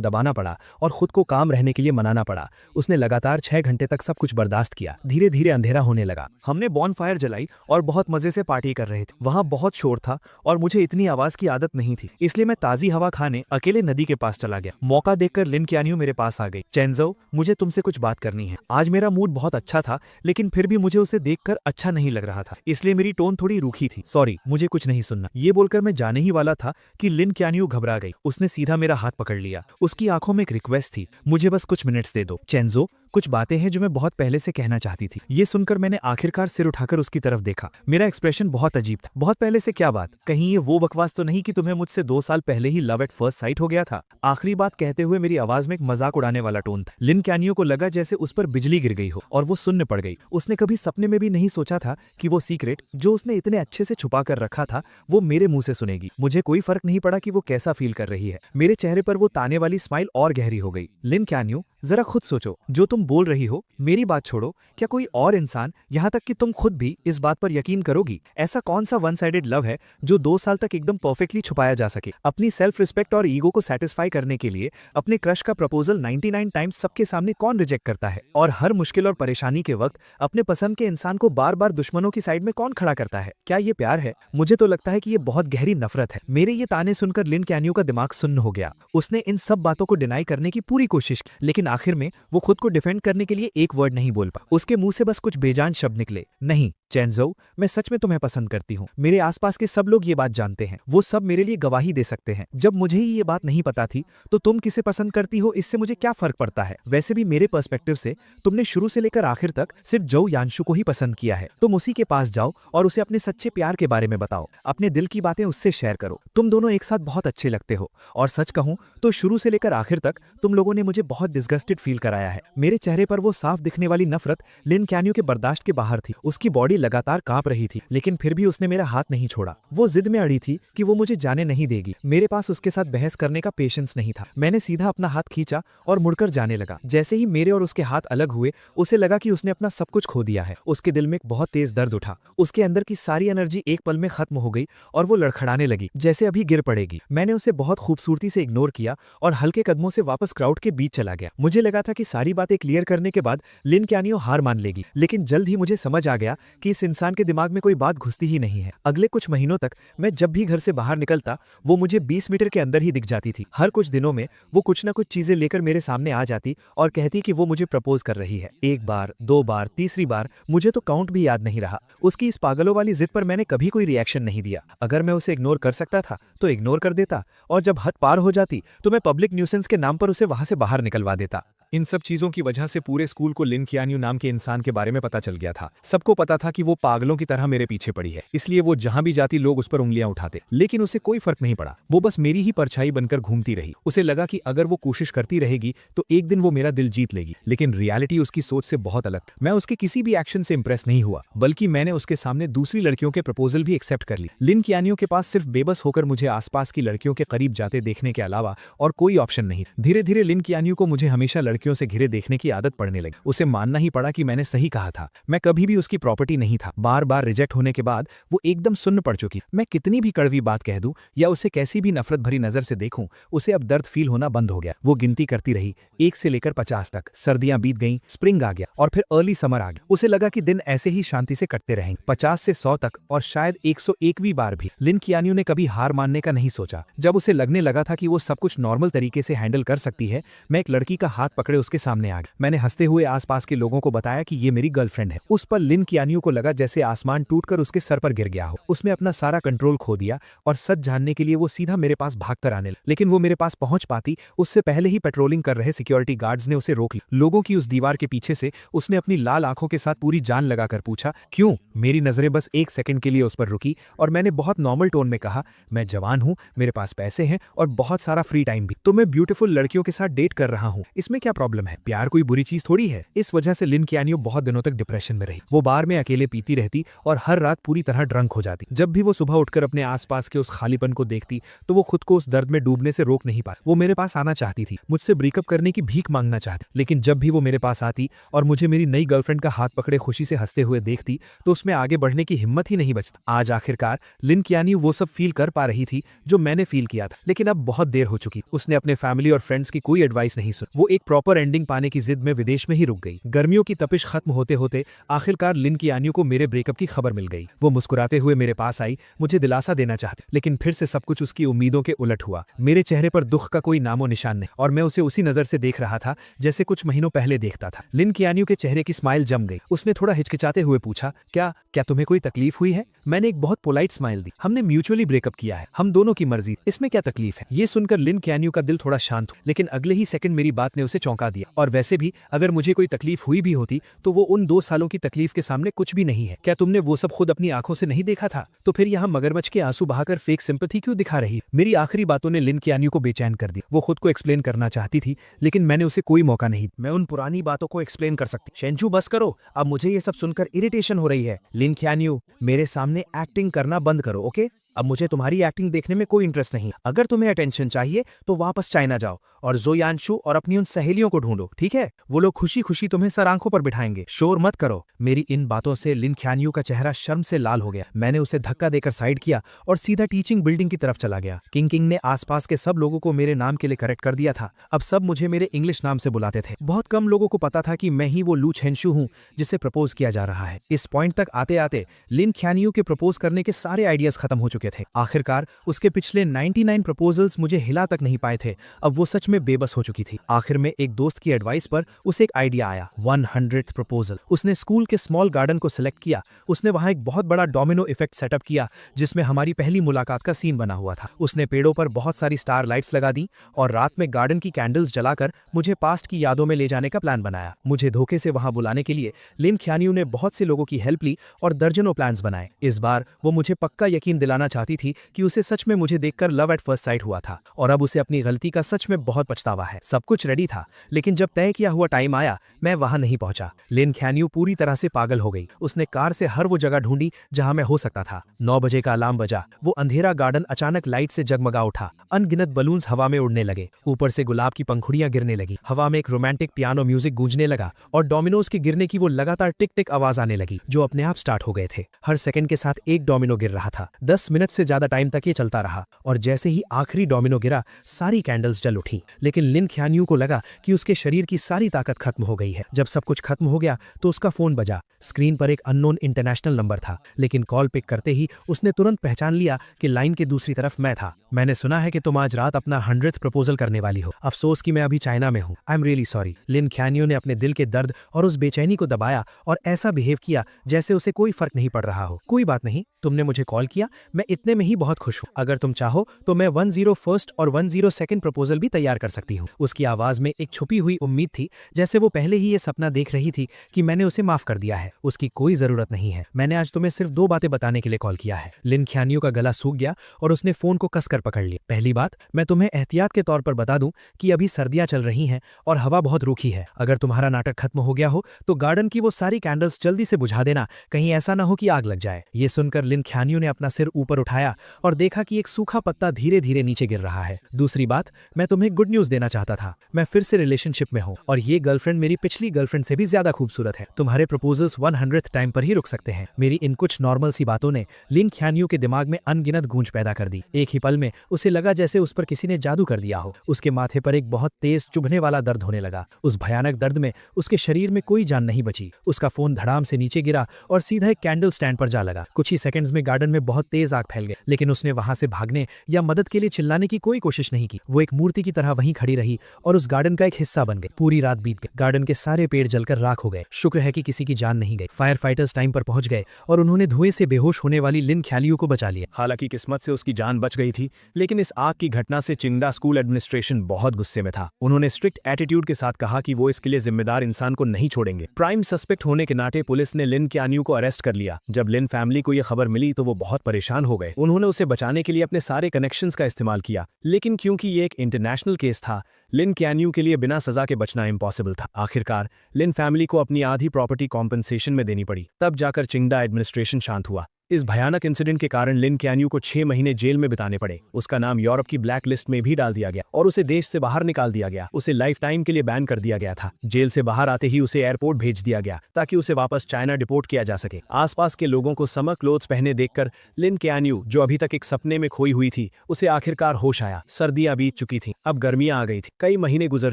दबाना पड़ा और खुद को काम रहने के लिए मनाना पड़ा। उसने लगातार 6 घंटे तक सब कुछ बर्दाश्त किया। धीरे धीरे अंधेरा होने लगा। हमने बॉनफायर जलाई और बहुत मजे से पार्टी कर रहे थे। वहां बहुत शोर था और मुझे इतनी आवाज की आदत नहीं थी, इसलिए मैं ताजी हवा खाने अकेले नदी के पास चला गया। मौका देखकर लिन क्यानियो मेरे पास आ गई। चेंजो, मुझे तुमसे कुछ बात करनी है। आज मेरा मूड बहुत अच्छा था, लेकिन फिर भी मुझे उसे देखकर अच्छा नहीं लग रहा था, इसलिए मेरी टोन थोड़ी रूखी थी। सॉरी, मुझे कुछ नहीं सुनना। ये बोलकर मैं जाने ही वाला था कि लिन क्यानियो घबरा गई। उसने सीधा मेरा हाथ पकड़ लिया। उसकी आंखों में एक रिक्वेस्ट थी, मुझे बस कुछ मिनट्स दे दो। चेंजो, कुछ बातें हैं जो मैं बहुत पहले से कहना चाहती थी। ये सुनकर मैंने आखिरकार सिर उठाकर उसकी तरफ देखा। मेरा एक्सप्रेशन बहुत अजीब था। बहुत पहले से क्या बात? कहीं ये वो बकवास तो नहीं कि तुम्हें मुझसे 2 साल पहले ही लव एट फर्स्ट साइट हो गया था? आखिरी बात कहते हुए मेरी आवाज में एक मजाक उड़ाने वाला टोन था। लिन क्यानियो को लगा जैसे उस पर बिजली गिर गई हो और वो सुन्न पड़ गई। उसने कभी सपने में भी नहीं सोचा था कि वो सीक्रेट जो उसने इतने अच्छे से छुपा कर रखा था वो मेरे मुंह से सुनेगी। मुझे कोई फर्क नहीं पड़ा कि वो कैसा फील कर रही है। मेरे चेहरे पर वो ताने वाली स्माइल और गहरी हो गई। लिन क्यानियो, जरा खुद सोचो, जो तुम बोल रही हो, मेरी बात छोड़ो, क्या कोई और इंसान, यहाँ तक कि तुम खुद भी इस बात पर यकीन करोगी? ऐसा कौन सा वन साइडेड लव है जो 2 साल तक एकदम परफेक्टली छुपाया जा सके? अपनी सेल्फ रिस्पेक्ट और ईगो को सेटिस्फाई करने के लिए अपने क्रश का प्रपोजल 99 टाइम्स सबके सामने कौन रिजेक्ट करता है? और हर मुश्किल और परेशानी के वक्त अपने पसंद के इंसान को बार बार दुश्मनों की साइड में कौन खड़ा करता है? क्या ये प्यार है? मुझे तो लगता है कि ये बहुत गहरी नफरत है। मेरे ये ताने सुनकर लिन क्यानियो का दिमाग सुन्न हो गया। उसने इन सब बातों को डिनाई करने की पूरी कोशिश की, लेकिन आखिर में वो खुद को डिफेंड करने के लिए एक वर्ड नहीं बोल पा। उसके मुंह से बस कुछ बेजान शब्द निकले, नहीं चेंजो, मैं सच में तुम्हें पसंद करती हूँ। मेरे आसपास के सब लोग ये बात जानते हैं, वो सब मेरे लिए गवाही दे सकते हैं। जब मुझे ही ये बात नहीं पता थी तो तुम किसे पसंद करती हो इससे मुझे क्या फर्क पड़ता है? वैसे भी मेरे पर्सपेक्टिव से तुमने शुरू से लेकर आखिर तक सिर्फ जो यानशु को ही पसंद किया है। तुम उसी के पास जाओ और उसे अपने सच्चे प्यार के बारे में बताओ, अपने दिल की बातें उससे शेयर करो। तुम दोनों एक साथ बहुत अच्छे लगते हो और सच कहूं तो शुरू से लेकर आखिर तक तुम लोगों ने मुझे बहुत डिस्गस्टेड फील कराया है। मेरे चेहरे पर वो साफ दिखने वाली नफरत लिन क्यानियो के बर्दाश्त के बाहर थी। उसकी बॉडी लगातार कांप रही थी, लेकिन फिर भी उसने मेरा हाथ नहीं छोड़ा। वो जिद में अड़ी थी कि वो मुझे जाने नहीं देगी। मेरे पास उसके साथ बहस करने का पेशेंस नहीं था। मैंने सीधा अपना हाथ खींचा और मुड़कर जाने लगा। जैसे ही मेरे और उसके हाथ अलग हुए, उसे लगा कि उसने अपना सब कुछ खो दिया है। उसके दिल में एक बहुत तेज दर्द उठा। उसके अंदर की सारी एनर्जी एक पल में खत्म हो गई और वो लड़खड़ाने लगी जैसे अभी गिर पड़ेगी। मैंने उसे बहुत खूबसूरती से इग्नोर किया और हल्के कदमों से वापस क्राउड के बीच चला गया। मुझे लगा था कि सारी बातें क्लियर करने के बाद लिन क्यानियो हार मान लेगी, लेकिन जल्द ही मुझे समझ आ गया कि इस इंसान के दिमाग में कोई बात घुसती ही नहीं है। अगले कुछ महीनों तक मैं जब भी घर से बाहर निकलता वो मुझे 20 मीटर के अंदर ही दिख जाती थी। हर कुछ दिनों में वो कुछ ना कुछ चीजें लेकर मेरे सामने आ जाती और कहती कि वो मुझे प्रपोज कर रही है। 1 बार, 2 बार, तीसरी बार, मुझे तो काउंट भी याद नहीं रहा। उसकी इस पागलों वाली जिद पर मैंने कभी कोई रिएक्शन नहीं दिया। अगर मैं उसे इग्नोर कर सकता था तो इग्नोर कर देता, और जब हद पार हो जाती तो मैं पब्लिक न्यूसेंस के नाम पर उसे वहां से बाहर निकलवा देता। इन सब चीजों की वजह से पूरे स्कूल को लिन क्यानियो नाम के इंसान के बारे में पता चल गया था। सबको पता था कि वो पागलों की तरह मेरे पीछे पड़ी है, इसलिए वो जहां भी जाती लोग उस पर उंगलियां उठाते, लेकिन उसे कोई फर्क नहीं पड़ा। वो बस मेरी ही परछाई बनकर घूमती रही। उसे लगा कि अगर वो कोशिश करती रहेगी तो एक दिन वो मेरा दिल जीत लेगी, लेकिन रियलिटी उसकी सोच से बहुत अलग था। मैं उसके किसी भी एक्शन से इंप्रेस नहीं हुआ, बल्कि मैंने उसके सामने दूसरी लड़कियों के प्रपोजल भी एक्सेप्ट कर ली। लिन क्यानियो के पास सिर्फ बेबस होकर मुझे आसपास की लड़कियों के करीब जाते देखने के अलावा और कोई ऑप्शन नहीं। धीरे धीरे लिन क्यानियो को मुझे हमेशा लड़की लड़कियों से घिरे देखने की आदत पड़ने लगी। उसे मानना ही पड़ा कि मैंने सही कहा था, मैं कभी भी उसकी प्रॉपर्टी नहीं था। बार बार रिजेक्ट होने के बाद वो एकदम सुन्न पड़ चुकी। मैं कितनी भी कड़वी बात कह दूं या उसे कैसी भी नफरत भरी नजर से देखूं, उसे अब दर्द फील होना बंद हो गया। वो गिनती करती रही 1 से लेकर 50 तक। सर्दियां बीत गईं, स्प्रिंग आ गया और फिर अर्ली समर आ गया। उसे लगा कि दिन ऐसे ही शांति से कटते रहेंगे, 50 से 100 तक और शायद 101वीं बार भी। लिन कियानियो ने कभी हार मानने का नहीं सोचा। जब उसे लगने लगा था कि वो सब कुछ नॉर्मल तरीके से हैंडल कर सकती है, मैं एक लड़की का हाथ पकड़े उसके सामने आ गया। मैंने हंसते हुए आसपास के लोगों को बताया कि ये मेरी गर्लफ्रेंड है। उस पर लिन कियानियो को लगा जैसे आसमान टूटकर उसके सर पर गिर गया हो। उसने अपना सारा कंट्रोल खो दिया और सच जानने के लिए वो सीधा मेरे पास भागकर आने लगी। लेकिन वो मेरे पास पहुंच पाती उससे पहले ही पेट्रोलिंग कर रहे सिक्योरिटी गार्ड्स ने उसे रोक लिया। लोगों की उस दीवार के पीछे से उसने अपनी लाल आंखों के साथ पूरी जान लगाकर पूछा, क्यों? मेरी नजरें बस 1 सेकंड के लिए उस पर रुकी और मैंने बहुत नॉर्मल टोन में कहा, मैं जवान हूं, मेरे पास पैसे हैं और बहुत सारा फ्री टाइम भी, तो मैं ब्यूटीफुल लड़कियों के साथ डेट कर रहा हूं। इसमें क्या प्रॉब्लम है? प्यार कोई बुरी चीज थोड़ी है। इस वजह से लिन कियानियो बहुत दिनों तक डिप्रेशन में रही। वो बार में अकेले पीती रहती और हर रात पूरी तरह ड्रंक हो जाती। जब भी वो सुबह उठकर अपने आसपास के उस खालीपन को देखती तो वो खुद को उस दर्द में डूबने से रोक नहीं पाती। वो मेरे पास आना चाहती थी, मुझसे ब्रेकअप करने की भीख मांगना चाहती, लेकिन जब भी वो मेरे पास आती और मुझे मेरी नई गर्लफ्रेंड का हाथ पकड़े खुशी से हंसते हुए देखती तो उसमें आगे बढ़ने की हिम्मत ही नहीं बचती। आज आखिरकार लिन कियानियो वो सब फील कर पा रही थी जो मैंने फील किया था, लेकिन अब बहुत देर हो चुकी। उसने अपने फैमिली और फ्रेंड्स की कोई एडवाइस नहीं सुनी। वो एक प्रॉपर एंडिंग पाने की जिद में विदेश में ही रुक गई। गर्मियों की तपिश खत्म होते होते आखिरकार लिन कियानियो को मेरे ब्रेकअप की खबर मिल गई। वो मुस्कुराते हुए मेरे पास आई, मुझे दिलासा देना चाहती, लेकिन फिर से सब कुछ उसकी उम्मीदों के उलट हुआ। मेरे चेहरे पर दुख का कोई नामो निशान नहीं और मैं उसे उसी नजर से देख रहा था जैसे कुछ महीनों पहले देखता था। लिन कियानियो के चेहरे की स्माइल जम गई। उसने थोड़ा हिचकिचाते हुए पूछा, क्या तुम्हें कोई तकलीफ हुई है? मैंने एक बहुत पोलाइट स्माइल दी। हमने म्यूचुअली ब्रेकअप किया है, हम दोनों की मर्जी, इसमें क्या तकलीफ है? ये सुनकर लिन कियानियो का दिल थोड़ा शांत हुआ, लेकिन अगले ही सेकंड मेरी बात ने उसे चौंका दिया। और वैसे भी अगर मुझे कोई तकलीफ हुई भी होती तो वो उन 2 सालों की तकलीफ के सामने कुछ भी नहीं है। क्या तुमने वो सब खुद अपनी आंखों से नहीं देखा था? तो फिर यहाँ मगरमच्छ के आंसू बहाकर फेक सिंपैथी क्यों दिखा रही? मेरी आखिरी बातों ने लिन कियानियो को बेचैन कर दिया। वो खुद को एक्सप्लेन करना चाहती थी, लेकिन मैंने उसे कोई मौका नहीं। मैं उन पुरानी बातों को एक्सप्लेन कर सकती। शेंचू बस करो, अब मुझे ये सब सुनकर इरिटेशन हो रही है। लिन कियानियो, मेरे सामने एक्टिंग करना बंद करो, ओके? अब मुझे तुम्हारी एक्टिंग देखने में कोई इंटरेस्ट नहीं। अगर तुम्हें अटेंशन चाहिए तो वापस चाइना जाओ और ज़ो यानशु और अपनी उन सहेलियों को ढूंढो, ठीक है? वो लोग खुशी खुशी तुम्हें सर आंखों पर बिठाएंगे। शोर मत करो। मेरी इन बातों से लिन कियानियो का चेहरा शर्म से लाल हो गया। मैंने उसे धक्का देकर साइड किया और सीधा टीचिंग बिल्डिंग की तरफ चला गया। किंग ने आसपास के सब लोगों को मेरे नाम के लिए करेक्ट कर दिया था। अब सब मुझे मेरे इंग्लिश नाम से बुलाते थे। बहुत कम लोगों को पता था कि मैं ही वो लू चेंशु हूं जिसे प्रपोज किया जा रहा है। इस पॉइंट तक आते आते लिन कियानियो के प्रपोज करने के सारे आइडियाज खत्म हो चुके थे। आखिरकार उसके पिछले 99 प्रपोजल्स मुझे हिला तक नहीं पाए थे। अब वो सच में बेबस हो चुकी थी। आखिर में एक दोस्त की एडवाइस पर उसे एक आइडिया आया, 100th प्रपोजल। उसने स्कूल के स्मॉल गार्डन को सिलेक्ट किया। उसने वहां एक बहुत बड़ा डोमिनो इफेक्ट सेटअप किया जिसमें हमारी पहली मुलाकात का सीन बना हुआ था। उसने पेड़ों पर बहुत सारी स्टार लाइट्स लगा दी और रात में गार्डन की कैंडल्स जलाकर मुझे पास्ट की यादों में ले जाने का प्लान बनाया। मुझे धोखे से वहां बुलाने के लिए लिन कियानियो ने बहुत से लोगों की हेल्प ली और दर्जनों प्लान्स बनाए। इस बार वो मुझे पक्का यकीन दिलाना चाहती थी कि उसे सच में मुझे देखकर लव एट फर्स्ट साइट हुआ था और अब उसे अपनी गलती का सच में बहुत पछतावा है। सब कुछ रेडी था, लेकिन जब तय किया हुआ टाइम आया मैं वहां नहीं पहुंचा। लिन कियानियो पूरी तरह से पागल हो गई। उसने कार से हर वो जगह ढूंढी जहां मैं हो सकता था। 9 बजे का अलार्म बजा। वो अंधेरा गार्डन अचानक लाइट से जगमगा उठा। अनगिनत बलून्स हवा में उड़ने लगे। ऊपर से गुलाब की पंखुड़ियां गिरने लगी। हवा में एक रोमांटिक पियानो म्यूजिक गूंजने लगा और डोमिनोज के गिरने की वो लगातार टिक टिक आवाज आने लगी जो अपने आप स्टार्ट हो गए थे। हर सेकंड के साथ एक डोमिनो गिर रहा था। 10 मिनट से ज्यादा टाइम तक ये चलता रहा और जैसे ही आखिरी डोमिनो गिरा सारी कैंडल्स जल उठी। लेकिन लिन कियानियो को लगा कि उसके शरीर की सारी ताकत खत्म हो गई है। जब सब कुछ खत्म हो गया तो उसका फोन बजा। स्क्रीन पर एक अननोन इंटरनेशनल नंबर था, लेकिन कॉल पिक करते ही उसने तुरंत पहचान लिया कि लाइन के दूसरी तरफ मैं था। मैंने सुना है कि तुम आज रात अपना 100th प्रपोजल करने वाली हो। अफसोस कि मैं अभी चाइना में हूँ। I am really sorry. Lin कियानियो ने अपने दिल के दर्द और उस बेचैनी को दबाया और ऐसा बिहेव किया जैसे उसे कोई फर्क नहीं पड़ रहा हो। कोई बात नहीं, तुमने मुझे कॉल किया, मैं इतने में ही बहुत खुश हूँ। अगर तुम चाहो तो मैं 101st और 102nd प्रपोजल भी तैयार कर सकती हूँ। उसकी आवाज में एक छुपी हुई उम्मीद थी, जैसे वो पहले ही ये सपना देख रही थी कि मैंने उसे माफ कर दिया है। उसकी कोई जरूरत नहीं है। मैंने आज तुम्हें सिर्फ 2 बातें बताने के लिए कॉल किया है। लिन कियानियो का गला सूख गया और उसने फोन को कसकर कर पकड़ लिया। पहली बात, मैं तुम्हें एहतियात के तौर पर बता दूं कि अभी सर्दियां चल रही हैं और हवा बहुत रूखी है। अगर तुम्हारा नाटक खत्म हो गया हो तो गार्डन की वो सारी कैंडल्स जल्दी से बुझा देना, कहीं ऐसा ना हो कि आग लग जाए। ये सुनकर लिन ख्यानियो ने अपना सिर ऊपर उठाया और देखा कि एक सूखा पत्ता धीरे धीरे नीचे गिर रहा है। दूसरी बात, मैं तुम्हें गुड न्यूज देना चाहता था। मैं फिर से रिलेशनशिप में हूँ और ये गर्लफ्रेंड मेरी पिछली गर्लफ्रेंड से भी ज्यादा खूबसूरत है। तुम्हारे प्रपोजल्स 100th टाइम पर ही रुक सकते हैं। मेरी इन कुछ नॉर्मल सी बातों ने लिन ख्यानियो के दिमाग में अनगिनत गूंज पैदा कर दी। एक ही पल में उसे लगा जैसे उस पर किसी ने जादू कर दिया हो। उसके माथे पर एक बहुत तेज चुभने वाला दर्द होने लगा। उस भयानक दर्द में उसके शरीर में कोई जान नहीं बची। उसका फोन धड़ाम से नीचे गिरा और सीधा एक कैंडल स्टैंड पर जा लगा। कुछ ही सेकंड्स में गार्डन में बहुत तेज आग फैल गई, लेकिन उसने वहां से भागने या मदद के लिए चिल्लाने की कोई कोशिश नहीं की। वो एक मूर्ति की तरह वहीं खड़ी रही और उस गार्डन का एक हिस्सा बन गई। पूरी रात बीत गई। गार्डन के सारे पेड़ जलकर राख हो गए। शुक्र है कि किसी की जान नहीं गई। फायर फाइटर्स टाइम पर पहुंच गए और उन्होंने धुएं से बेहोश होने वाली लिन ख्यालियो को बचा लिया। हालांकि किस्मत से उसकी जान बच गई थी, लेकिन इस आग की घटना से चिंगडा स्कूल एडमिनिस्ट्रेशन बहुत गुस्से में था। उन्होंने स्ट्रिक्ट एटीट्यूड के साथ कहा कि वो इसके लिए जिम्मेदार इंसान को नहीं छोड़ेंगे। प्राइम सस्पेक्ट होने के नाते पुलिस ने लिन ख्यानियो को अरेस्ट कर लिया। जब लिन फैमिली को यह खबर मिली तो वो बहुत परेशान हो गए। उन्होंने उसे बचाने के लिए अपने सारे कनेक्शंस का इस्तेमाल किया, लेकिन क्योंकि ये एक इंटरनेशनल केस था, लिन ख्यानियो के लिए बिना सजा के बचना इम्पॉसिबल था। आखिरकार लिन फैमिली को अपनी आधी प्रॉपर्टी कॉम्पनसेशन में देनी पड़ी। तब जाकर चिंगडा एडमिनिस्ट्रेशन शांत हुआ। इस भयानक इंसिडेंट के कारण लिन ख्यानियो को 6 महीने जेल में बिताने पड़े। उसका नाम यूरोप की ब्लैक लिस्ट में भी डाल दिया गया और उसे देश से बाहर निकाल दिया गया। उसे लाइफ टाइम के लिए बैन कर दिया गया था। जेल से बाहर आते ही उसे एयरपोर्ट भेज दिया गया ताकि उसे वापस चाइना डिपोर्ट किया जा सके। आसपास के लोगों को समर क्लोथ्स पहने देखकर लिन ख्यानियो, जो अभी तक एक सपने में खोई हुई थी, उसे आखिरकार होश आया। सर्दियां बीत चुकी थी, अब गर्मियां आ गई थी। कई महीने गुजर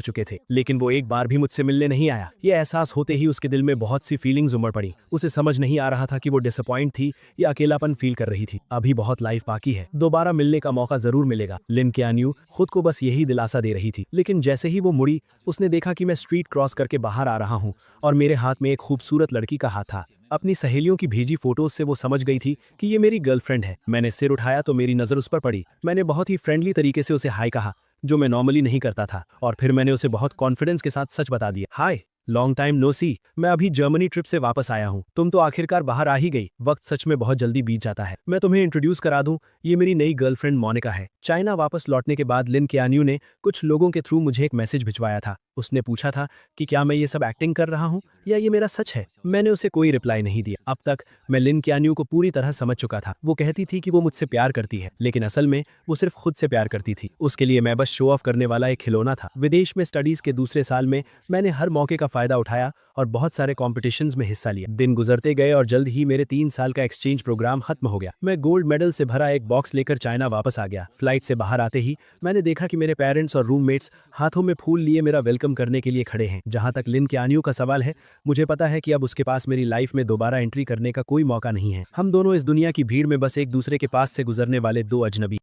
चुके थे, लेकिन वो एक बार भी मुझसे मिलने नहीं आया। ये एहसास होते ही उसके दिल में बहुत सी फीलिंग्स उमड़ पड़ी। उसे समझ नहीं आ रहा था कि वो डिसअपॉइंट थी या अकेलापन फील कर रही थी। अभी बहुत लाइफ बाकी है, दोबारा मिलने का मौका जरूर मिलेगा। लिन ख्यानियो खुद को बस यही दिलासा दे रही थी। लेकिन जैसे ही वो मुड़ी, उसने देखा कि मैं स्ट्रीट क्रॉस करके बाहर आ रहा हूँ और मेरे हाथ में एक खूबसूरत लड़की का हाथ था। अपनी सहेलियों की भेजी फोटोज से वो समझ गई थी कि ये मेरी गर्लफ्रेंड है। मैंने सिर उठाया तो मेरी नजर उस पर पड़ी। मैंने बहुत ही फ्रेंडली तरीके से उसे हाय कहा, जो मैं नॉर्मली नहीं करता था, और फिर मैंने उसे बहुत कॉन्फिडेंस के साथ सच बता दिया। हाय, लॉन्ग टाइम नो सी, मैं अभी जर्मनी ट्रिप से वापस आया हूँ। तुम तो आखिरकार बाहर आ ही गई। वक्त सच में बहुत जल्दी बीत जाता है। मैं तुम्हें इंट्रोड्यूस करा दूं, ये मेरी नई गर्लफ्रेंड मोनिका है। चाइना वापस लौटने के बाद लिन ख्यानियो ने कुछ लोगों के थ्रू मुझे एक मैसेज भिजवाया था। उसने पूछा था कि क्या मैं ये सब एक्टिंग कर रहा हूँ या ये मेरा सच है। मैंने उसे कोई रिप्लाई नहीं दिया। अब तक मैं लिन ख्यानियो को पूरी तरह समझ चुका था। वो कहती थी कि वो मुझसे प्यार करती है, लेकिन असल में वो सिर्फ खुद से प्यार करती थी। उसके लिए मैं बस शो ऑफ करने वाला एक खिलौना था। विदेश में स्टडीज के दूसरे साल में मैंने हर मौके का फायदा उठाया और बहुत सारे कॉम्पिटिशन्स में हिस्सा लिया। दिन गुजरते गए और जल्द ही मेरे 3 साल का एक्सचेंज प्रोग्राम खत्म हो गया। मैं गोल्ड मेडल से भरा एक बॉक्स लेकर चाइना वापस आ गया। फ्लाइट से बाहर आते ही मैंने देखा कि मेरे पेरेंट्स और रूममेट्स हाथों में फूल लिए मेरा वेलकम करने के लिए खड़े हैं। जहां तक लिन ख्यानियो का सवाल है, मुझे पता है कि अब उसके पास मेरी लाइफ में दोबारा एंट्री करने का कोई मौका नहीं है। हम दोनों इस दुनिया की भीड़ में बस एक दूसरे के पास से गुजरने वाले 2 अजनबी